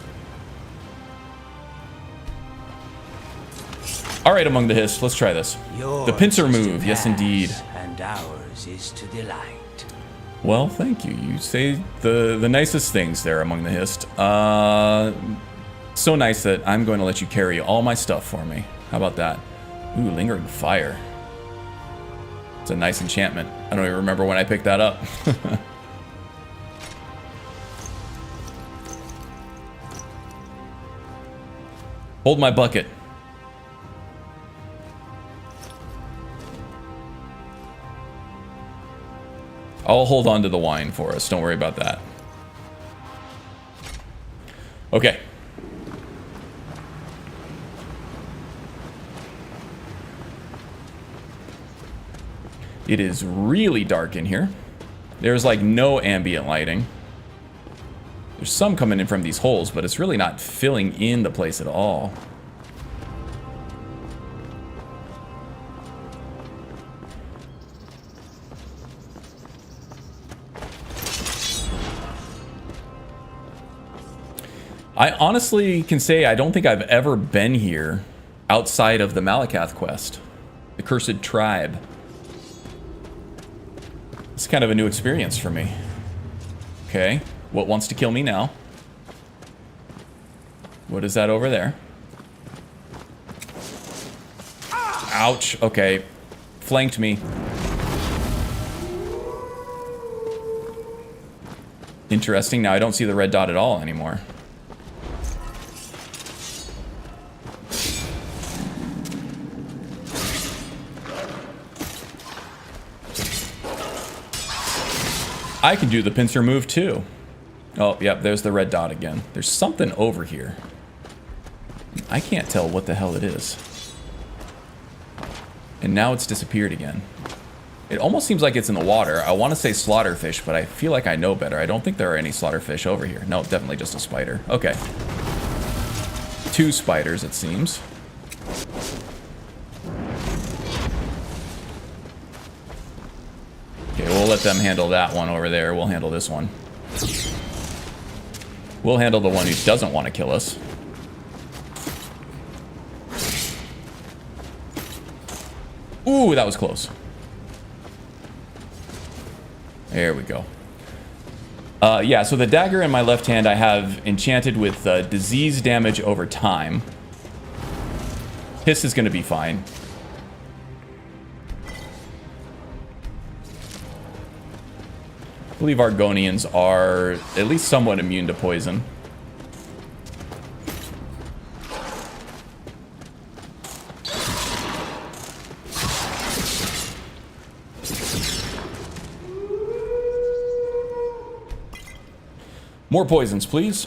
All right, Among the Hist, let's try this. The pincer move, yes indeed. And ours is to delight. Well, thank you. You say the nicest things there, Among the Hist. So nice that I'm going to let you carry all my stuff for me. How about that? Ooh, Lingering Fire. It's a nice enchantment. I don't even remember when I picked that up. Hold my bucket. I'll hold on to the wine for us. Don't worry about that. Okay. It is really dark in here. There's like no ambient lighting. There's some coming in from these holes, but it's really not filling in the place at all. I honestly can say I don't think I've ever been here outside of the Malakath quest. The Cursed Tribe. It's kind of a new experience for me. Okay, what wants to kill me now? What is that over there? Ouch, okay. Flanked me. Interesting, now I don't see the red dot at all anymore. I can do the pincer move too. Oh, yep, there's the red dot again. There's something over here. I can't tell what the hell it is. And now it's disappeared again. It almost seems like it's in the water. I want to say slaughterfish, but I feel like I know better. I don't think there are any slaughterfish over here. No, definitely just a spider. Okay. 2 spiders, it seems. Okay, we'll let them handle that one over there. We'll handle this one. We'll handle the one who doesn't want to kill us. Ooh, that was close. There we go. Yeah, so the dagger in my left hand I have enchanted with disease damage over time. Hiss is going to be fine. I believe Argonians are at least somewhat immune to poison. More poisons, please.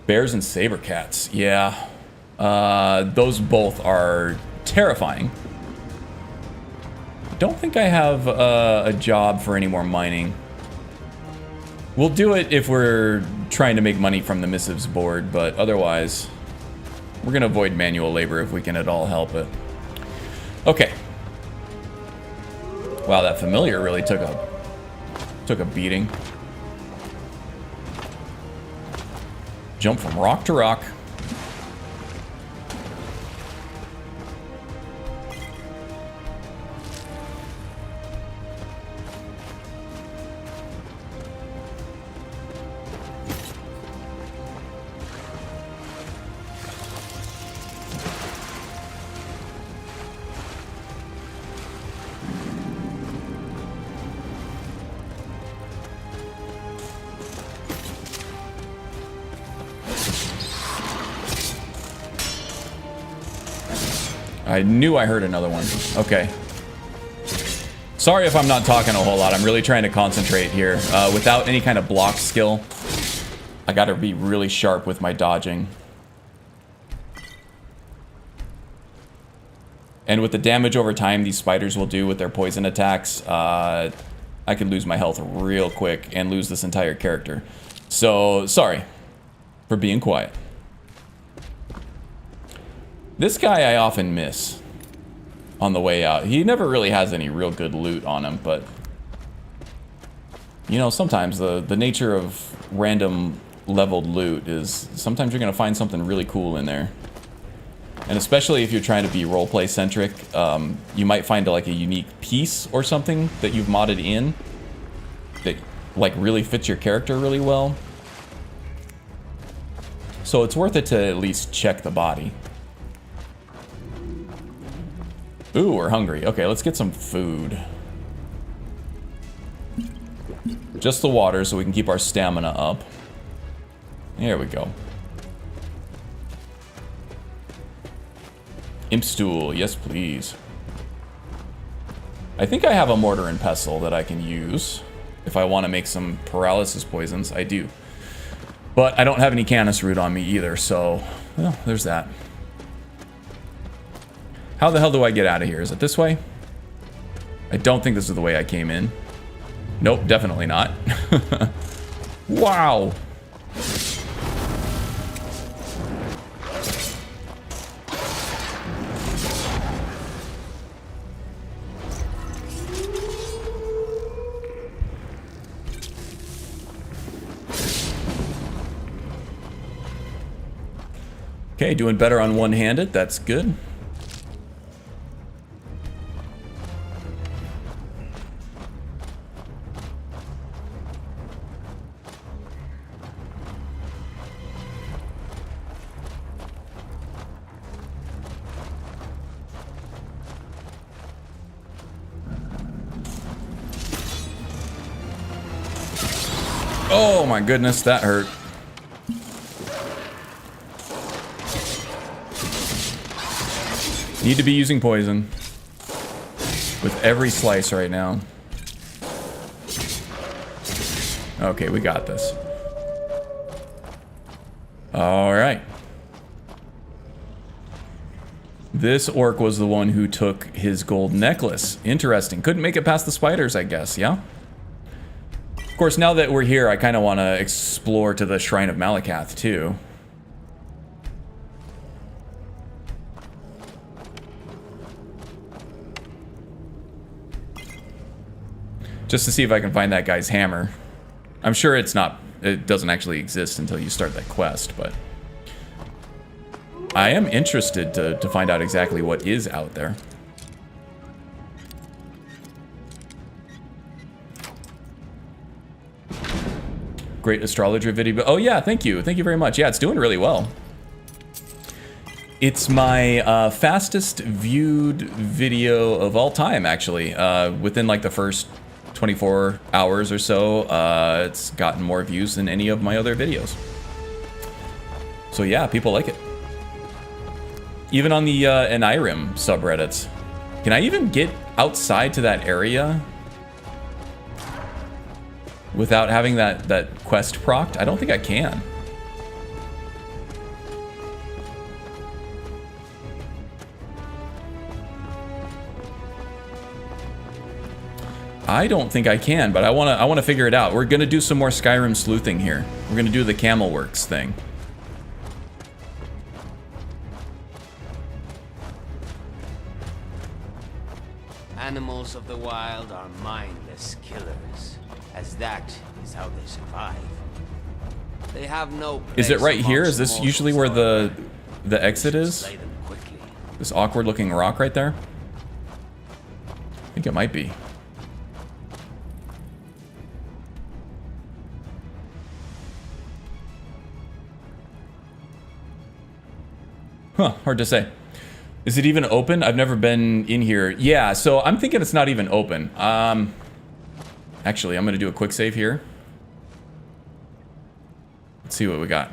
Bears and saber cats. Yeah. Those both are terrifying. I don't think I have a job for any more mining. We'll do it if we're trying to make money from the missives board, but otherwise, we're going to avoid manual labor if we can at all help it. Okay. Wow, that familiar really took a beating. Jump from rock to rock. I knew I heard another one. Okay. Sorry if I'm not talking a whole lot. I'm really trying to concentrate here. Without any kind of block skill, I gotta be really sharp with my dodging. And with the damage over time these spiders will do with their poison attacks, I could lose my health real quick and lose this entire character. So, sorry for being quiet. This guy I often miss on the way out. He never really has any real good loot on him, but you know, sometimes the nature of random leveled loot is sometimes you're going to find something really cool in there. And especially if you're trying to be roleplay centric, you might find like a unique piece or something that you've modded in that like really fits your character really well. So it's worth it to at least check the body. Ooh, we're hungry. Okay, let's get some food. Just the water so we can keep our stamina up. There we go. Imp stool, yes please. I think I have a mortar and pestle that I can use if I want to make some paralysis poisons. I do. But I don't have any canis root on me either, so well, there's that. How the hell do I get out of here? Is it this way? I don't think this is the way I came in. Nope, definitely not. Wow. Okay, doing better on one-handed. That's good. Oh my goodness, that hurt. Need to be using poison. with every slice right now. Okay, we got this. All right. This orc was the one who took his gold necklace. Interesting. Couldn't make it past the spiders, I guess, yeah? Of course, now that we're here, I kind of want to explore to the Shrine of Malakath, too. Just to see if I can find that guy's hammer. I'm sure it doesn't actually exist until you start that quest, but I am interested to find out exactly what is out there. Great astrologer video. Oh yeah, thank you. Thank you very much. Yeah, it's doing really well. It's my fastest viewed video of all time, actually. Within like the first 24 hours or so, it's gotten more views than any of my other videos. So yeah, people like it. Even on the Skyrim subreddits. Can I even get outside to that area without having that quest procced? I don't think I can. I don't think I can, but I wanna figure it out. We're gonna do some more Skyrim sleuthing here. We're gonna do the camel works thing. Animals of the wild are mindless killers, as that is how they survive. They have no place. Is it right here? Is this amongst usually where mortals, the exit however. is? Slay them quickly. This awkward looking rock right there? I think it might be. Huh, hard to say. Is it even open? I've never been in here. Yeah, so I'm thinking it's not even open. Actually, I'm gonna do a quick save here. Let's see what we got.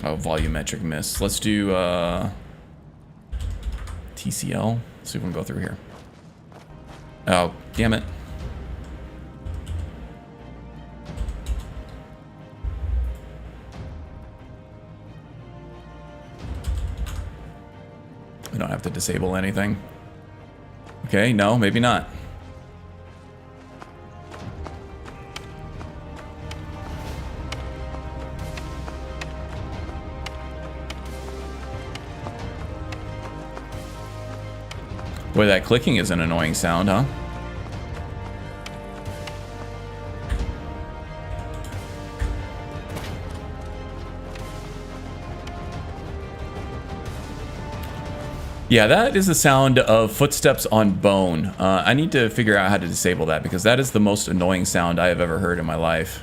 Oh, volumetric miss. Let's do TCL. Let's see if we can go through here. Oh, damn it. I don't have to disable anything. Okay, no, maybe not. Boy, that clicking is an annoying sound, huh? Yeah, that is the sound of footsteps on bone. I need to figure out how to disable that because that is the most annoying sound I have ever heard in my life.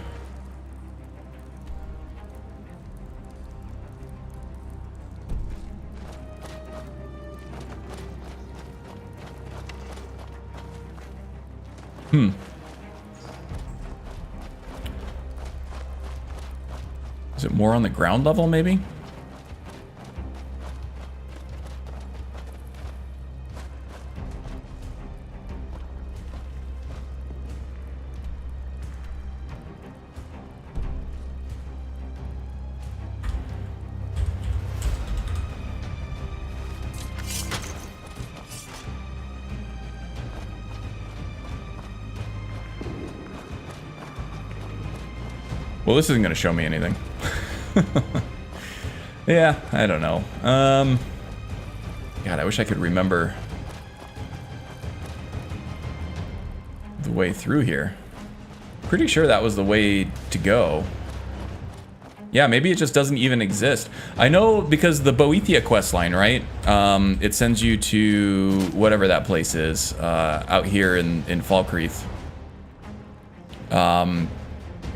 Is it more on the ground level, maybe? Well, this isn't going to show me anything. Yeah, I don't know. God, I wish I could remember the way through here. Pretty sure that was the way to go. Yeah, maybe it just doesn't even exist. I know because the Boethia questline, right? It sends you to whatever that place is out here in Falkreath.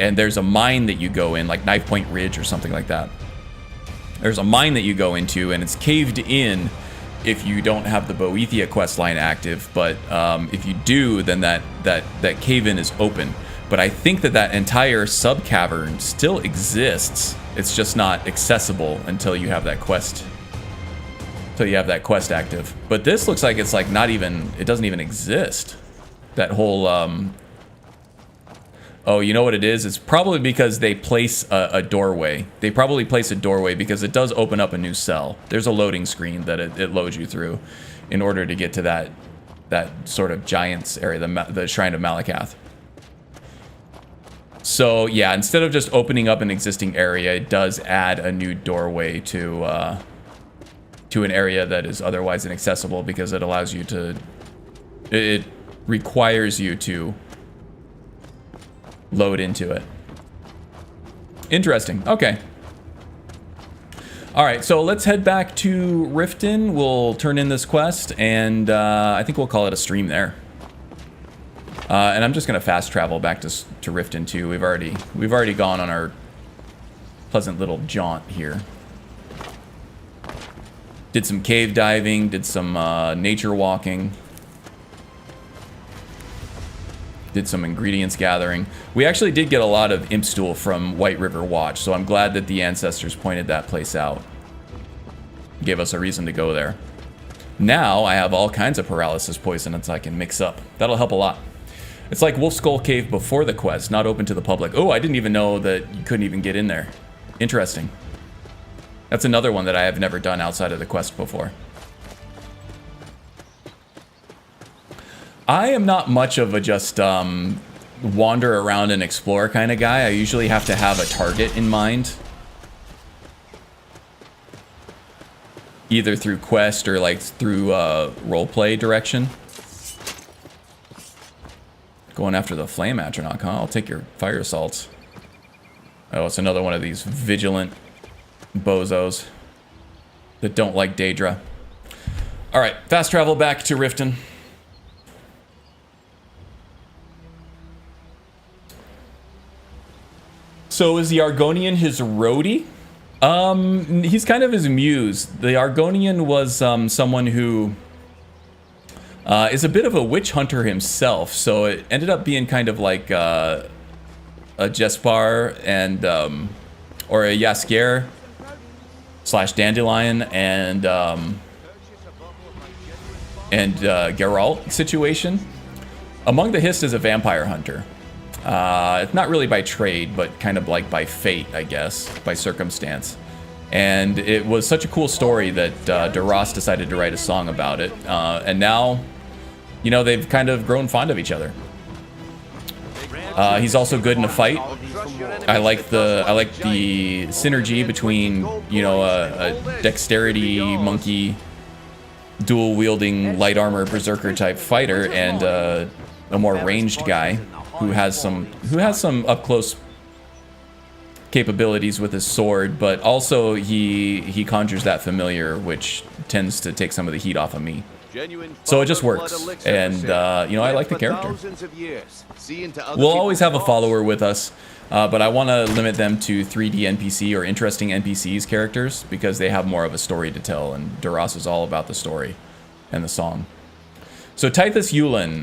And there's a mine that you go in, like Knife Point Ridge or something like that. There's a mine that you go into, and it's caved in if you don't have the Boethia questline active. But if you do, then that cave-in is open. But I think that entire sub-cavern still exists. It's just not accessible until you have that quest until you have that quest active. But this looks like it's like not even, it doesn't even exist. That whole, oh, you know what it is? It's probably because they place a doorway. They probably place a doorway because it does open up a new cell. There's a loading screen that it loads you through in order to get to that sort of giant's area, the Shrine of Malakath. So yeah, instead of just opening up an existing area, it does add a new doorway to an area that is otherwise inaccessible because it allows you to, it requires you to load into it. Interesting. Okay. All right, so let's head back to Riften. We'll turn in this quest, and I think we'll call it a stream there. And I'm just gonna fast travel back to Riften too. We've already gone on our pleasant little jaunt here. Did some cave diving, did some nature walking. Did some ingredients gathering. We actually did get a lot of imp stool from White River Watch, so I'm glad that the ancestors pointed that place out. Gave us a reason to go there. Now I have all kinds of paralysis poisons I can mix up. That'll help a lot. It's like Wolf Skull Cave before the quest, not open to the public. Oh, I didn't even know that you couldn't even get in there. Interesting. That's another one that I have never done outside of the quest before. I am not much of a just wander around and explore kind of guy. I usually have to have a target in mind. Either through quest or like through roleplay direction. Going after the flame atronach, huh? I'll take your fire assaults. Oh, it's another one of these vigilant bozos that don't like Daedra. All right, fast travel back to Riften. So is the Argonian his roadie? He's kind of his muse. The Argonian was someone who is a bit of a witch hunter himself, so it ended up being kind of like a Jespar and or a Jaskier / Dandelion and Geralt situation. Among the Hist is a vampire hunter. It's not really by trade, but kind of like by fate, I guess, by circumstance. And it was such a cool story that Duras decided to write a song about it. And now, you know, they've kind of grown fond of each other. He's also good in a fight. I like the synergy between, you know, a dexterity monkey, dual wielding light armor berserker type fighter and a more ranged guy who has some up close capabilities with his sword, but also he conjures that familiar, which tends to take some of the heat off of me. So it just works, and you know, I like the character. We'll always have a follower with us, but I want to limit them to 3D NPC or interesting NPCs characters because they have more of a story to tell, and Duras is all about the story and the song. So Tithus Yulin,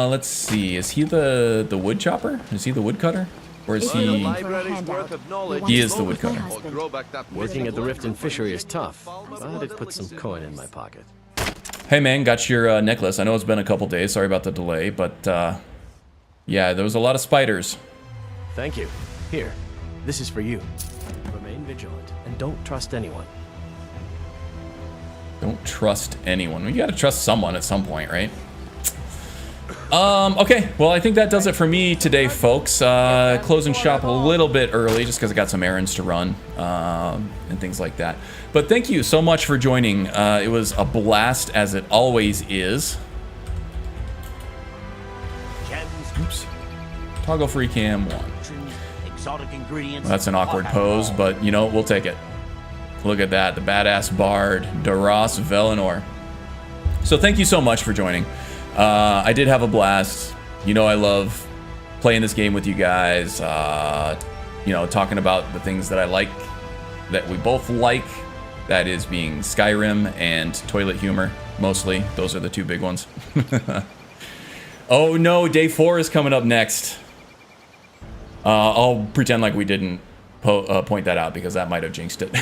let's see, is he the wood chopper? Is he the woodcutter? Or is he... He is the woodcutter. Working at the Riften fishery is tough, but it puts some coin in my pocket. Hey man, got your necklace. I know it's been a couple days, sorry about the delay, but yeah, there was a lot of spiders. Thank you. Here, this is for you. Remain vigilant and don't trust anyone. Don't trust anyone. We gotta trust someone at some point, right? Okay, well, I think that does it for me today, folks. Closing shop a little bit early just because I got some errands to run and things like that. But thank you so much for joining. It was a blast, as it always is. Oops. Toggle free cam 1. Well, that's an awkward pose, but you know, we'll take it. Look at that, the badass bard, Duras Velinor. So thank you so much for joining. I did have a blast. You know, I love playing this game with you guys. You know, talking about the things that I like, that we both like. That is being Skyrim and toilet humor, mostly. Those are the two big ones. Oh no, day 4 is coming up next. I'll pretend like we didn't point that out because that might have jinxed it.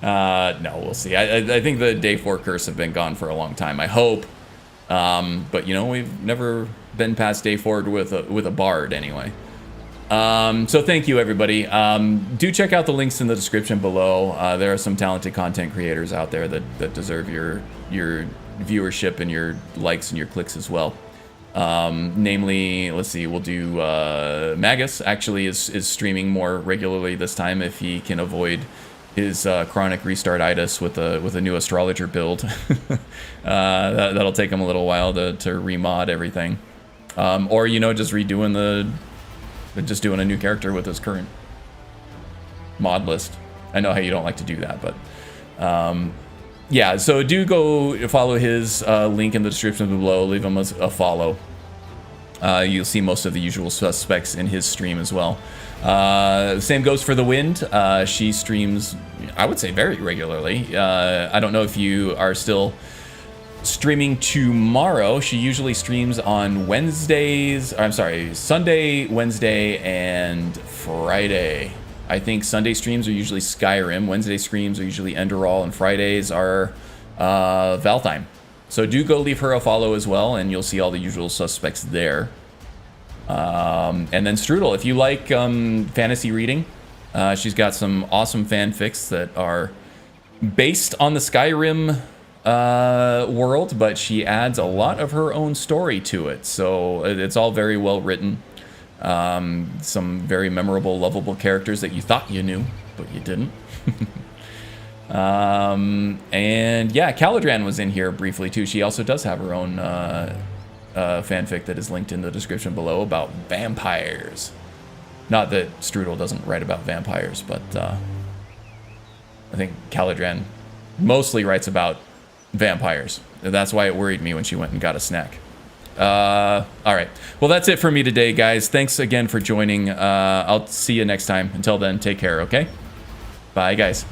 No, we'll see. I think the day 4 curse have been gone for a long time. I hope. But you know, we've never been past day 4 with a bard anyway. So thank you, everybody. Do check out the links in the description below. There are some talented content creators out there that deserve your viewership and your likes and your clicks as well. Namely, let's see, we'll do Magus actually is streaming more regularly this time if he can avoid his chronic restart-itis with a new astrologer build. That'll take him a little while to remod everything. Or, you know, just just doing a new character with his current mod list. I know how you don't like to do that, but yeah, so do go follow his link in the description below. Leave him a follow. You'll see most of the usual suspects in his stream as well. Same goes for the Wind. She streams, I would say, very regularly. I don't know if you are still streaming tomorrow. She usually streams on Wednesdays. I'm sorry, Sunday, Wednesday, and Friday. I think Sunday streams are usually Skyrim, Wednesday streams are usually Enderall, and Fridays are Valheim. So do go leave her a follow as well, and you'll see all the usual suspects there. And then Strudel, if you like fantasy reading, she's got some awesome fanfics that are based on the Skyrim world, but she adds a lot of her own story to it. So it's all very well written. Some very memorable, lovable characters that you thought you knew, but you didn't. And yeah, Caladran was in here briefly too. She also does have her own fanfic that is linked in the description below about vampires. Not that Strudel doesn't write about vampires, but I think Caladran mostly writes about vampires. That's why it worried me when she went and got a snack. All right. Well, that's it for me today, guys. Thanks again for joining. I'll see you next time. Until then, take care, okay? Bye, guys.